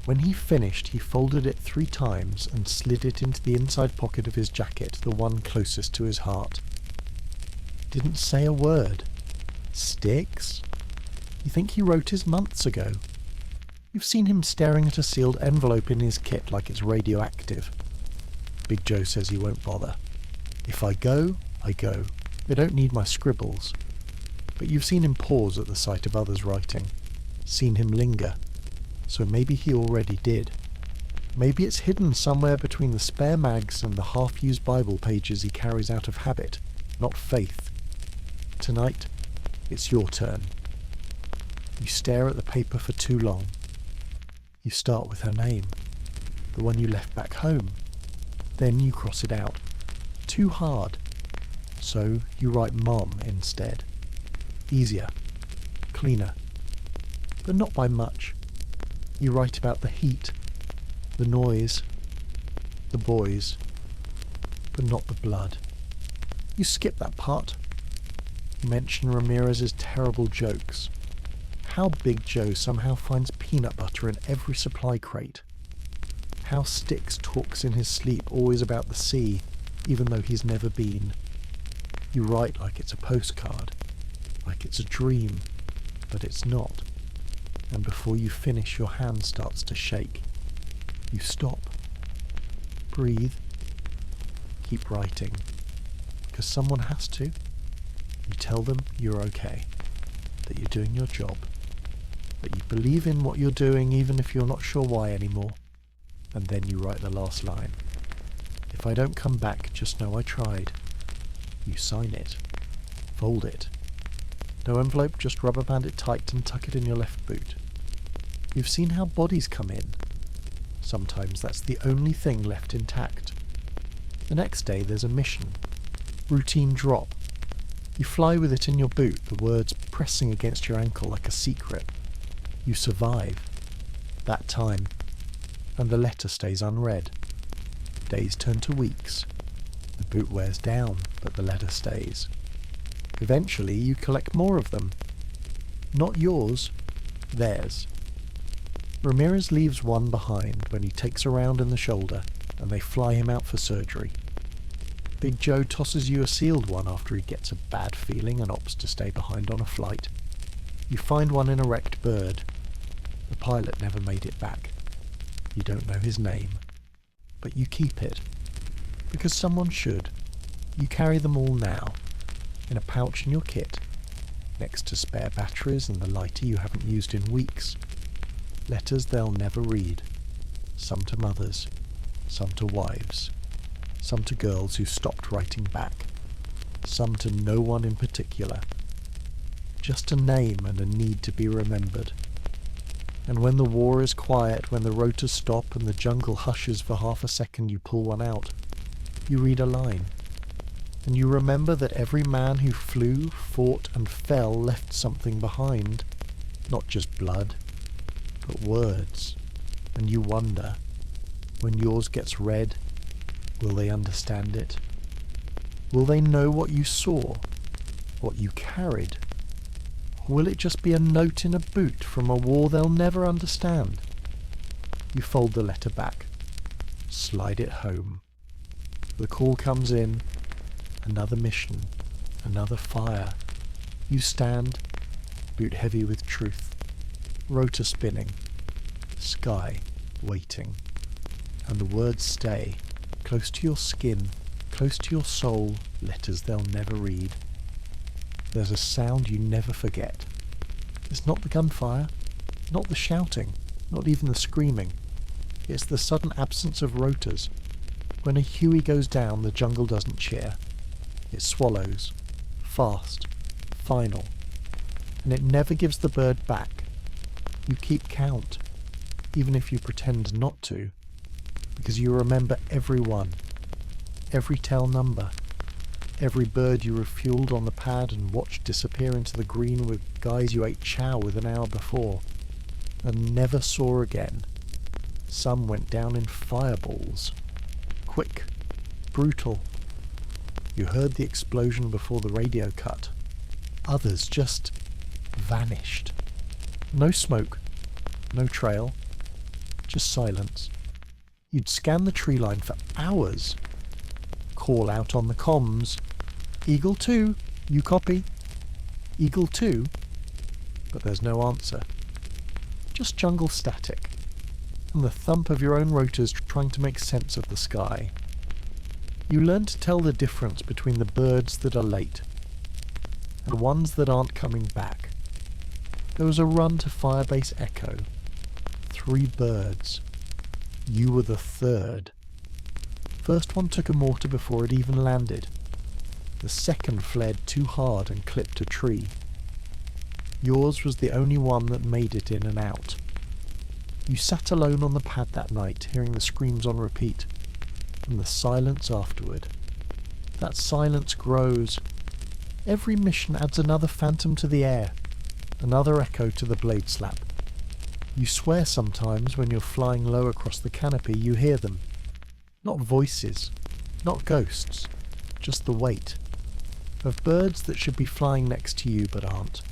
When he finished, he folded it 3 times and slid it into the inside pocket of his jacket, the one closest to his heart. Didn't say a word. Sticks? You think he wrote his months ago? You've seen him staring at a sealed envelope in his kit like it's radioactive. Big Joe says he won't bother. If I go, I go. They don't need my scribbles. But you've seen him pause at the sight of others writing. Seen him linger. So maybe he already did. Maybe it's hidden somewhere between the spare mags and the half-used Bible pages he carries out of habit, not faith. Tonight, it's your turn. You stare at the paper for too long. You start with her name, the one you left back home. Then you cross it out. Too hard. So you write Mom instead. Easier. Cleaner. But not by much. You write about the heat, the noise, the boys, but not the blood. You skip that part. You mention Ramirez's terrible jokes. How Big Joe somehow finds peanut butter in every supply crate. How Styx talks in his sleep always about the sea, even though he's never been. You write like it's a postcard, like it's a dream, but it's not. And before you finish, your hand starts to shake. You stop. Breathe. Keep writing. Because someone has to. You tell them you're okay, that you're doing your job, that you believe in what you're doing even if you're not sure why anymore. And then you write the last line. If I don't come back, just know I tried. You sign it. Fold it. No envelope, just rubber band it tight and tuck it in your left boot. You've seen how bodies come in. Sometimes that's the only thing left intact. The next day there's a mission. Routine drop. You fly with it in your boot, the words pressing against your ankle like a secret. You survive. That time. And the letter stays unread. Days turn to weeks. The boot wears down, but the letter stays. Eventually you collect more of them. Not yours, theirs. Ramirez leaves one behind when he takes a round in the shoulder and they fly him out for surgery. Big Joe tosses you a sealed one after he gets a bad feeling and opts to stay behind on a flight. You find one in a wrecked bird. The pilot never made it back. You don't know his name, but you keep it, because someone should. You carry them all now, in a pouch in your kit, next to spare batteries and the lighter you haven't used in weeks. Letters they'll never read, some to mothers, some to wives, some to girls who stopped writing back, some to no one in particular. Just a name and a need to be remembered. And when the war is quiet, when the rotors stop and the jungle hushes for half a second, you pull one out. You read a line. And you remember that every man who flew, fought and fell left something behind. Not just blood, but words. And you wonder, when yours gets read, will they understand it? Will they know what you saw, what you carried? Or will it just be a note in a boot from a war they'll never understand? You fold the letter back, slide it home. The call comes in, another mission, another fire. You stand, boot heavy with truth, rotor spinning, sky waiting. And the words stay, close to your skin, close to your soul, letters they'll never read. There's a sound you never forget. It's not the gunfire, not the shouting, not even the screaming. It's the sudden absence of rotors. When a HUEY goes down, the jungle doesn't cheer. It swallows, fast, final, and it never gives the bird back. You keep count, even if you pretend not to, because you remember every one, every tail number, every bird you refueled on the pad and watched disappear into the green with guys you ate chow with an hour before, and never saw again. Some went down in fireballs. Quick, brutal. You heard the explosion before the radio cut. Others just vanished. No smoke, no trail, just silence. You'd scan the tree line for hours. Call out on the comms. Eagle 2, you copy? Eagle 2? But there's no answer. Just jungle static. And the thump of your own rotors trying to make sense of the sky. You learn to tell the difference between the birds that are late and the ones that aren't coming back. There was a run to Firebase Echo, 3 birds. You were the third. First one took a mortar before it even landed. The second fled too hard and clipped a tree. Yours was the only one that made it in and out. You sat alone on the pad that night, hearing the screams on repeat, and the silence afterward. That silence grows. Every mission adds another phantom to the air, another echo to the blade slap. You swear sometimes when you're flying low across the canopy you hear them. Not voices, not ghosts, just the weight of birds that should be flying next to you but aren't.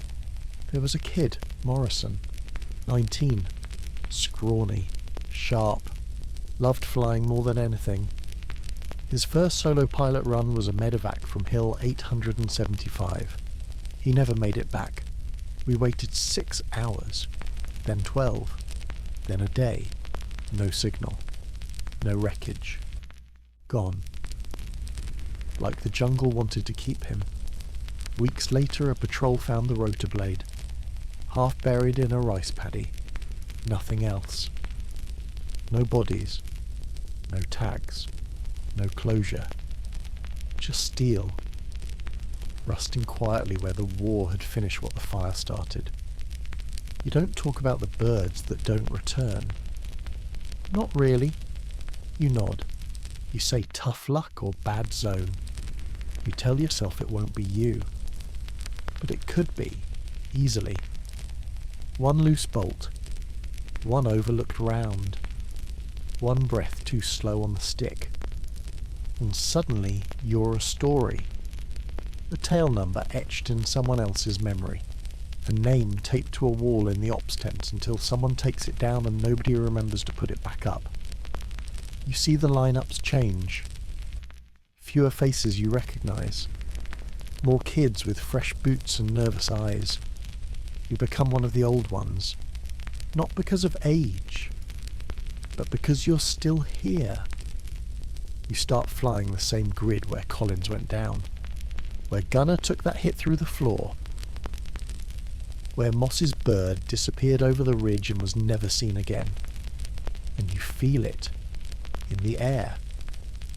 There was a kid, Morrison, 19, scrawny, sharp, loved flying more than anything. His first solo pilot run was a medevac from Hill 875. He never made it back. We waited 6 hours, then 12, then a day. No signal, no wreckage. Gone. Like the jungle wanted to keep him. Weeks later, a patrol found the rotor blade, half buried in a rice paddy. Nothing else. No bodies, no tags, no closure. Just steel, rusting quietly where the war had finished what the fire started. You don't talk about the birds that don't return. Not really. You nod. You say tough luck or bad zone. You tell yourself it won't be you. But it could be, easily. One loose bolt, one overlooked round, one breath too slow on the stick, and suddenly you're a story. A tail number etched in someone else's memory. A name taped to a wall in the ops tent until someone takes it down and nobody remembers to put it back up. You see the lineups change. Fewer faces you recognise. More kids with fresh boots and nervous eyes. You become one of the old ones. Not because of age, but because you're still here. You start flying the same grid where Collins went down, where Gunner took that hit through the floor, where Moss's bird disappeared over the ridge and was never seen again. And you feel it, in the air,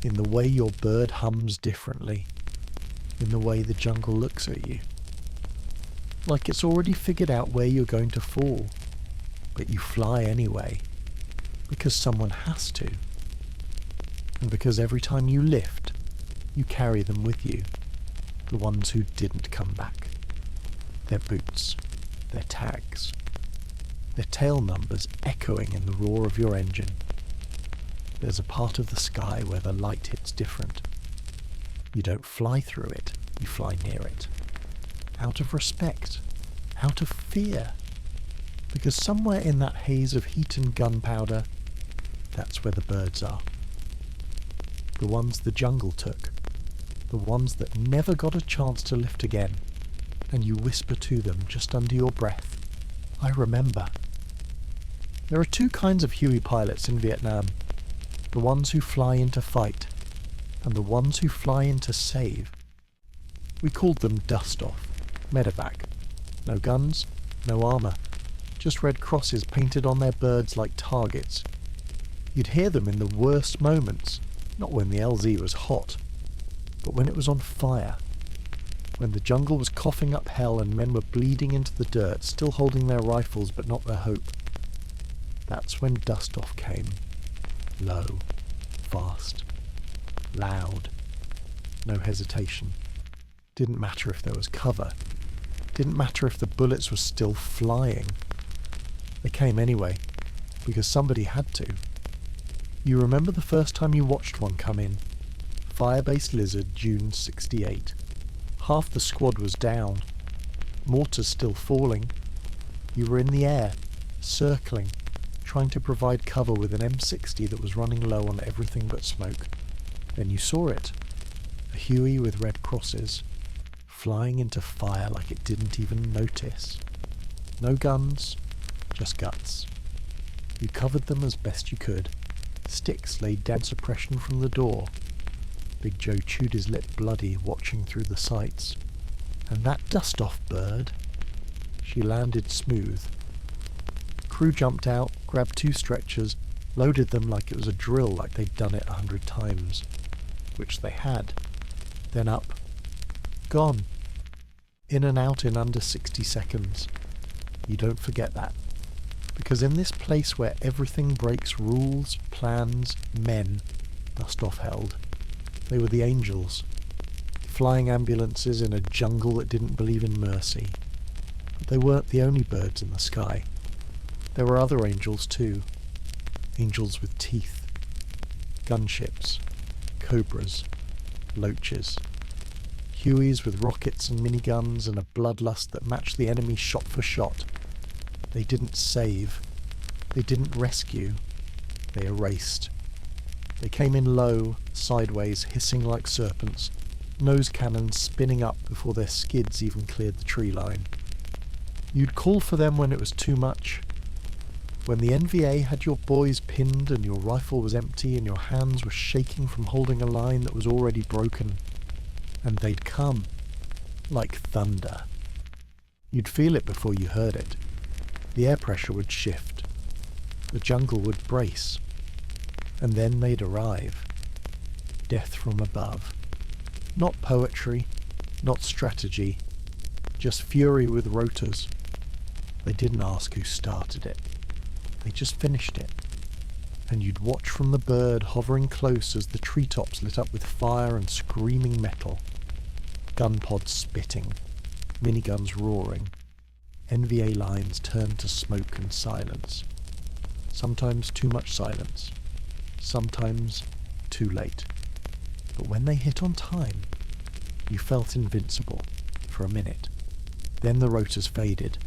in the way your bird hums differently, in the way the jungle looks at you. Like it's already figured out where you're going to fall, but you fly anyway, because someone has to. And because every time you lift, you carry them with you, the ones who didn't come back. Their boots, their tags, their tail numbers echoing in the roar of your engine. There's a part of the sky where the light hits different. You don't fly through it, you fly near it. Out of respect, out of fear. Because somewhere in that haze of heat and gunpowder, that's where the birds are. The ones the jungle took. The ones that never got a chance to lift again. And you whisper to them just under your breath, I remember. There are 2 kinds of HUEY pilots in Vietnam. The ones who fly in to fight, and the ones who fly in to save. We called them dust-off, medevac. No guns, no armour, just red crosses painted on their birds like targets. You'd hear them in the worst moments, not when the LZ was hot, but when it was on fire. When the jungle was coughing up hell and men were bleeding into the dirt, still holding their rifles but not their hope. That's when dust-off came. Low, fast, loud, no hesitation. Didn't matter if there was cover. Didn't matter if the bullets were still flying. They came anyway, because somebody had to. You remember the first time you watched one come in? Firebase Lizard, June 68. Half the squad was down. Mortars still falling. You were in the air, circling, trying to provide cover with an M60 that was running low on everything but smoke. Then you saw it. A HUEY with red crosses, flying into fire like it didn't even notice. No guns, just guts. You covered them as best you could. Sticks laid down suppression from the door. Big Joe chewed his lip bloody, watching through the sights. And that dust-off bird, she landed smooth. Crew jumped out, grabbed 2 stretchers, loaded them like it was a drill, like they'd done it 100 times. Which they had. Then up. Gone. In and out in under 60 seconds. You don't forget that. Because in this place where everything breaks rules, plans, men, dust-off held, they were the angels. Flying ambulances in a jungle that didn't believe in mercy. But they weren't the only birds in the sky. There were other angels too. Angels with teeth. Gunships. Cobras. Loaches. Hueys with rockets and miniguns and a bloodlust that matched the enemy shot for shot. They didn't save. They didn't rescue. They erased. They came in low, sideways, hissing like serpents, nose cannons spinning up before their skids even cleared the tree line. You'd call for them when it was too much. When the NVA had your boys pinned and your rifle was empty and your hands were shaking from holding a line that was already broken. And they'd come. Like thunder. You'd feel it before you heard it. The air pressure would shift. The jungle would brace. And then they'd arrive. Death from above. Not poetry, not strategy, just fury with rotors. They didn't ask who started it. They just finished it. And you'd watch from the bird hovering close as the treetops lit up with fire and screaming metal. Gun pods spitting, miniguns roaring, NVA lines turned to smoke and silence. Sometimes too much silence, sometimes too late. But when they hit on time, you felt invincible for a minute. Then the rotors faded,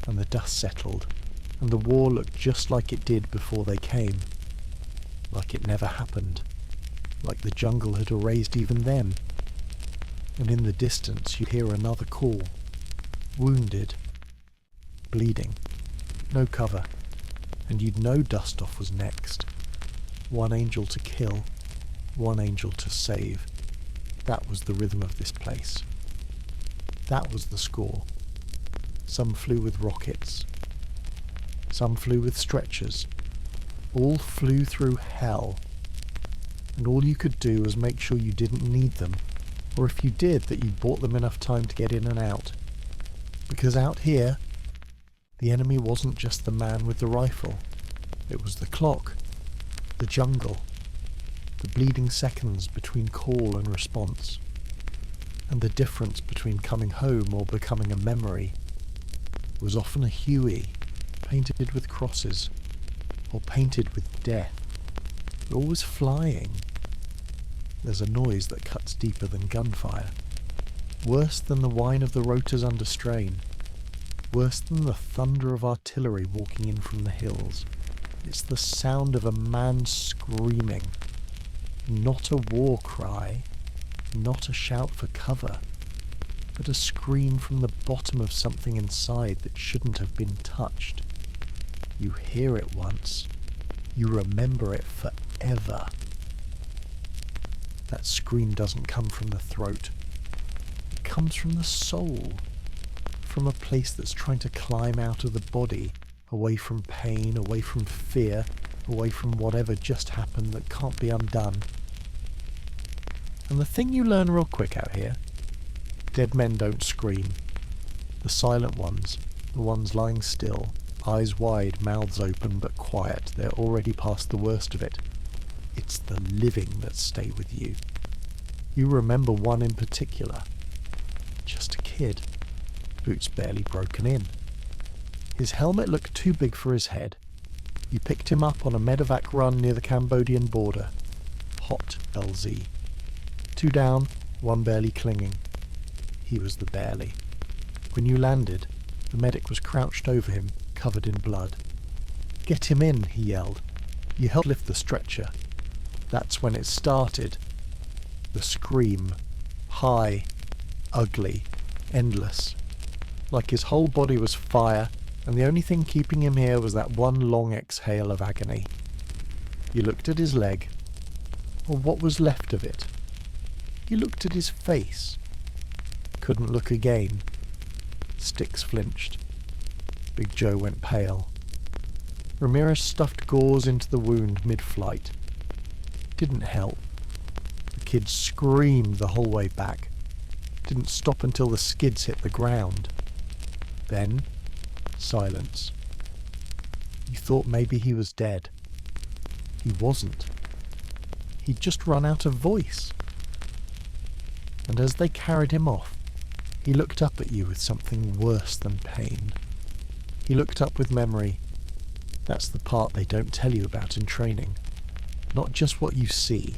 and the dust settled, and the war looked just like it did before they came. Like it never happened. Like the jungle had erased even them. And in the distance you'd hear another call. Wounded. Bleeding. No cover. And you'd know dust-off was next. One angel to kill. One angel to save. That was the rhythm of this place. That was the score. Some flew with rockets. Some flew with stretchers. All flew through hell. And all you could do was make sure you didn't need them. Or if you did, that you bought them enough time to get in and out. Because out here, the enemy wasn't just the man with the rifle. It was the clock, the jungle, the bleeding seconds between call and response, and the difference between coming home or becoming a memory was often a HUEY, painted with crosses, or painted with death, but always flying. There's a noise that cuts deeper than gunfire, worse than the whine of the rotors under strain, worse than the thunder of artillery walking in from the hills. It's the sound of a man screaming, not a war cry, not a shout for cover, but a scream from the bottom of something inside that shouldn't have been touched. You hear it once, you remember it forever. That scream doesn't come from the throat. It comes from the soul, from a place that's trying to climb out of the body, away from pain, away from fear, away from whatever just happened that can't be undone. And the thing you learn real quick out here, dead men don't scream. The silent ones, the ones lying still, eyes wide, mouths open but quiet, they're already past the worst of it. It's the living that stay with you. You remember one in particular. Just a kid. Boots barely broken in. His helmet looked too big for his head. You picked him up on a medevac run near the Cambodian border. Hot LZ. 2 down, 1 barely clinging. He was the barely. When you landed, the medic was crouched over him, covered in blood. "Get him in," he yelled. You helped lift the stretcher. That's when it started. The scream. High. Ugly. Endless. Like his whole body was fire, and the only thing keeping him here was that one long exhale of agony. You looked at his leg, or what was left of it. You looked at his face. Couldn't look again. Sticks flinched. Big Joe went pale. Ramirez stuffed gauze into the wound mid-flight. Didn't help. The kid screamed the whole way back. Didn't stop until the skids hit the ground. Then, silence. You thought maybe he was dead. He wasn't. He'd just run out of voice. And as they carried him off, he looked up at you with something worse than pain. He looked up with memory. That's the part they don't tell you about in training. Not just what you see,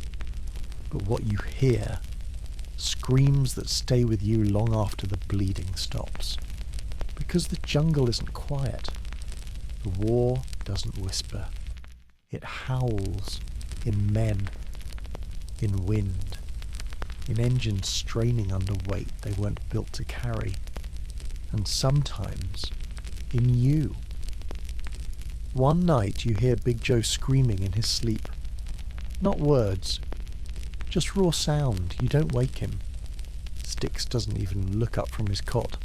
but what you hear. Screams that stay with you long after the bleeding stops. Because the jungle isn't quiet. The war doesn't whisper. It howls in men, in wind, in engines straining under weight they weren't built to carry, and sometimes in you. One night you hear Big Joe screaming in his sleep. Not words, just raw sound. You don't wake him. Sticks doesn't even look up from his cot.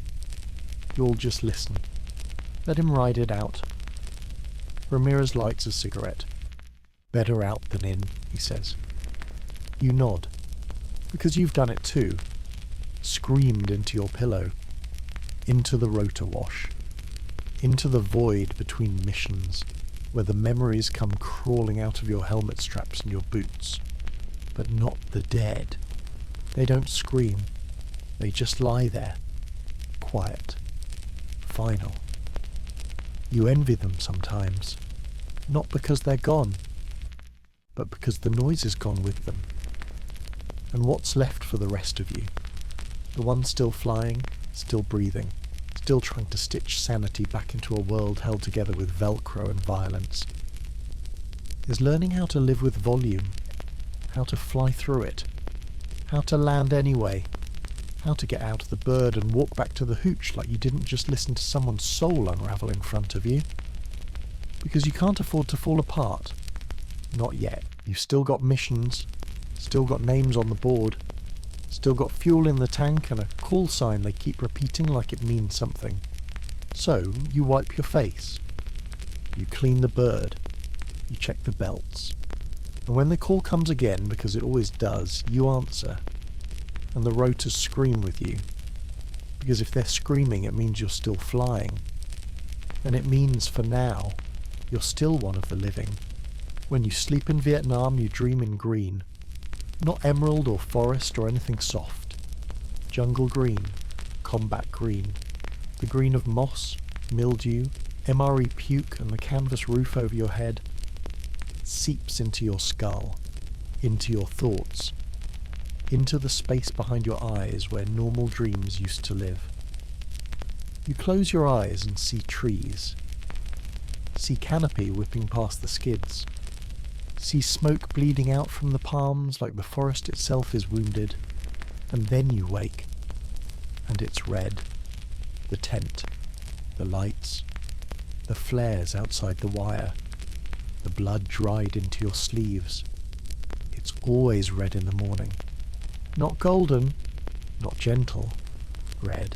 You all just listen. Let him ride it out. Ramirez lights a cigarette. Better out than in, he says. You nod, because you've done it too. Screamed into your pillow. Into the rotor wash. Into the void between missions, where the memories come crawling out of your helmet straps and your boots. But not the dead. They don't scream. They just lie there. Quiet. Final. You envy them sometimes. Not because they're gone, but because the noise is gone with them. And what's left for the rest of you? The one still flying, still breathing, still trying to stitch sanity back into a world held together with Velcro and violence, is learning how to live with volume, how to fly through it, how to land anyway, how to get out of the bird and walk back to the hooch like you didn't just listen to someone's soul unravel in front of you. Because you can't afford to fall apart. Not yet. You've still got missions, still got names on the board, still got fuel in the tank and a call sign they keep repeating like it means something. So, you wipe your face. You clean the bird. You check the belts. And when the call comes again, because it always does, you answer. And the rotors scream with you. Because if they're screaming, it means you're still flying. And it means, for now, you're still one of the living. When you sleep in Vietnam, you dream in green. Not emerald or forest or anything soft. Jungle green, combat green. The green of moss, mildew, MRE puke and the canvas roof over your head. It seeps into your skull, into your thoughts, into the space behind your eyes where normal dreams used to live. You close your eyes and see trees. See canopy whipping past the skids. See smoke bleeding out from the palms like the forest itself is wounded. And then you wake. And it's red. The tent. The lights. The flares outside the wire. The blood dried into your sleeves. It's always red in the morning. Not golden. Not gentle. Red.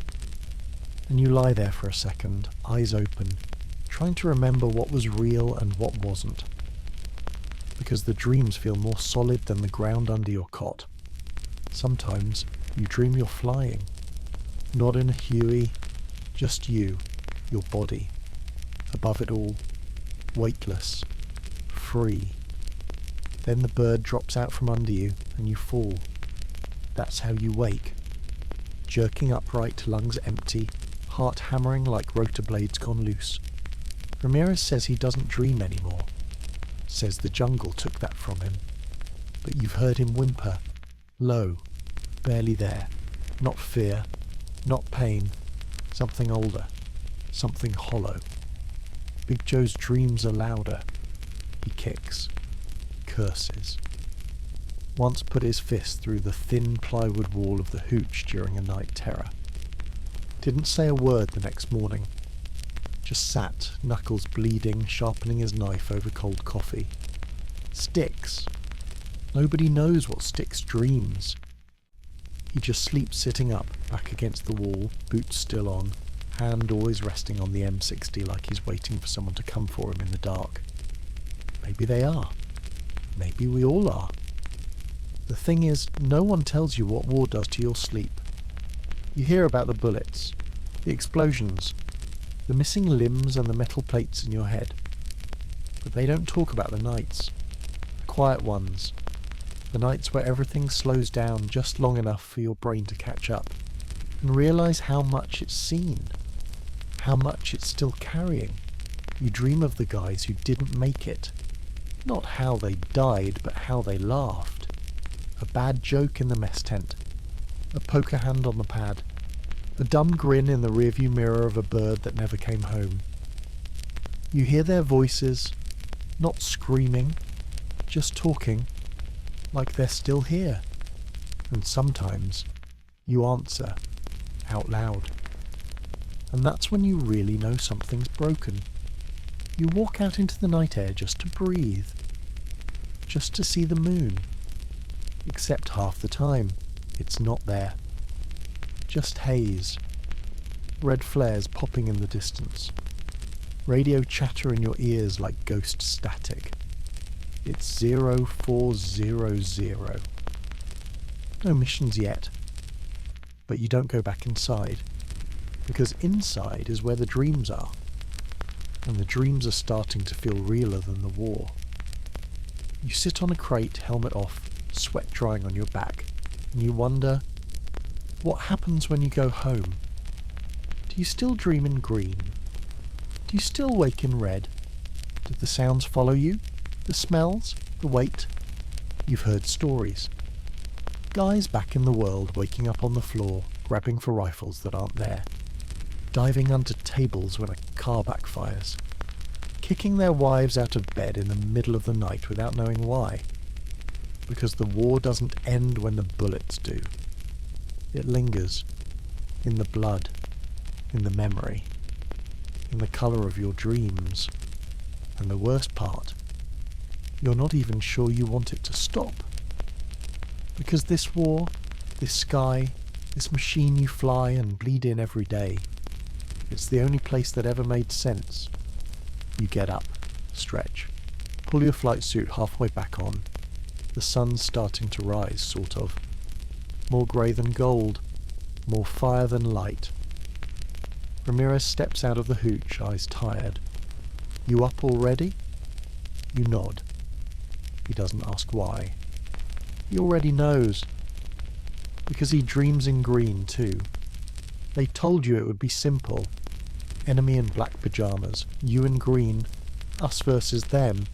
And you lie there for a second, eyes open, trying to remember what was real and what wasn't. Because the dreams feel more solid than the ground under your cot. Sometimes you dream you're flying. Not in a HUEY, just you, your body. Above it all, weightless, free. Then the bird drops out from under you and you fall. That's how you wake. Jerking upright, lungs empty, heart hammering like rotor blades gone loose. Ramirez says he doesn't dream anymore. Says the jungle took that from him. But you've heard him whimper. Low. Barely there. Not fear. Not pain. Something older. Something hollow. Big Joe's dreams are louder. He kicks. Curses. Once put his fist through the thin plywood wall of the hooch during a night terror. Didn't say a word the next morning. Just sat, knuckles bleeding, sharpening his knife over cold coffee. Sticks. Nobody knows what Sticks dreams. He just sleeps sitting up, back against the wall, boots still on, hand always resting on the M60 like he's waiting for someone to come for him in the dark. Maybe they are. Maybe we all are. The thing is, no one tells you what war does to your sleep. You hear about the bullets, the explosions, the missing limbs and the metal plates in your head. But they don't talk about the nights, the quiet ones, the nights where everything slows down just long enough for your brain to catch up and realise how much it's seen, how much it's still carrying. You dream of the guys who didn't make it. Not how they died, but how they laughed. A bad joke in the mess tent. A poker hand on the pad. A dumb grin in the rearview mirror of a bird that never came home. You hear their voices, not screaming, just talking, like they're still here. And sometimes you answer out loud. And that's when you really know something's broken. You walk out into the night air just to breathe, just to see the moon. Except half the time, it's not there. Just haze. Red flares popping in the distance. Radio chatter in your ears like ghost static. It's 0400. No missions yet. But you don't go back inside. Because inside is where the dreams are. And the dreams are starting to feel realer than the war. You sit on a crate, helmet off, sweat drying on your back, and you wonder, what happens when you go home? Do you still dream in green? Do you still wake in red? Do the sounds follow you? The smells? The weight? You've heard stories. Guys back in the world waking up on the floor, grabbing for rifles that aren't there. Diving under tables when a car backfires. Kicking their wives out of bed in the middle of the night without knowing why. Because the war doesn't end when the bullets do. It lingers. In the blood. In the memory. In the colour of your dreams. And the worst part, you're not even sure you want it to stop. Because this war, this sky, this machine you fly and bleed in every day, it's the only place that ever made sense. You get up, stretch, pull your flight suit halfway back on. The sun's starting to rise, sort of. More grey than gold, more fire than light. Ramirez steps out of the hooch, eyes tired. You up already? You nod. He doesn't ask why. He already knows. Because he dreams in green too. They told you it would be simple. Enemy in black pyjamas, you in green, us versus them.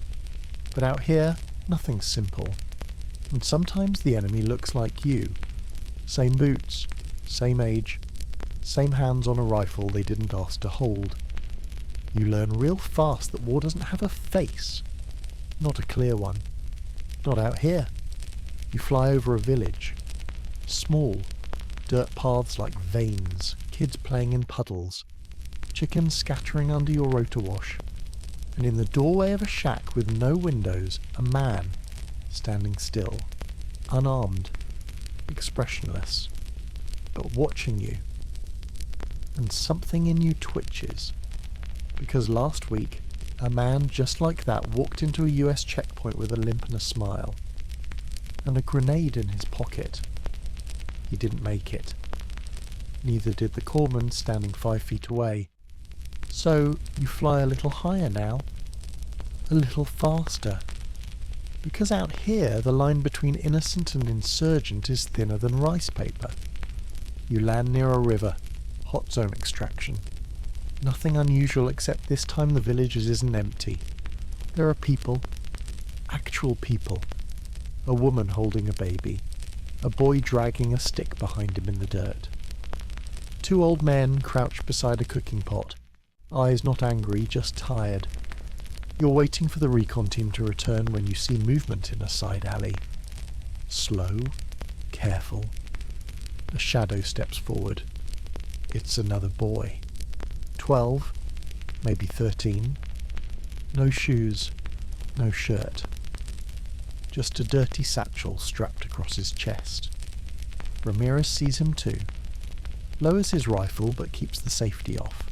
But out here, nothing's simple. And sometimes the enemy looks like you. Same boots, same age, same hands on a rifle they didn't ask to hold. You learn real fast that war doesn't have a face. Not a clear one. Not out here. You fly over a village. Small, dirt paths like veins, kids playing in puddles, chickens scattering under your rotor wash, and in the doorway of a shack with no windows, a man standing still, unarmed, expressionless, but watching you. And something in you twitches, because last week a man just like that walked into a US checkpoint with a limp and a smile, and a grenade in his pocket. He didn't make it. Neither did the corpsman standing 5 feet away. So you fly a little higher now, a little faster. Because out here the line between innocent and insurgent is thinner than rice paper. You land near a river, hot zone extraction. Nothing unusual except this time the village isn't empty. There are people, actual people. A woman holding a baby. A boy dragging a stick behind him in the dirt. 2 old men crouched beside a cooking pot, eyes not angry, just tired. You're waiting for the recon team to return when you see movement in a side alley. Slow, careful. A shadow steps forward. It's another boy. 12, maybe 13. No shoes, no shirt. Just a dirty satchel strapped across his chest. Ramirez sees him too. lowers his rifle but keeps the safety off.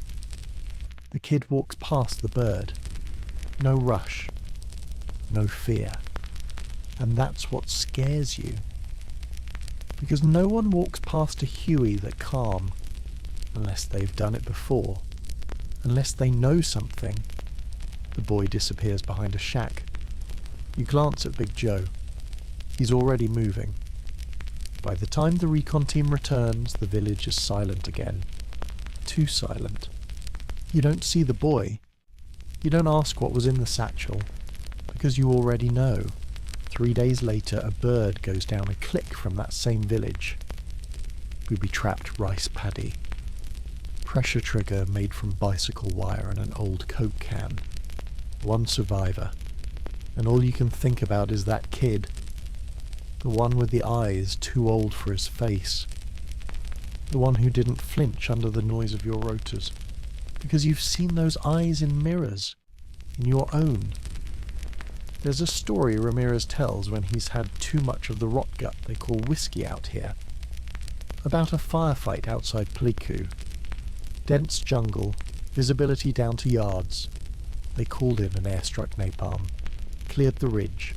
The kid walks past the bird. No rush. No fear. And that's what scares you. Because no one walks past a HUEY that calm, unless they've done it before. Unless they know something. The boy disappears behind a shack. You glance at Big Joe. He's already moving. By the time the recon team returns, the village is silent again. Too silent. You don't see the boy. You don't ask what was in the satchel, because you already know. 3 days later, a bird goes down a click from that same village. Booby-trapped rice paddy. Pressure trigger made from bicycle wire and an old Coke can. One survivor. And all you can think about is that kid. The one with the eyes too old for his face. The one who didn't flinch under the noise of your rotors. Because you've seen those eyes in mirrors. In your own. There's a story Ramirez tells when he's had too much of the rot gut they call whiskey out here. About a firefight outside Pleiku. Dense jungle, visibility down to yards. They called in an airstruck napalm. Cleared the ridge.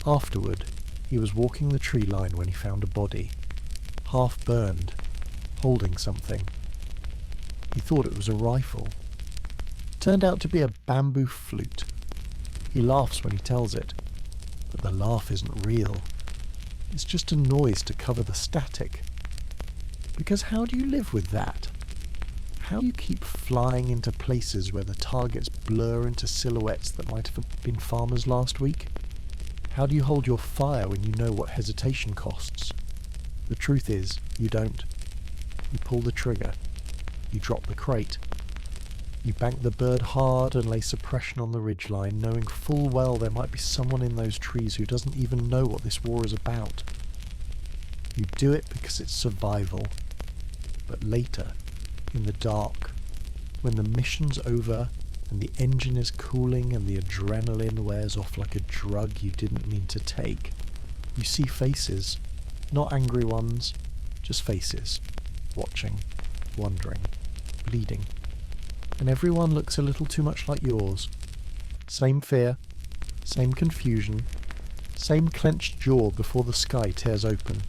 Afterward, he was walking the tree line when he found a body. Half burned. Holding something. He thought it was a rifle. Turned out to be a bamboo flute. He laughs when he tells it, but the laugh isn't real. It's just a noise to cover the static. Because how do you live with that? How do you keep flying into places where the targets blur into silhouettes that might have been farmers last week? How do you hold your fire when you know what hesitation costs? The truth is, you don't. You pull the trigger. You drop the crate. You bank the bird hard and lay suppression on the ridgeline, knowing full well there might be someone in those trees who doesn't even know what this war is about. You do it because it's survival. But later, in the dark, when the mission's over and the engine is cooling and the adrenaline wears off like a drug you didn't mean to take, you see faces, not angry ones, just faces, watching, wondering, bleeding. And everyone looks a little too much like yours. Same fear, same confusion, same clenched jaw before the sky tears open.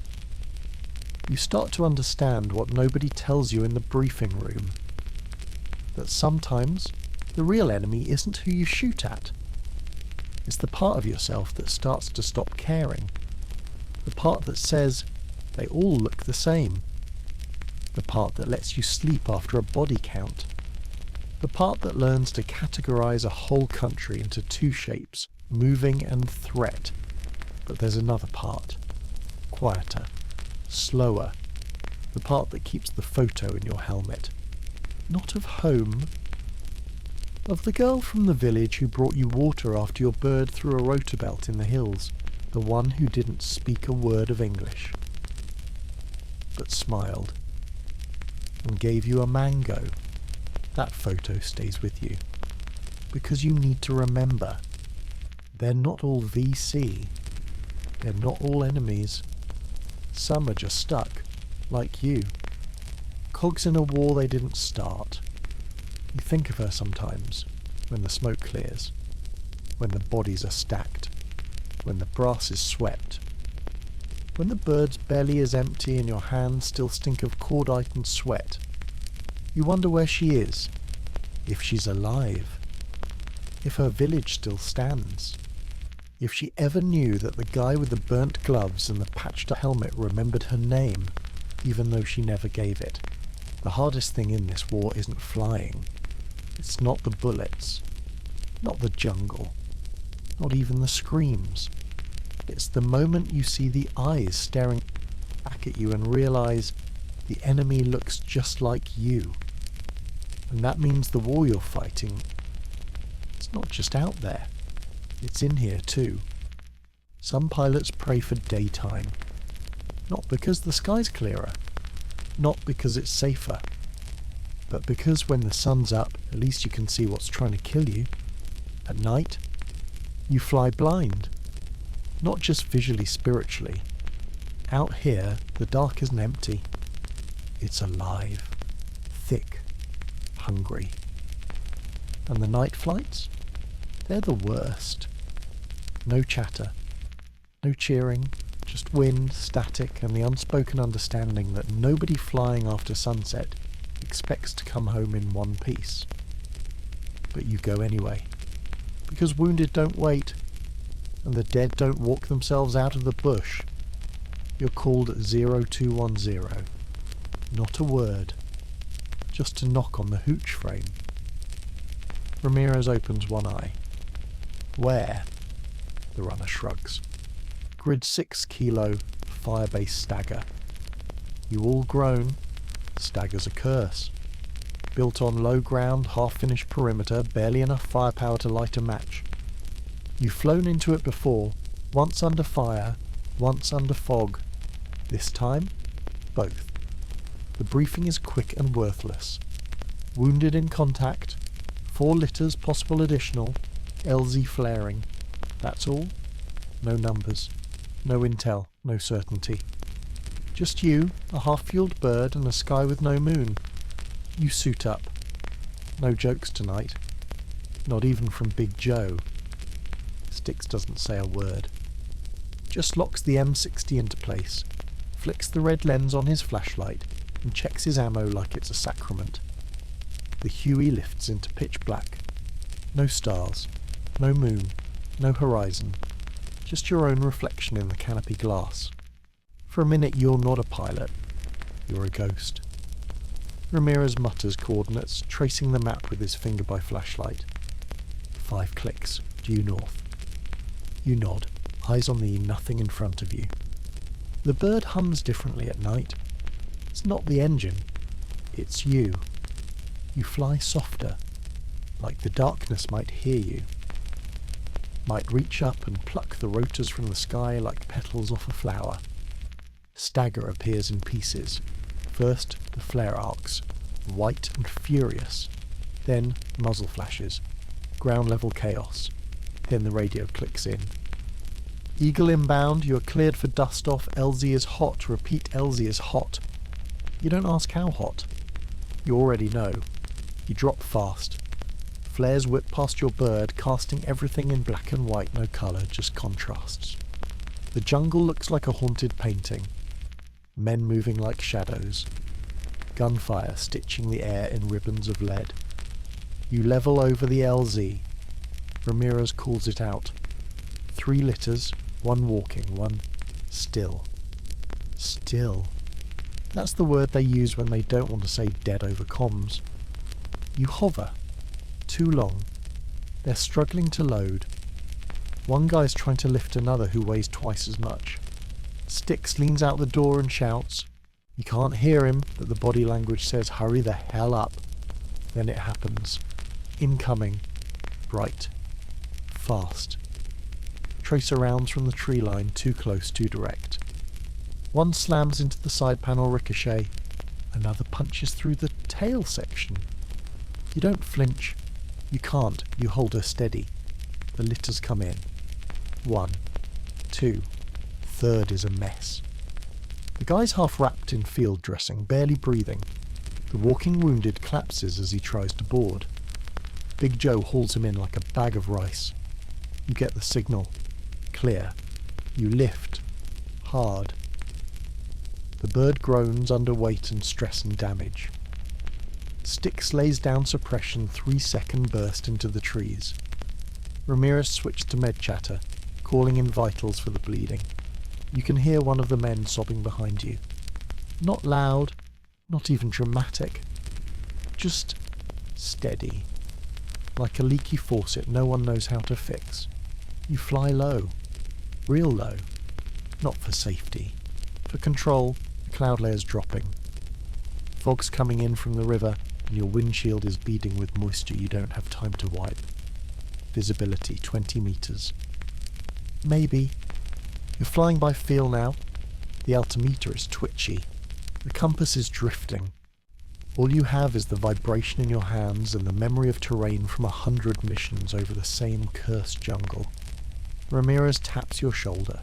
You start to understand what nobody tells you in the briefing room. That sometimes the real enemy isn't who you shoot at. It's the part of yourself that starts to stop caring. The part that says they all look the same. The part that lets you sleep after a body count. The part that learns to categorize a whole country into two shapes, moving and threat. But there's another part. Quieter. Slower. The part that keeps the photo in your helmet. Not of home. Of the girl from the village who brought you water after your bird threw a rotor belt in the hills. The one who didn't speak a word of English. But smiled. And gave you a mango. That photo stays with you. Because you need to remember. They're not all VC. They're not all enemies. Some are just stuck, like you. Cogs in a war they didn't start. You think of her sometimes, when the smoke clears. When the bodies are stacked. When the brass is swept. When the bird's belly is empty and your hands still stink of cordite and sweat. You wonder where she is, if she's alive, if her village still stands, if she ever knew that the guy with the burnt gloves and the patched up helmet remembered her name, even though she never gave it. The hardest thing in this war isn't flying. It's not the bullets, not the jungle, not even the screams. It's the moment you see the eyes staring back at you and realise the enemy looks just like you. And that means the war you're fighting, it's not just out there. It's in here too. Some pilots pray for daytime. Not because the sky's clearer. Not because it's safer. But because when the sun's up, at least you can see what's trying to kill you. At night, you fly blind. Not just visually, spiritually. Out here, the dark isn't empty. It's alive, thick, hungry. And the night flights? They're the worst. No chatter, no cheering, just wind, static, and the unspoken understanding that nobody flying after sunset expects to come home in one piece. But you go anyway, because wounded don't wait, and the dead don't walk themselves out of the bush. You're called at 0210. Not a word, just a knock on the hooch frame. Ramirez opens one eye. Where? The runner shrugs. Grid 6 kilo, fire-based stagger. You all grown. Stagger's a curse. Built on low ground, half-finished perimeter, barely enough firepower to light a match. You've flown into it before, once under fire, once under fog. This time, both. The briefing is quick and worthless. Wounded in contact, 4 litters possible additional, LZ flaring. That's all. No numbers. No intel, no certainty. Just you, a half-fueled bird, and a sky with no moon. You suit up. No jokes tonight. Not even from Big Joe. Sticks doesn't say a word. Just locks the M60 into place, flicks the red lens on his flashlight, and checks his ammo like it's a sacrament. The HUEY lifts into pitch black. No stars, no moon, no horizon. Just your own reflection in the canopy glass. For a minute you're not a pilot. You're a ghost. Ramirez mutters coordinates, tracing the map with his finger by flashlight. 5 clicks, due north. You nod, eyes on the nothing in front of you. The bird hums differently at night. It's not the engine, it's you. You fly softer, like the darkness might hear you. Might reach up and pluck the rotors from the sky like petals off a flower. Stagger appears in pieces. First, the flare arcs, white and furious. Then, muzzle flashes. Ground level chaos. Then the radio clicks in. Eagle inbound, you are cleared for dust off. LZ is hot. Repeat, LZ is hot. You don't ask how hot. You already know. You drop fast. Flares whip past your bird, casting everything in black and white, no colour, just contrasts. The jungle looks like a haunted painting. Men moving like shadows. Gunfire stitching the air in ribbons of lead. You level over the LZ. Ramirez calls it out. 3 litters, 1 walking, 1 still. Still. That's the word they use when they don't want to say dead over comms. You hover. Too long. They're struggling to load. One guy's trying to lift another who weighs twice as much. Sticks leans out the door and shouts. You can't hear him, but the body language says hurry the hell up. Then it happens. Incoming. Bright. Fast. Tracer rounds from the tree line, too close, too direct. One slams into the side panel ricochet. Another punches through the tail section. You don't flinch. You can't. You hold her steady. The litters come in. 1, 2, 3rd is a mess. The guy's half wrapped in field dressing, barely breathing. The walking wounded collapses as he tries to board. Big Joe hauls him in like a bag of rice. You get the signal. Clear. You lift. Hard. The bird groans under weight and stress and damage. Sticks lays down suppression 3-second burst into the trees. Ramirez switched to med chatter, calling in vitals for the bleeding. You can hear one of the men sobbing behind you. Not loud, not even dramatic. Just steady. Like a leaky faucet no one knows how to fix. You fly low. Real low. Not for safety. For control, the cloud layer's dropping. Fog's coming in from the river, and your windshield is beading with moisture you don't have time to wipe. Visibility 20 meters. Maybe. You're flying by feel now. The altimeter is twitchy. The compass is drifting. All you have is the vibration in your hands and the memory of terrain from 100 missions over the same cursed jungle. Ramirez taps your shoulder.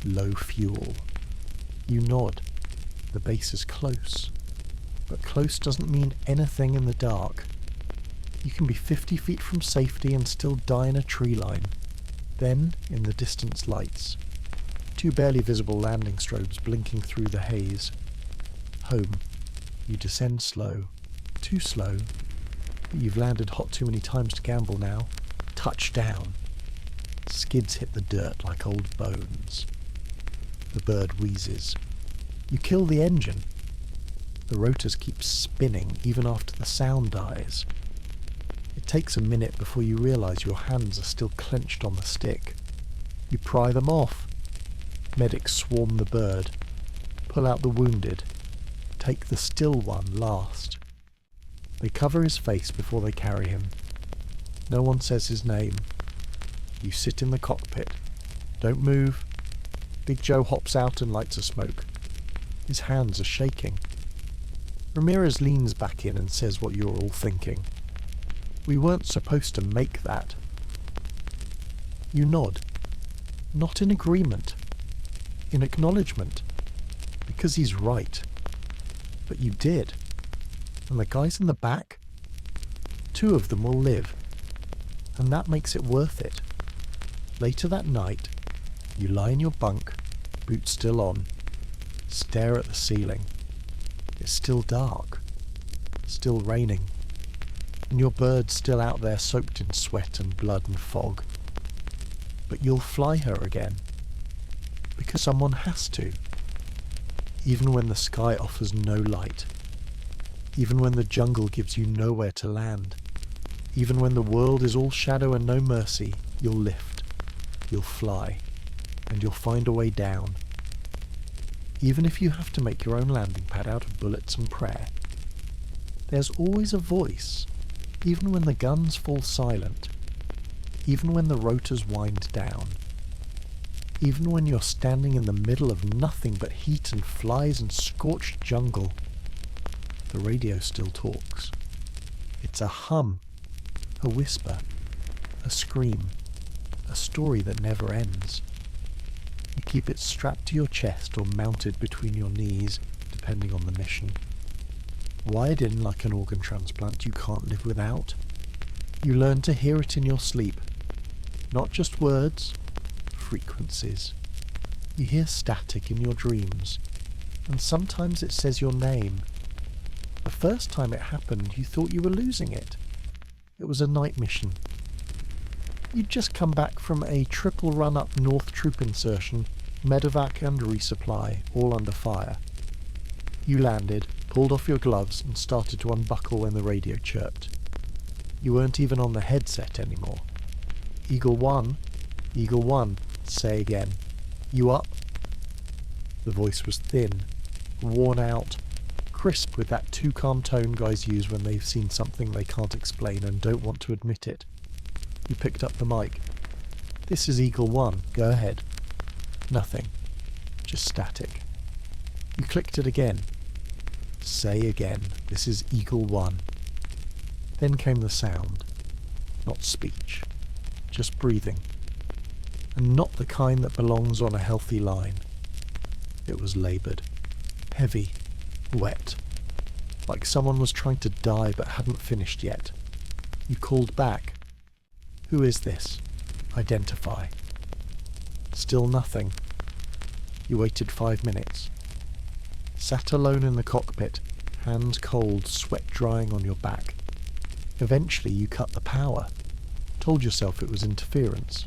Low fuel. You nod. The base is close. But close doesn't mean anything in the dark. You can be 50 feet from safety and still die in a tree line. Then, in the distance lights, 2 barely visible landing strobes blinking through the haze. Home. You descend slow. Too slow. But you've landed hot too many times to gamble now. Touchdown. Skids hit the dirt like old bones. The bird wheezes. You kill the engine. The rotors keep spinning even after the sound dies. It takes a minute before you realise your hands are still clenched on the stick. You pry them off. Medics swarm the bird. Pull out the wounded. Take the still one last. They cover his face before they carry him. No one says his name. You sit in the cockpit. Don't move. Big Joe hops out and lights a smoke. His hands are shaking. Ramirez leans back in and says what you're all thinking. We weren't supposed to make that. You nod. Not in agreement. In acknowledgement. Because he's right. But you did. And the guys in the back? 2 of them will live. And that makes it worth it. Later that night, you lie in your bunk, boots still on, stare at the ceiling. It's still dark. Still raining. And your bird's still out there soaked in sweat and blood and fog. But you'll fly her again. Because someone has to. Even when the sky offers no light. Even when the jungle gives you nowhere to land. Even when the world is all shadow and no mercy, you'll lift. You'll fly. And you'll find a way down. Even if you have to make your own landing pad out of bullets and prayer. There's always a voice. Even when the guns fall silent, even when the rotors wind down, even when you're standing in the middle of nothing but heat and flies and scorched jungle, the radio still talks. It's a hum, a whisper, a scream, a story that never ends. You keep it strapped to your chest or mounted between your knees, depending on the mission. Wired in like an organ transplant you can't live without. You learn to hear it in your sleep. Not just words, frequencies. You hear static in your dreams, and sometimes it says your name. The first time it happened, you thought you were losing it. It was a night mission. You'd just come back from a triple run-up North Troop insertion, medevac and resupply, all under fire. You landed, pulled off your gloves and started to unbuckle when the radio chirped. You weren't even on the headset anymore. Eagle 1, say again. You up? The voice was thin, worn out, crisp with that too calm tone guys use when they've seen something they can't explain and don't want to admit it. You picked up the mic. This is Eagle 1, go ahead. Nothing. Just static. You clicked it again. Say again, this is Eagle 1. Then came the sound. Not speech. Just breathing. And not the kind that belongs on a healthy line. It was laboured. Heavy. Wet. Like someone was trying to die but hadn't finished yet. You called back. Who is this? Identify. Still nothing. You waited 5 minutes. Sat alone in the cockpit, hands cold, sweat drying on your back. Eventually you cut the power. Told yourself it was interference.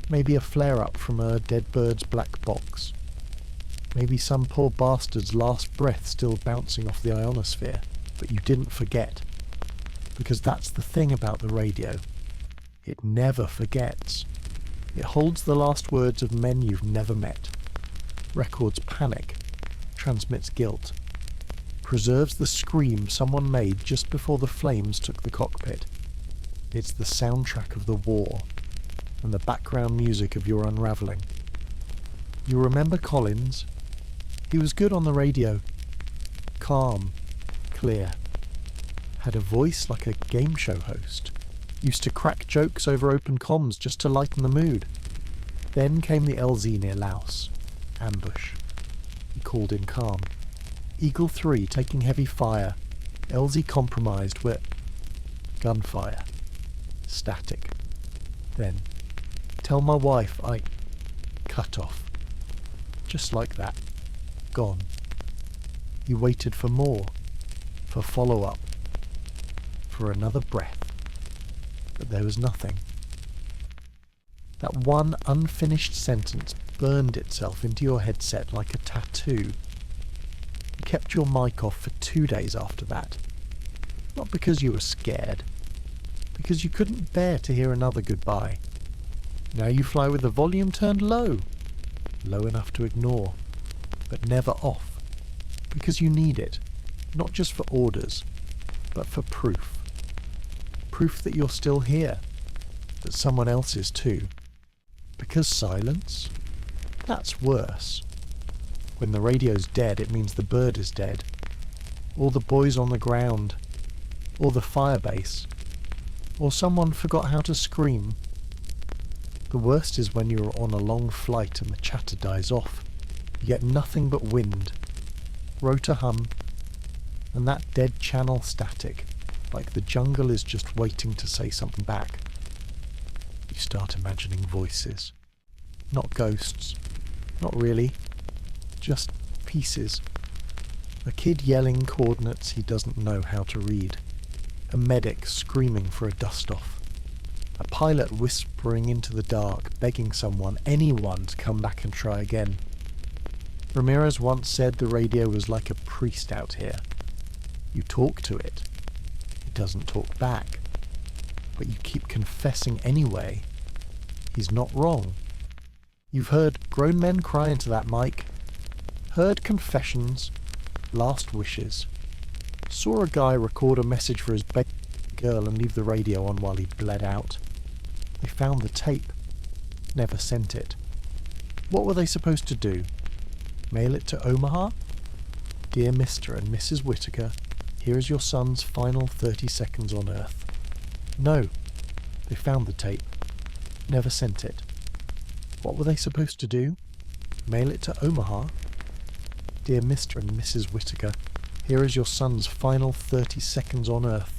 Maybe a flare-up from a dead bird's black box. Maybe some poor bastard's last breath still bouncing off the ionosphere. But you didn't forget. Because that's the thing about the radio. It never forgets. It holds the last words of men you've never met. Records panic. Transmits guilt. Preserves the scream someone made just before the flames took the cockpit. It's the soundtrack of the war, and the background music of your unravelling. You remember Collins? He was good on the radio. Calm, clear. Had a voice like a game show host. Used to crack jokes over open comms just to lighten the mood. Then came the LZ near Laos. Ambush. He called in calm. Eagle 3 taking heavy fire. LZ compromised. We're... Gunfire. Static. Then, tell my wife I... Cut off. Just like that. Gone. You waited for more. For follow-up. For another breath. But there was nothing. That one unfinished sentence burned itself into your headset like a tattoo. You kept your mic off for 2 days after that. Not because you were scared. Because you couldn't bear to hear another goodbye. Now you fly with the volume turned low. Low enough to ignore. But never off. Because you need it. Not just for orders. But for proof. Proof that you're still here. That someone else is too. Because silence? That's worse. When the radio's dead, it means the bird is dead. Or the boys on the ground. Or the firebase. Or someone forgot how to scream. The worst is when you're on a long flight and the chatter dies off. You get nothing but wind. Rotor hum. And that dead channel static. Like the jungle is just waiting to say something back. You start imagining voices. Not ghosts. Not really. Just pieces. A kid yelling coordinates he doesn't know how to read. A medic screaming for a dust-off. A pilot whispering into the dark, begging someone, anyone, to come back and try again. Ramirez once said the radio was like a priest out here. You talk to it. It doesn't talk back. But you keep confessing anyway. He's not wrong. You've heard grown men cry into that mic. Heard confessions. Last wishes. Saw a guy record a message for his baby girl and leave the radio on while he bled out. They found the tape. Never sent it. What were they supposed to do? Mail it to Omaha? Dear Mr. and Mrs. Whittaker, here is your son's final 30 seconds on Earth. No. They found the tape. Never sent it. What were they supposed to do? Mail it to Omaha? Dear Mr. and Mrs. Whittaker, here is your son's final 30 seconds on Earth.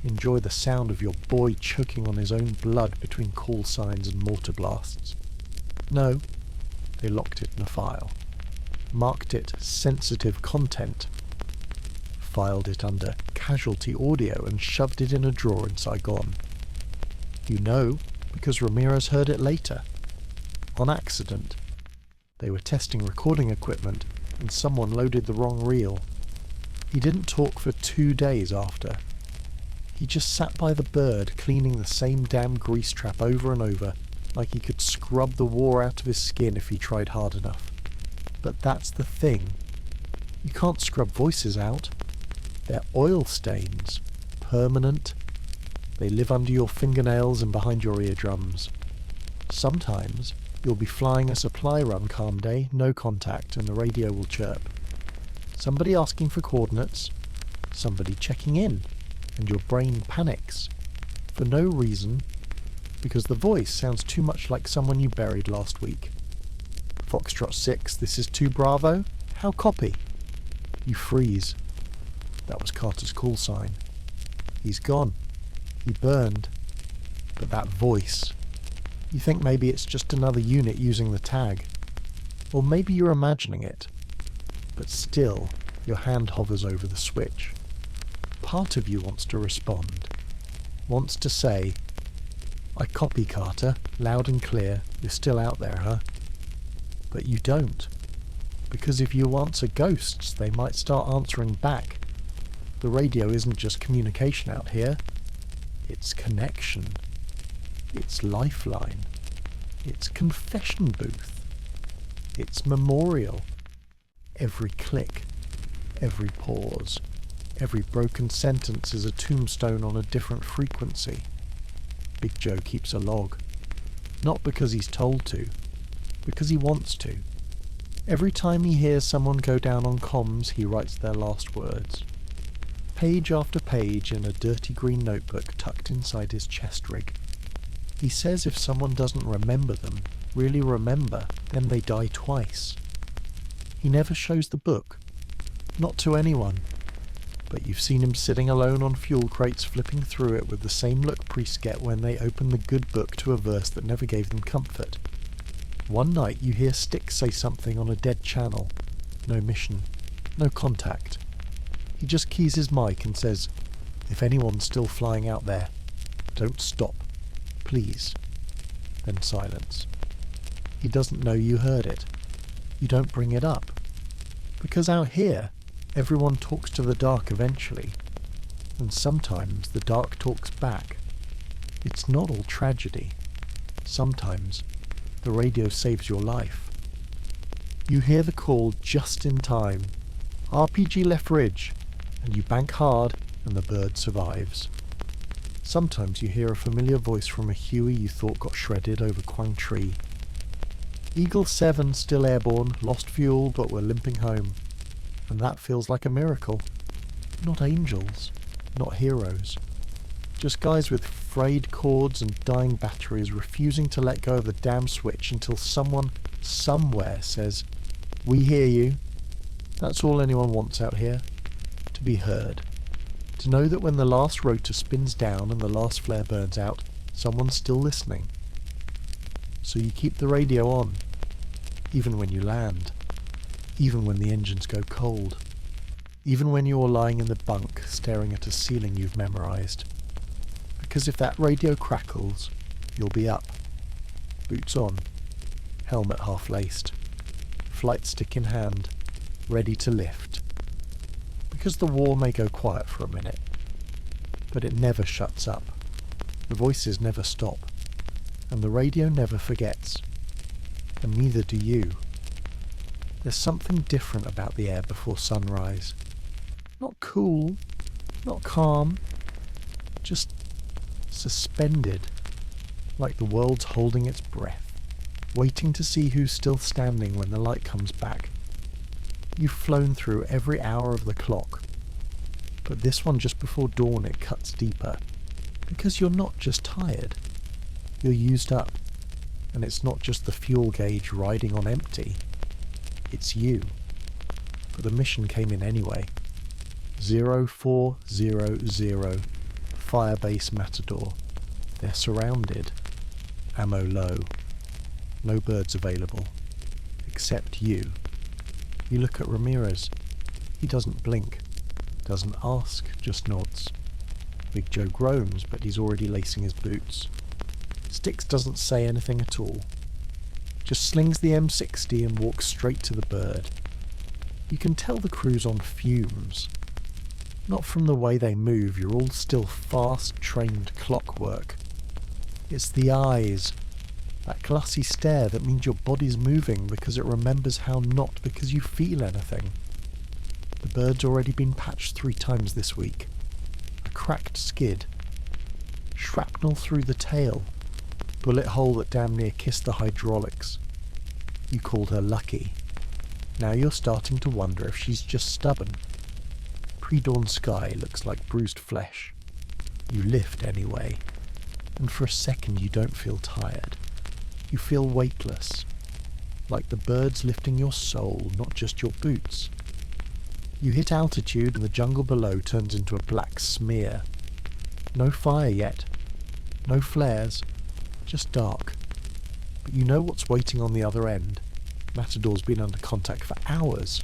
Enjoy the sound of your boy choking on his own blood between call signs and mortar blasts. No. They locked it in a file. Marked it sensitive content. Filed it under casualty audio and shoved it in a drawer in Saigon. You know, because Ramirez heard it later. On accident. They were testing recording equipment and someone loaded the wrong reel. He didn't talk for 2 days after. He just sat by the bird cleaning the same damn grease trap over and over, like he could scrub the war out of his skin if he tried hard enough. But that's the thing. You can't scrub voices out. They're oil stains. Permanent. They live under your fingernails and behind your eardrums. Sometimes you'll be flying a supply run calm day, no contact, and the radio will chirp. Somebody asking for coordinates, somebody checking in, and your brain panics. For no reason, because the voice sounds too much like someone you buried last week. Foxtrot 6, this is 2 Bravo. How copy? You freeze. That was Carter's call sign. He's gone. He burned. But that voice... You think maybe it's just another unit using the tag. Or maybe you're imagining it. But still, your hand hovers over the switch. Part of you wants to respond. Wants to say, I copy, Carter, loud and clear. You're still out there, huh? But you don't. Because if you answer ghosts, they might start answering back. The radio isn't just communication out here. It's connection. It's lifeline. It's confession booth. It's memorial. Every click. Every pause. Every broken sentence is a tombstone on a different frequency. Big Joe keeps a log. Not because he's told to. Because he wants to. Every time he hears someone go down on comms, he writes their last words. Page after page in a dirty green notebook tucked inside his chest rig. He says if someone doesn't remember them, really remember, then they die twice. He never shows the book. Not to anyone. But you've seen him sitting alone on fuel crates flipping through it with the same look priests get when they open the good book to a verse that never gave them comfort. One night you hear Stick say something on a dead channel. No mission. No contact. He just keys his mic and says, "If anyone's still flying out there, don't stop. Please." Then silence. He doesn't know you heard it. You don't bring it up. Because out here, everyone talks to the dark eventually. And sometimes the dark talks back. It's not all tragedy. Sometimes the radio saves your life. You hear the call just in time. RPG left ridge. And you bank hard and the bird survives. Sometimes you hear a familiar voice from a HUEY you thought got shredded over Quang Tree. Eagle 7 still airborne, lost fuel but we're limping home. And that feels like a miracle. Not angels, not heroes. Just guys with frayed cords and dying batteries refusing to let go of the damn switch until someone, somewhere says, "We hear you." That's all anyone wants out here. To be heard. To know that when the last rotor spins down and the last flare burns out, someone's still listening. So you keep the radio on, even when you land, even when the engines go cold, even when you're lying in the bunk staring at a ceiling you've memorized. Because if that radio crackles, you'll be up, boots on, helmet half-laced, flight stick in hand, ready to lift. Because the war may go quiet for a minute, but it never shuts up. The voices never stop, and the radio never forgets, and neither do you. There's something different about the air before sunrise. Not cool, not calm, just suspended, like the world's holding its breath, waiting to see who's still standing when the light comes back. You've flown through every hour of the clock, but this one just before dawn it cuts deeper, because you're not just tired, you're used up, and it's not just the fuel gauge riding on empty, it's you. But the mission came in anyway. 0400, Firebase Matador. They're surrounded, ammo low, no birds available, except you. You look at Ramirez. He doesn't blink, doesn't ask, just nods. Big Joe groans, but he's already lacing his boots. Sticks doesn't say anything at all. Just slings the M60 and walks straight to the bird. You can tell the crew's on fumes. Not from the way they move, you're all still fast-trained clockwork. It's the eyes. That glassy stare that means your body's moving because it remembers how not because you feel anything. The bird's already been patched 3 times this week. A cracked skid. Shrapnel through the tail. Bullet hole that damn near kissed the hydraulics. You called her lucky. Now you're starting to wonder if she's just stubborn. Pre-dawn sky looks like bruised flesh. You lift anyway. And for a second you don't feel tired. You feel weightless, like the birds lifting your soul, not just your boots. You hit altitude and the jungle below turns into a black smear. No fire yet, no flares, just dark. But you know what's waiting on the other end. Matador's been under contact for hours.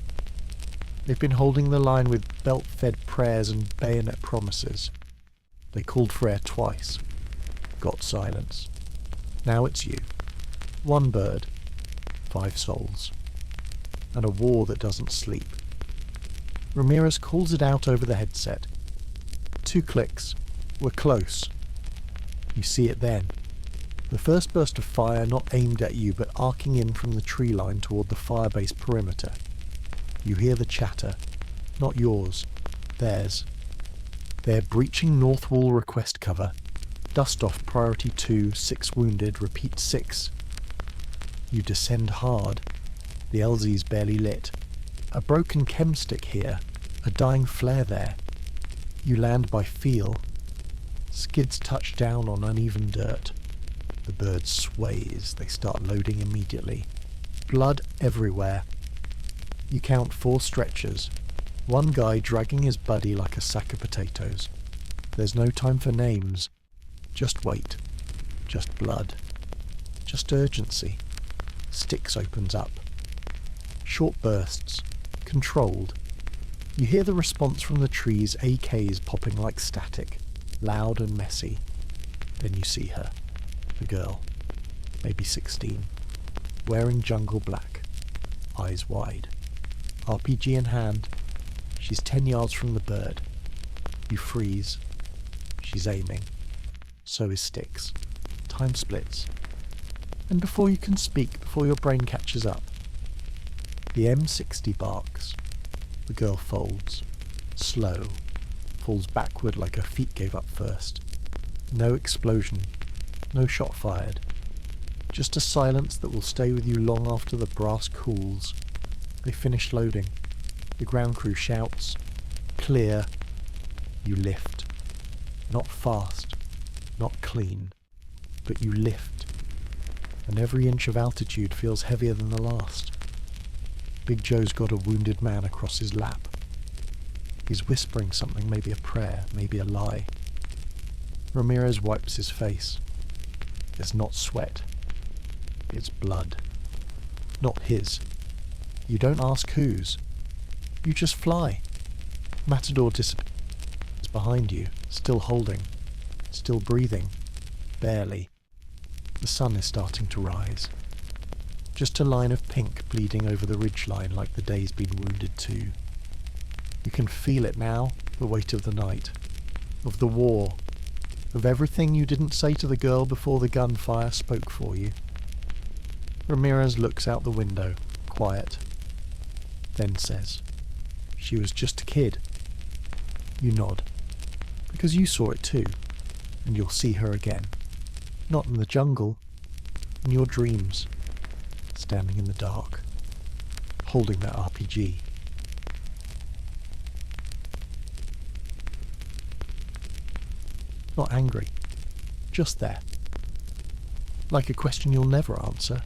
They've been holding the line with belt-fed prayers and bayonet promises. They called for air twice. Got silence. Now it's you. 1 bird, 5 souls, and a war that doesn't sleep. Ramirez calls it out over the headset. 2 clicks. We're close. You see it then. The first burst of fire not aimed at you but arcing in from the tree line toward the firebase perimeter. You hear the chatter. Not yours. Theirs. They're breaching north wall request cover. Dust off priority 2, 6 wounded, repeat 6. You descend hard. The LZ's barely lit. A broken chem stick here. A dying flare there. You land by feel. Skids touch down on uneven dirt. The bird sways. They start loading immediately. Blood everywhere. You count 4 stretchers. One guy dragging his buddy like a sack of potatoes. There's no time for names. Just wait. Just blood. Just urgency. Styx opens up. Short bursts. Controlled. You hear the response from the trees, AKs popping like static. Loud and messy. Then you see her. The girl. Maybe 16. Wearing jungle black. Eyes wide. RPG in hand. She's 10 yards from the bird. You freeze. She's aiming. So is Styx. Time splits. And before you can speak, before your brain catches up, the M60 barks. The girl folds. Slow. Falls backward like her feet gave up first. No explosion. No shot fired. Just a silence that will stay with you long after the brass cools. They finish loading. The ground crew shouts. Clear. You lift. Not fast. Not clean. But you lift. And every inch of altitude feels heavier than the last. Big Joe's got a wounded man across his lap. He's whispering something, maybe a prayer, maybe a lie. Ramirez wipes his face. It's not sweat. It's blood. Not his. You don't ask whose. You just fly. Matador disappears behind you, still holding, still breathing, barely. The sun is starting to rise. Just a line of pink bleeding over the ridgeline like the day's been wounded too. You can feel it now, the weight of the night, of the war, of everything you didn't say to the girl before the gunfire spoke for you. Ramirez looks out the window, quiet, then says, "She was just a kid." You nod, because you saw it too, and you'll see her again. Not in the jungle, in your dreams, standing in the dark, holding that RPG. Not angry, just there. Like a question you'll never answer.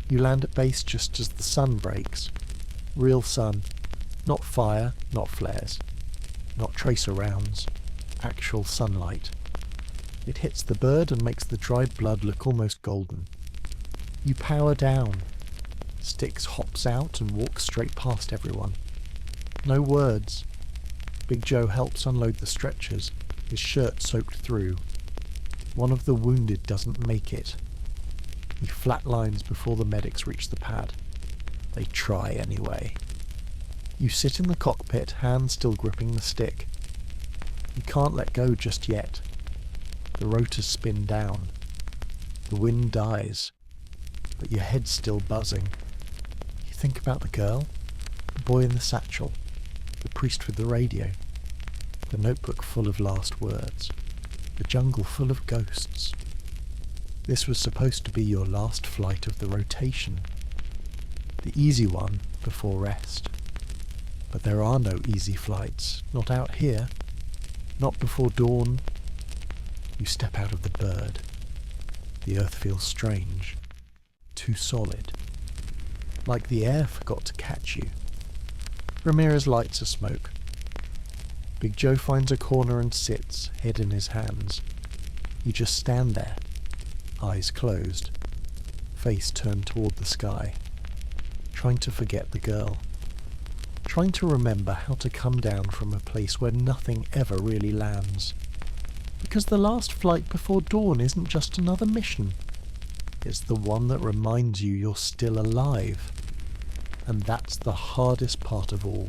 You land at base just as the sun breaks. Real sun, not fire, not flares, not tracer rounds, actual sunlight. It hits the bird and makes the dried blood look almost golden. You power down. Styx hops out and walks straight past everyone. No words. Big Joe helps unload the stretchers, his shirt soaked through. One of the wounded doesn't make it. He flatlines before the medics reach the pad. They try anyway. You sit in the cockpit, hands still gripping the stick. You can't let go just yet. The rotors spin down. The wind dies, but your head's still buzzing. You think about the girl, the boy in the satchel, the priest with the radio, the notebook full of last words, the jungle full of ghosts. This was supposed to be your last flight of the rotation, the easy one before rest. But there are no easy flights, not out here, not before dawn. You step out of the bird. The earth feels strange, too solid, like the air forgot to catch you. Ramirez lights a smoke. Big Joe finds a corner and sits, head in his hands. You just stand there, eyes closed, face turned toward the sky, trying to forget the girl, trying to remember how to come down from a place where nothing ever really lands. Because the last flight before dawn isn't just another mission. It's the one that reminds you you're still alive. And that's the hardest part of all.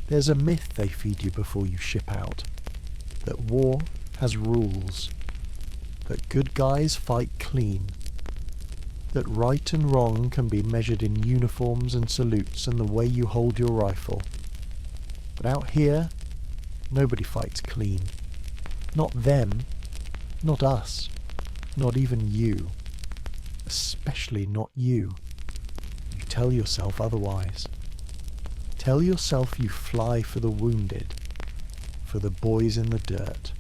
There's a myth they feed you before you ship out. That war has rules. That good guys fight clean. That right and wrong can be measured in uniforms and salutes and the way you hold your rifle. But out here, nobody fights clean. Not them, not us, not even you. Especially not you. You tell yourself otherwise. Tell yourself you fly for the wounded, for the boys in the dirt,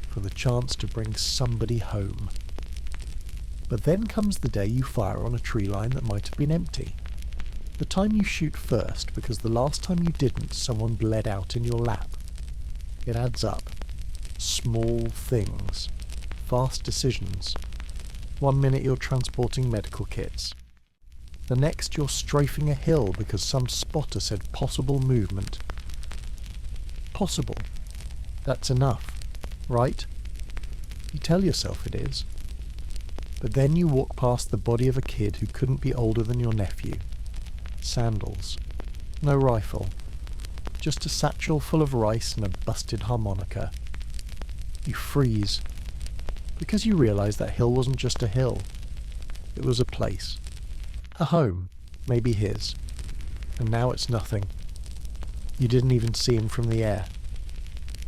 for the chance to bring somebody home. But then comes the day you fire on a tree line that might have been empty. The time you shoot first because the last time you didn't, someone bled out in your lap. It adds up. Small things. Fast decisions. 1 minute you're transporting medical kits. The next you're strafing a hill because some spotter said possible movement. Possible. That's enough, right? You tell yourself it is. But then you walk past the body of a kid who couldn't be older than your nephew. Sandals. No rifle. Just a satchel full of rice and a busted harmonica. You freeze. Because you realise that hill wasn't just a hill. It was a place. A home. Maybe his. And now it's nothing. You didn't even see him from the air.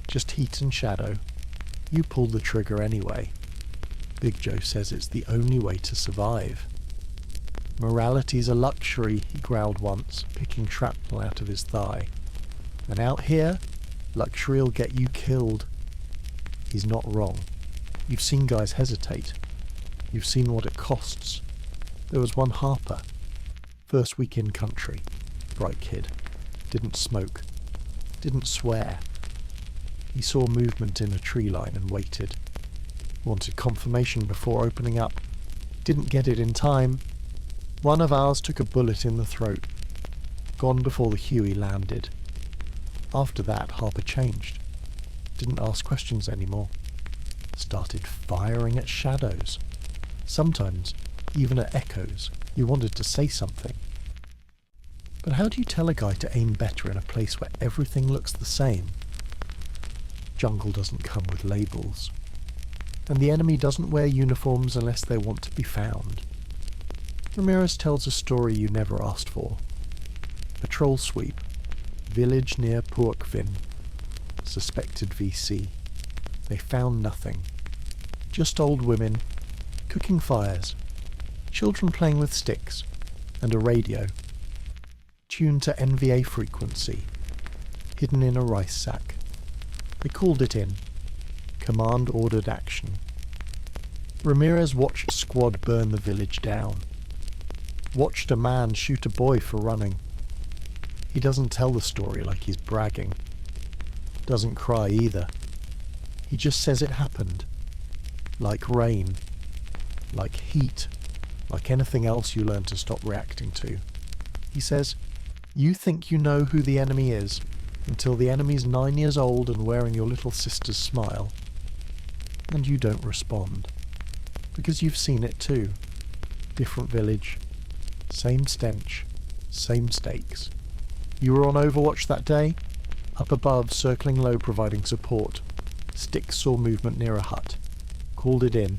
Just heat and shadow. You pulled the trigger anyway. Big Joe says it's the only way to survive. Morality's a luxury, he growled once, picking shrapnel out of his thigh. And out here, luxury'll get you killed. He's not wrong. You've seen guys hesitate. You've seen what it costs. There was one Harper. First week in country. Bright kid. Didn't smoke. Didn't swear. He saw movement in a tree line and waited. Wanted confirmation before opening up. Didn't get it in time. One of ours took a bullet in the throat. Gone before the HUEY landed. After that, Harper changed. Didn't ask questions anymore. Started firing at shadows. Sometimes, even at echoes. You wanted to say something. But how do you tell a guy to aim better in a place where everything looks the same? Jungle doesn't come with labels. And the enemy doesn't wear uniforms unless they want to be found. Ramirez tells a story you never asked for. Patrol sweep. Village near Puokvin. Suspected VC. They found nothing. Just old women, cooking fires, children playing with sticks, and a radio. Tuned to NVA frequency. Hidden in a rice sack. They called it in. Command ordered action. Ramirez watched a squad burn the village down. Watched a man shoot a boy for running. He doesn't tell the story like he's bragging. Doesn't cry either. He just says it happened. Like rain. Like heat. Like anything else you learn to stop reacting to. He says, you think you know who the enemy is until the enemy's 9 years old and wearing your little sister's smile. And you don't respond. Because you've seen it too. Different village. Same stench. Same stakes. You were on Overwatch that day? Up above, circling low, providing support. Sticks saw movement near a hut. Called it in.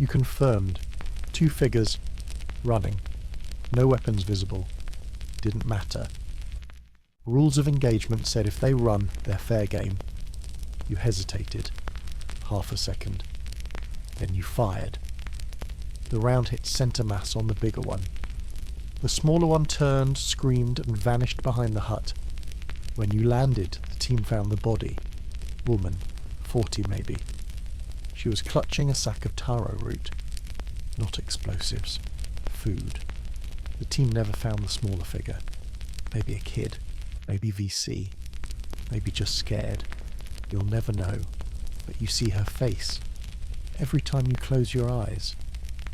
You confirmed. 2 figures. Running. No weapons visible. Didn't matter. Rules of engagement said if they run, they're fair game. You hesitated. Half a second. Then you fired. The round hit centre mass on the bigger one. The smaller one turned, screamed, and vanished behind the hut. When you landed, the team found the body. Woman, 40 maybe. She was clutching a sack of taro root. Not explosives. Food. The team never found the smaller figure. Maybe a kid. Maybe VC. Maybe just scared. You'll never know. But you see her face. Every time you close your eyes.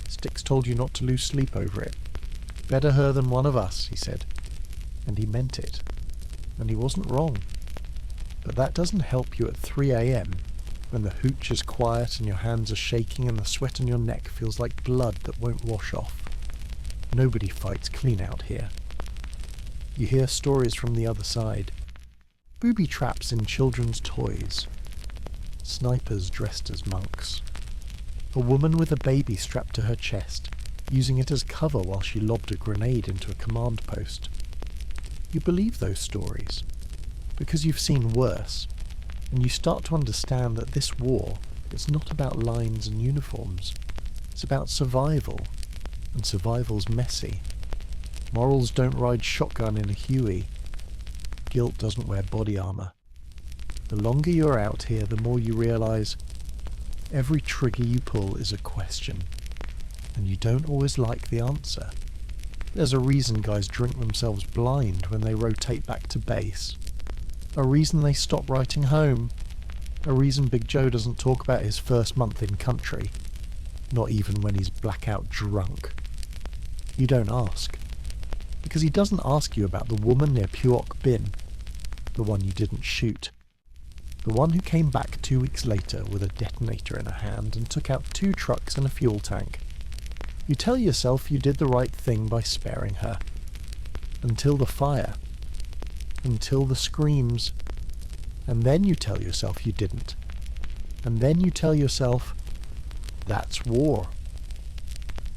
Sticks told you not to lose sleep over it. Better her than one of us, he said. And he meant it. And he wasn't wrong. But that doesn't help you at 3 a.m, when the hooch is quiet and your hands are shaking and the sweat on your neck feels like blood that won't wash off. Nobody fights clean out here. You hear stories from the other side. Booby traps in children's toys. Snipers dressed as monks. A woman with a baby strapped to her chest, using it as cover while she lobbed a grenade into a command post. You believe those stories, because you've seen worse, and you start to understand that this war is not about lines and uniforms. It's about survival, and survival's messy. Morals don't ride shotgun in a HUEY. Guilt doesn't wear body armour. The longer you're out here, the more you realise every trigger you pull is a question, and you don't always like the answer, There's a reason guys drink themselves blind when they rotate back to base. A reason they stop writing home. A reason Big Joe doesn't talk about his first month in country. Not even when he's blackout drunk. You don't ask. Because he doesn't ask you about the woman near Puok Bin. The one you didn't shoot. The one who came back 2 weeks later with a detonator in her hand and took out 2 trucks and a fuel tank. You tell yourself you did the right thing by sparing her. Until the fire. Until the screams. And then you tell yourself you didn't. And then you tell yourself, that's war.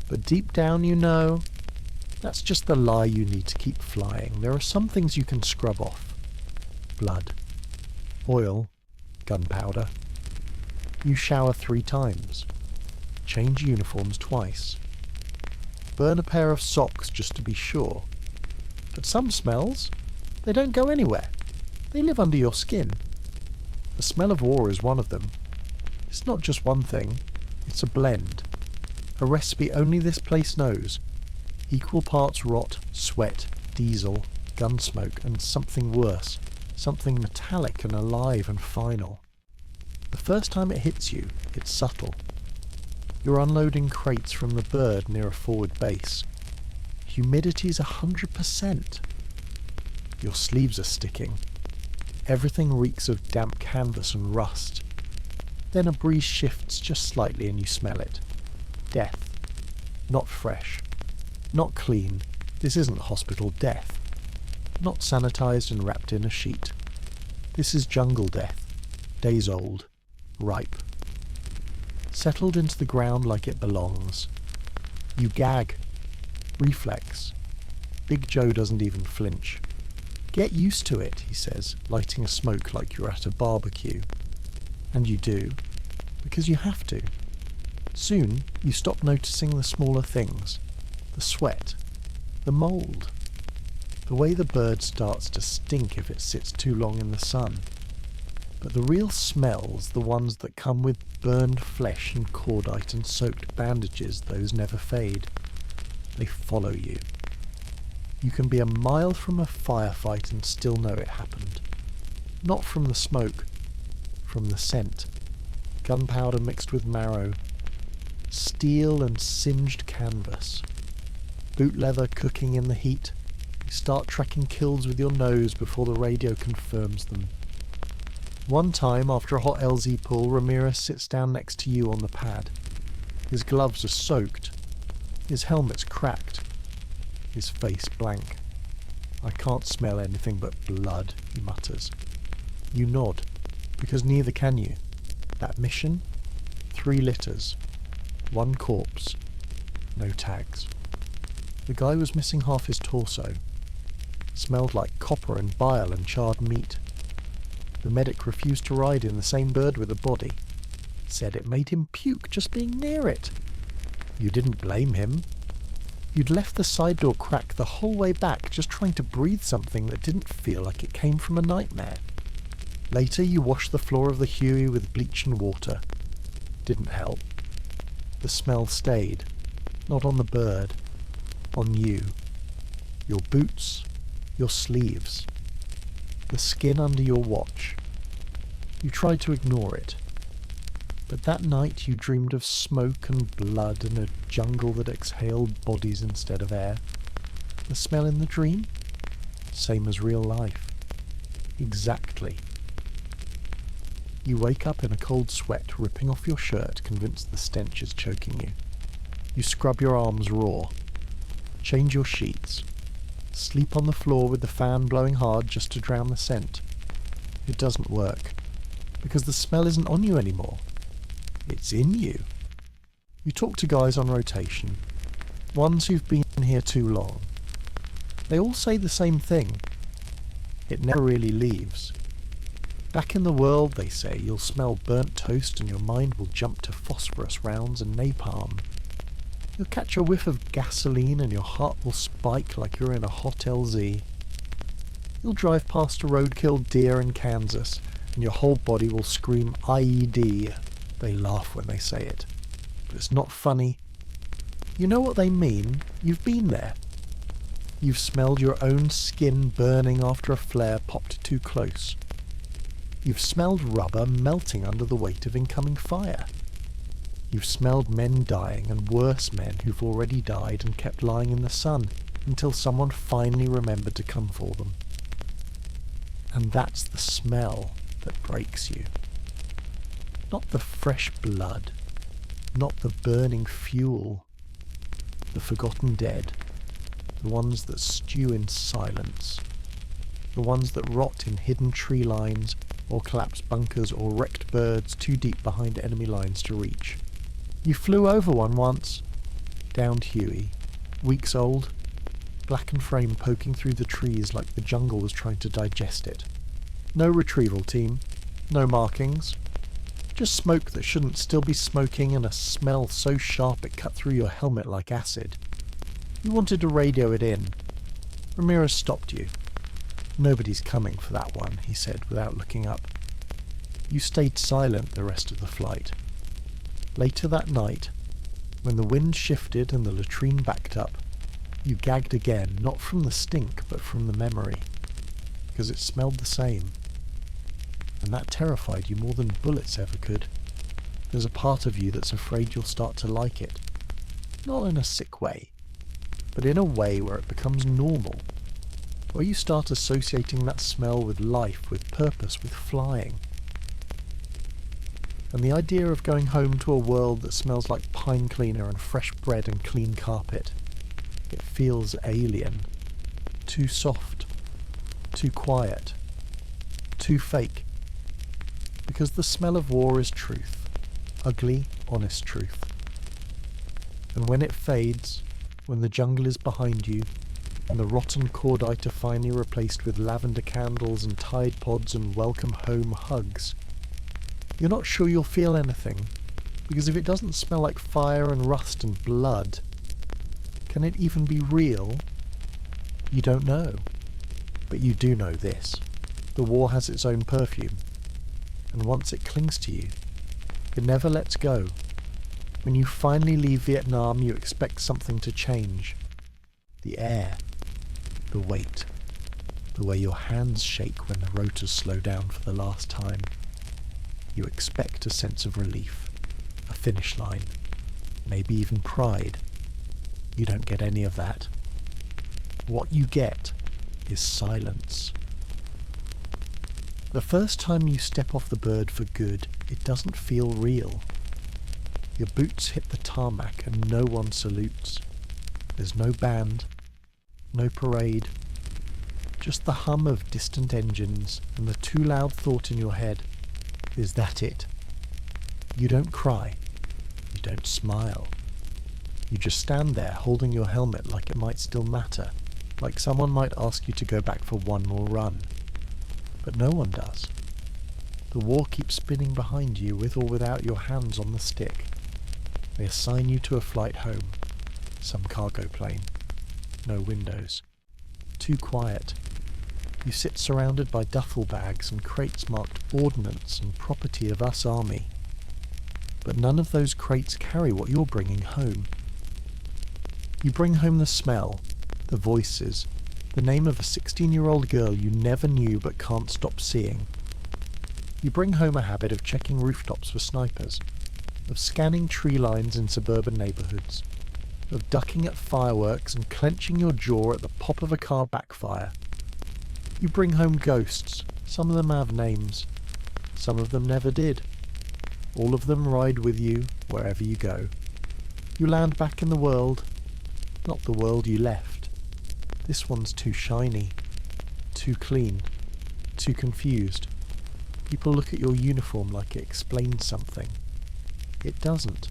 But deep down you know, that's just the lie you need to keep flying. There are some things you can scrub off. Blood. Oil. Gunpowder. You shower 3 times. Change uniforms twice. Burn a pair of socks just to be sure. But some smells, they don't go anywhere. They live under your skin. The smell of war is one of them. It's not just one thing, it's a blend. A recipe only this place knows. Equal parts rot, sweat, diesel, gun smoke, and something worse. Something metallic and alive and final. The first time it hits you, it's subtle. You're unloading crates from the bird near a forward base. Humidity's 100%. Your sleeves are sticking. Everything reeks of damp canvas and rust. Then a breeze shifts just slightly and you smell it. Death. Not fresh. Not clean. This isn't hospital death. Not sanitized and wrapped in a sheet. This is jungle death. Days old. Ripe. Settled into the ground like it belongs. You gag. Reflex. Big Joe doesn't even flinch. Get used to it, he says, lighting a smoke like you're at a barbecue. And you do, because you have to. Soon, you stop noticing the smaller things. The sweat. The mould. The way the bird starts to stink if it sits too long in the sun. But the real smells, the ones that come with burned flesh and cordite and soaked bandages, those never fade. They follow you. You can be a mile from a firefight and still know it happened. Not from the smoke, from the scent. Gunpowder mixed with marrow. Steel and singed canvas. Boot leather cooking in the heat. You start tracking kills with your nose before the radio confirms them. One time, after a hot LZ pull, Ramirez sits down next to you on the pad. His gloves are soaked. His helmet's cracked. His face blank. I can't smell anything but blood, he mutters. You nod, because neither can you. That mission? 3 litters. 1 corpse. No tags. The guy was missing half his torso. Smelled like copper and bile and charred meat. The medic refused to ride in the same bird with the body. Said it made him puke just being near it. You didn't blame him. You'd left the side door crack the whole way back just trying to breathe something that didn't feel like it came from a nightmare. Later you washed the floor of the HUEY with bleach and water. Didn't help. The smell stayed. Not on the bird. On you. Your boots. Your sleeves. The skin under your watch. You tried to ignore it. But that night you dreamed of smoke and blood and a jungle that exhaled bodies instead of air. The smell in the dream? Same as real life. Exactly. You wake up in a cold sweat, ripping off your shirt, convinced the stench is choking you. You scrub your arms raw. Change your sheets. Sleep on the floor with the fan blowing hard just to drown the scent. It doesn't work, because the smell isn't on you anymore. It's in you. You talk to guys on rotation, ones who've been here too long. They all say the same thing. It never really leaves. Back in the world, they say, you'll smell burnt toast and your mind will jump to phosphorus rounds and napalm. You'll catch a whiff of gasoline and your heart will spike like you're in a hot LZ. You'll drive past a roadkill deer in Kansas and your whole body will scream IED. They laugh when they say it. But it's not funny. You know what they mean. You've been there. You've smelled your own skin burning after a flare popped too close. You've smelled rubber melting under the weight of incoming fire. You've smelled men dying, and worse men who've already died and kept lying in the sun until someone finally remembered to come for them. And that's the smell that breaks you. Not the fresh blood, not the burning fuel, the forgotten dead, the ones that stew in silence, the ones that rot in hidden tree lines or collapsed bunkers or wrecked birds too deep behind enemy lines to reach. You flew over one once, downed HUEY, weeks old, blackened frame poking through the trees like the jungle was trying to digest it. No retrieval team, no markings, just smoke that shouldn't still be smoking and a smell so sharp it cut through your helmet like acid. You wanted to radio it in. Ramirez stopped you. "Nobody's coming for that one," he said without looking up. You stayed silent the rest of the flight. Later that night, when the wind shifted and the latrine backed up, you gagged again, not from the stink but from the memory, because it smelled the same. And that terrified you more than bullets ever could. There's a part of you that's afraid you'll start to like it. Not in a sick way, but in a way where it becomes normal, where you start associating that smell with life, with purpose, with flying. And the idea of going home to a world that smells like pine cleaner and fresh bread and clean carpet, it feels alien, too soft, too quiet, too fake. Because the smell of war is truth, ugly, honest truth. And when it fades, when the jungle is behind you, and the rotten cordite are finally replaced with lavender candles and Tide Pods and welcome home hugs, you're not sure you'll feel anything, because if it doesn't smell like fire and rust and blood, can it even be real? You don't know. But you do know this. The war has its own perfume, and once it clings to you, it never lets go. When you finally leave Vietnam, you expect something to change. The air, the weight, the way your hands shake when the rotors slow down for the last time. You expect a sense of relief, a finish line, maybe even pride. You don't get any of that. What you get is silence. The first time you step off the bird for good, it doesn't feel real. Your boots hit the tarmac and no one salutes. There's no band, no parade, just the hum of distant engines and the too loud thought in your head, is that it? You don't cry, you don't smile. You just stand there holding your helmet like it might still matter, like someone might ask you to go back for one more run. But no one does. The war keeps spinning behind you with or without your hands on the stick. They assign you to a flight home, some cargo plane. No windows. Too quiet. You sit surrounded by duffel bags and crates marked ordnance and property of us Army. But none of those crates carry what you're bringing home. You bring home the smell, the voices, the name of a 16-year-old girl you never knew but can't stop seeing. You bring home a habit of checking rooftops for snipers, of scanning tree lines in suburban neighbourhoods, of ducking at fireworks and clenching your jaw at the pop of a car backfire. You bring home ghosts. Some of them have names. Some of them never did. All of them ride with you wherever you go. You land back in the world, not the world you left. This one's too shiny, too clean, too confused. People look at your uniform like it explains something. It doesn't.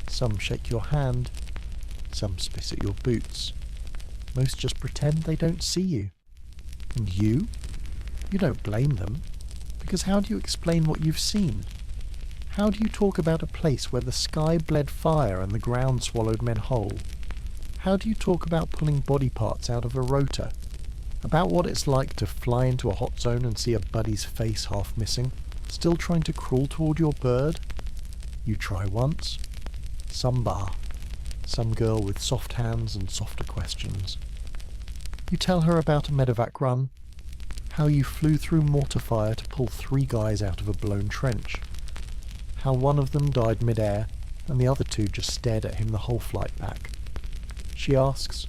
Some shake your hand, some spit at your boots. Most just pretend they don't see you. And you? You don't blame them, because how do you explain what you've seen? How do you talk about a place where the sky bled fire and the ground swallowed men whole? How do you talk about pulling body parts out of a rotor? About what it's like to fly into a hot zone and see a buddy's face half missing, still trying to crawl toward your bird? You try once. Some bar. Some girl with soft hands and softer questions. You tell her about a medevac run, how you flew through mortar fire to pull 3 guys out of a blown trench, how one of them died mid-air and the other 2 just stared at him the whole flight back. She asks,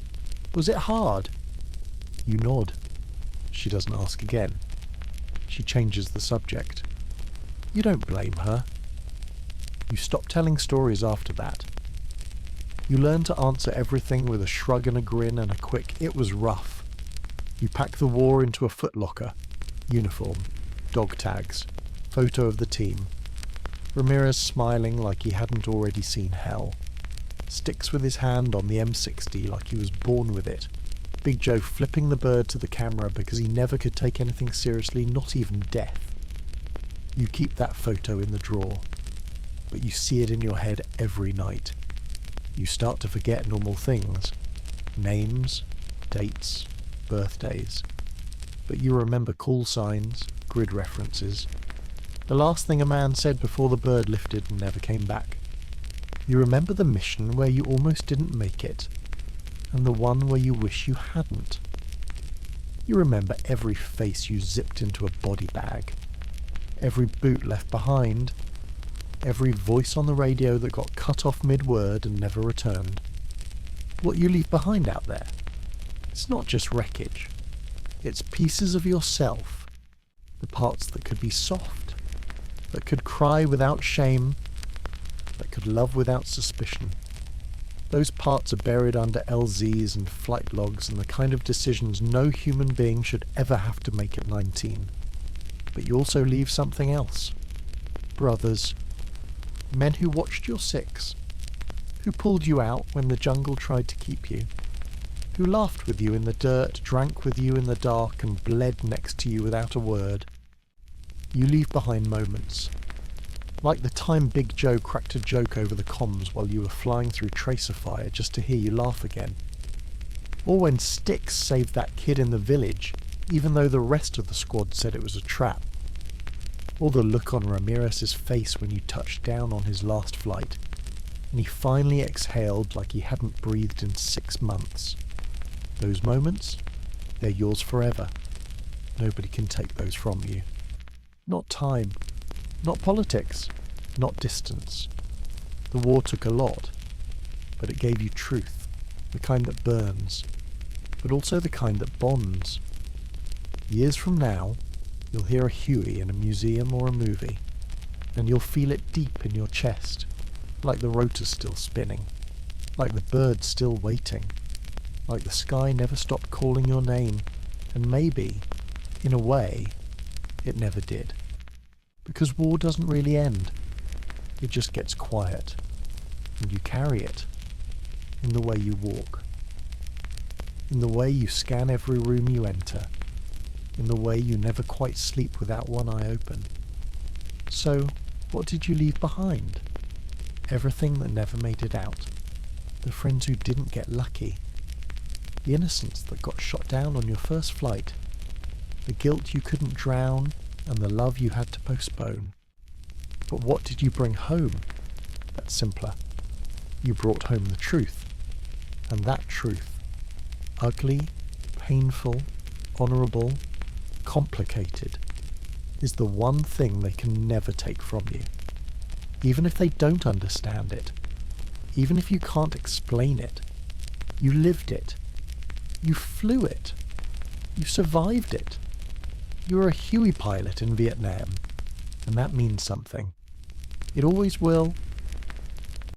"Was it hard?" You nod. She doesn't ask again. She changes the subject. You don't blame her. You stop telling stories after that. You learn to answer everything with a shrug and a grin and a quick, "It was rough." You pack the war into a footlocker. Uniform, dog tags, photo of the team. Ramirez smiling like he hadn't already seen hell. Sticks with his hand on the M60 like he was born with it. Big Joe flipping the bird to the camera because he never could take anything seriously, not even death. You keep that photo in the drawer, but you see it in your head every night. You start to forget normal things. Names, dates, birthdays. But you remember call signs, grid references. The last thing a man said before the bird lifted and never came back. You remember the mission where you almost didn't make it, and the one where you wish you hadn't. You remember every face you zipped into a body bag, every boot left behind, every voice on the radio that got cut off mid-word and never returned. What you leave behind out there, it's not just wreckage. It's pieces of yourself, the parts that could be soft, that could cry without shame, that could love without suspicion. Those parts are buried under LZs and flight logs and the kind of decisions no human being should ever have to make at 19. But you also leave something else. Brothers. Men who watched your 6. Who pulled you out when the jungle tried to keep you. Who laughed with you in the dirt, drank with you in the dark and bled next to you without a word. You leave behind moments. Like the time Big Joe cracked a joke over the comms while you were flying through tracer fire just to hear you laugh again. Or when Styx saved that kid in the village, even though the rest of the squad said it was a trap. Or the look on Ramirez's face when you touched down on his last flight, and he finally exhaled like he hadn't breathed in 6 months. Those moments, they're yours forever. Nobody can take those from you. Not time. Not politics, not distance. The war took a lot, but it gave you truth, the kind that burns, but also the kind that bonds. Years from now, you'll hear a HUEY in a museum or a movie, and you'll feel it deep in your chest, like the rotor's still spinning, like the bird's still waiting, like the sky never stopped calling your name, and maybe, in a way, it never did. Because war doesn't really end. It just gets quiet. And you carry it. In the way you walk. In the way you scan every room you enter. In the way you never quite sleep without one eye open. So, what did you leave behind? Everything that never made it out. The friends who didn't get lucky. The innocence that got shot down on your first flight. The guilt you couldn't drown. And the love you had to postpone. But what did you bring home? That's simpler. You brought home the truth. And that truth, ugly, painful, honourable, complicated, is the one thing they can never take from you. Even if they don't understand it, even if you can't explain it, you lived it. You flew it. You survived it. You were a HUEY pilot in Vietnam, and that means something. It always will,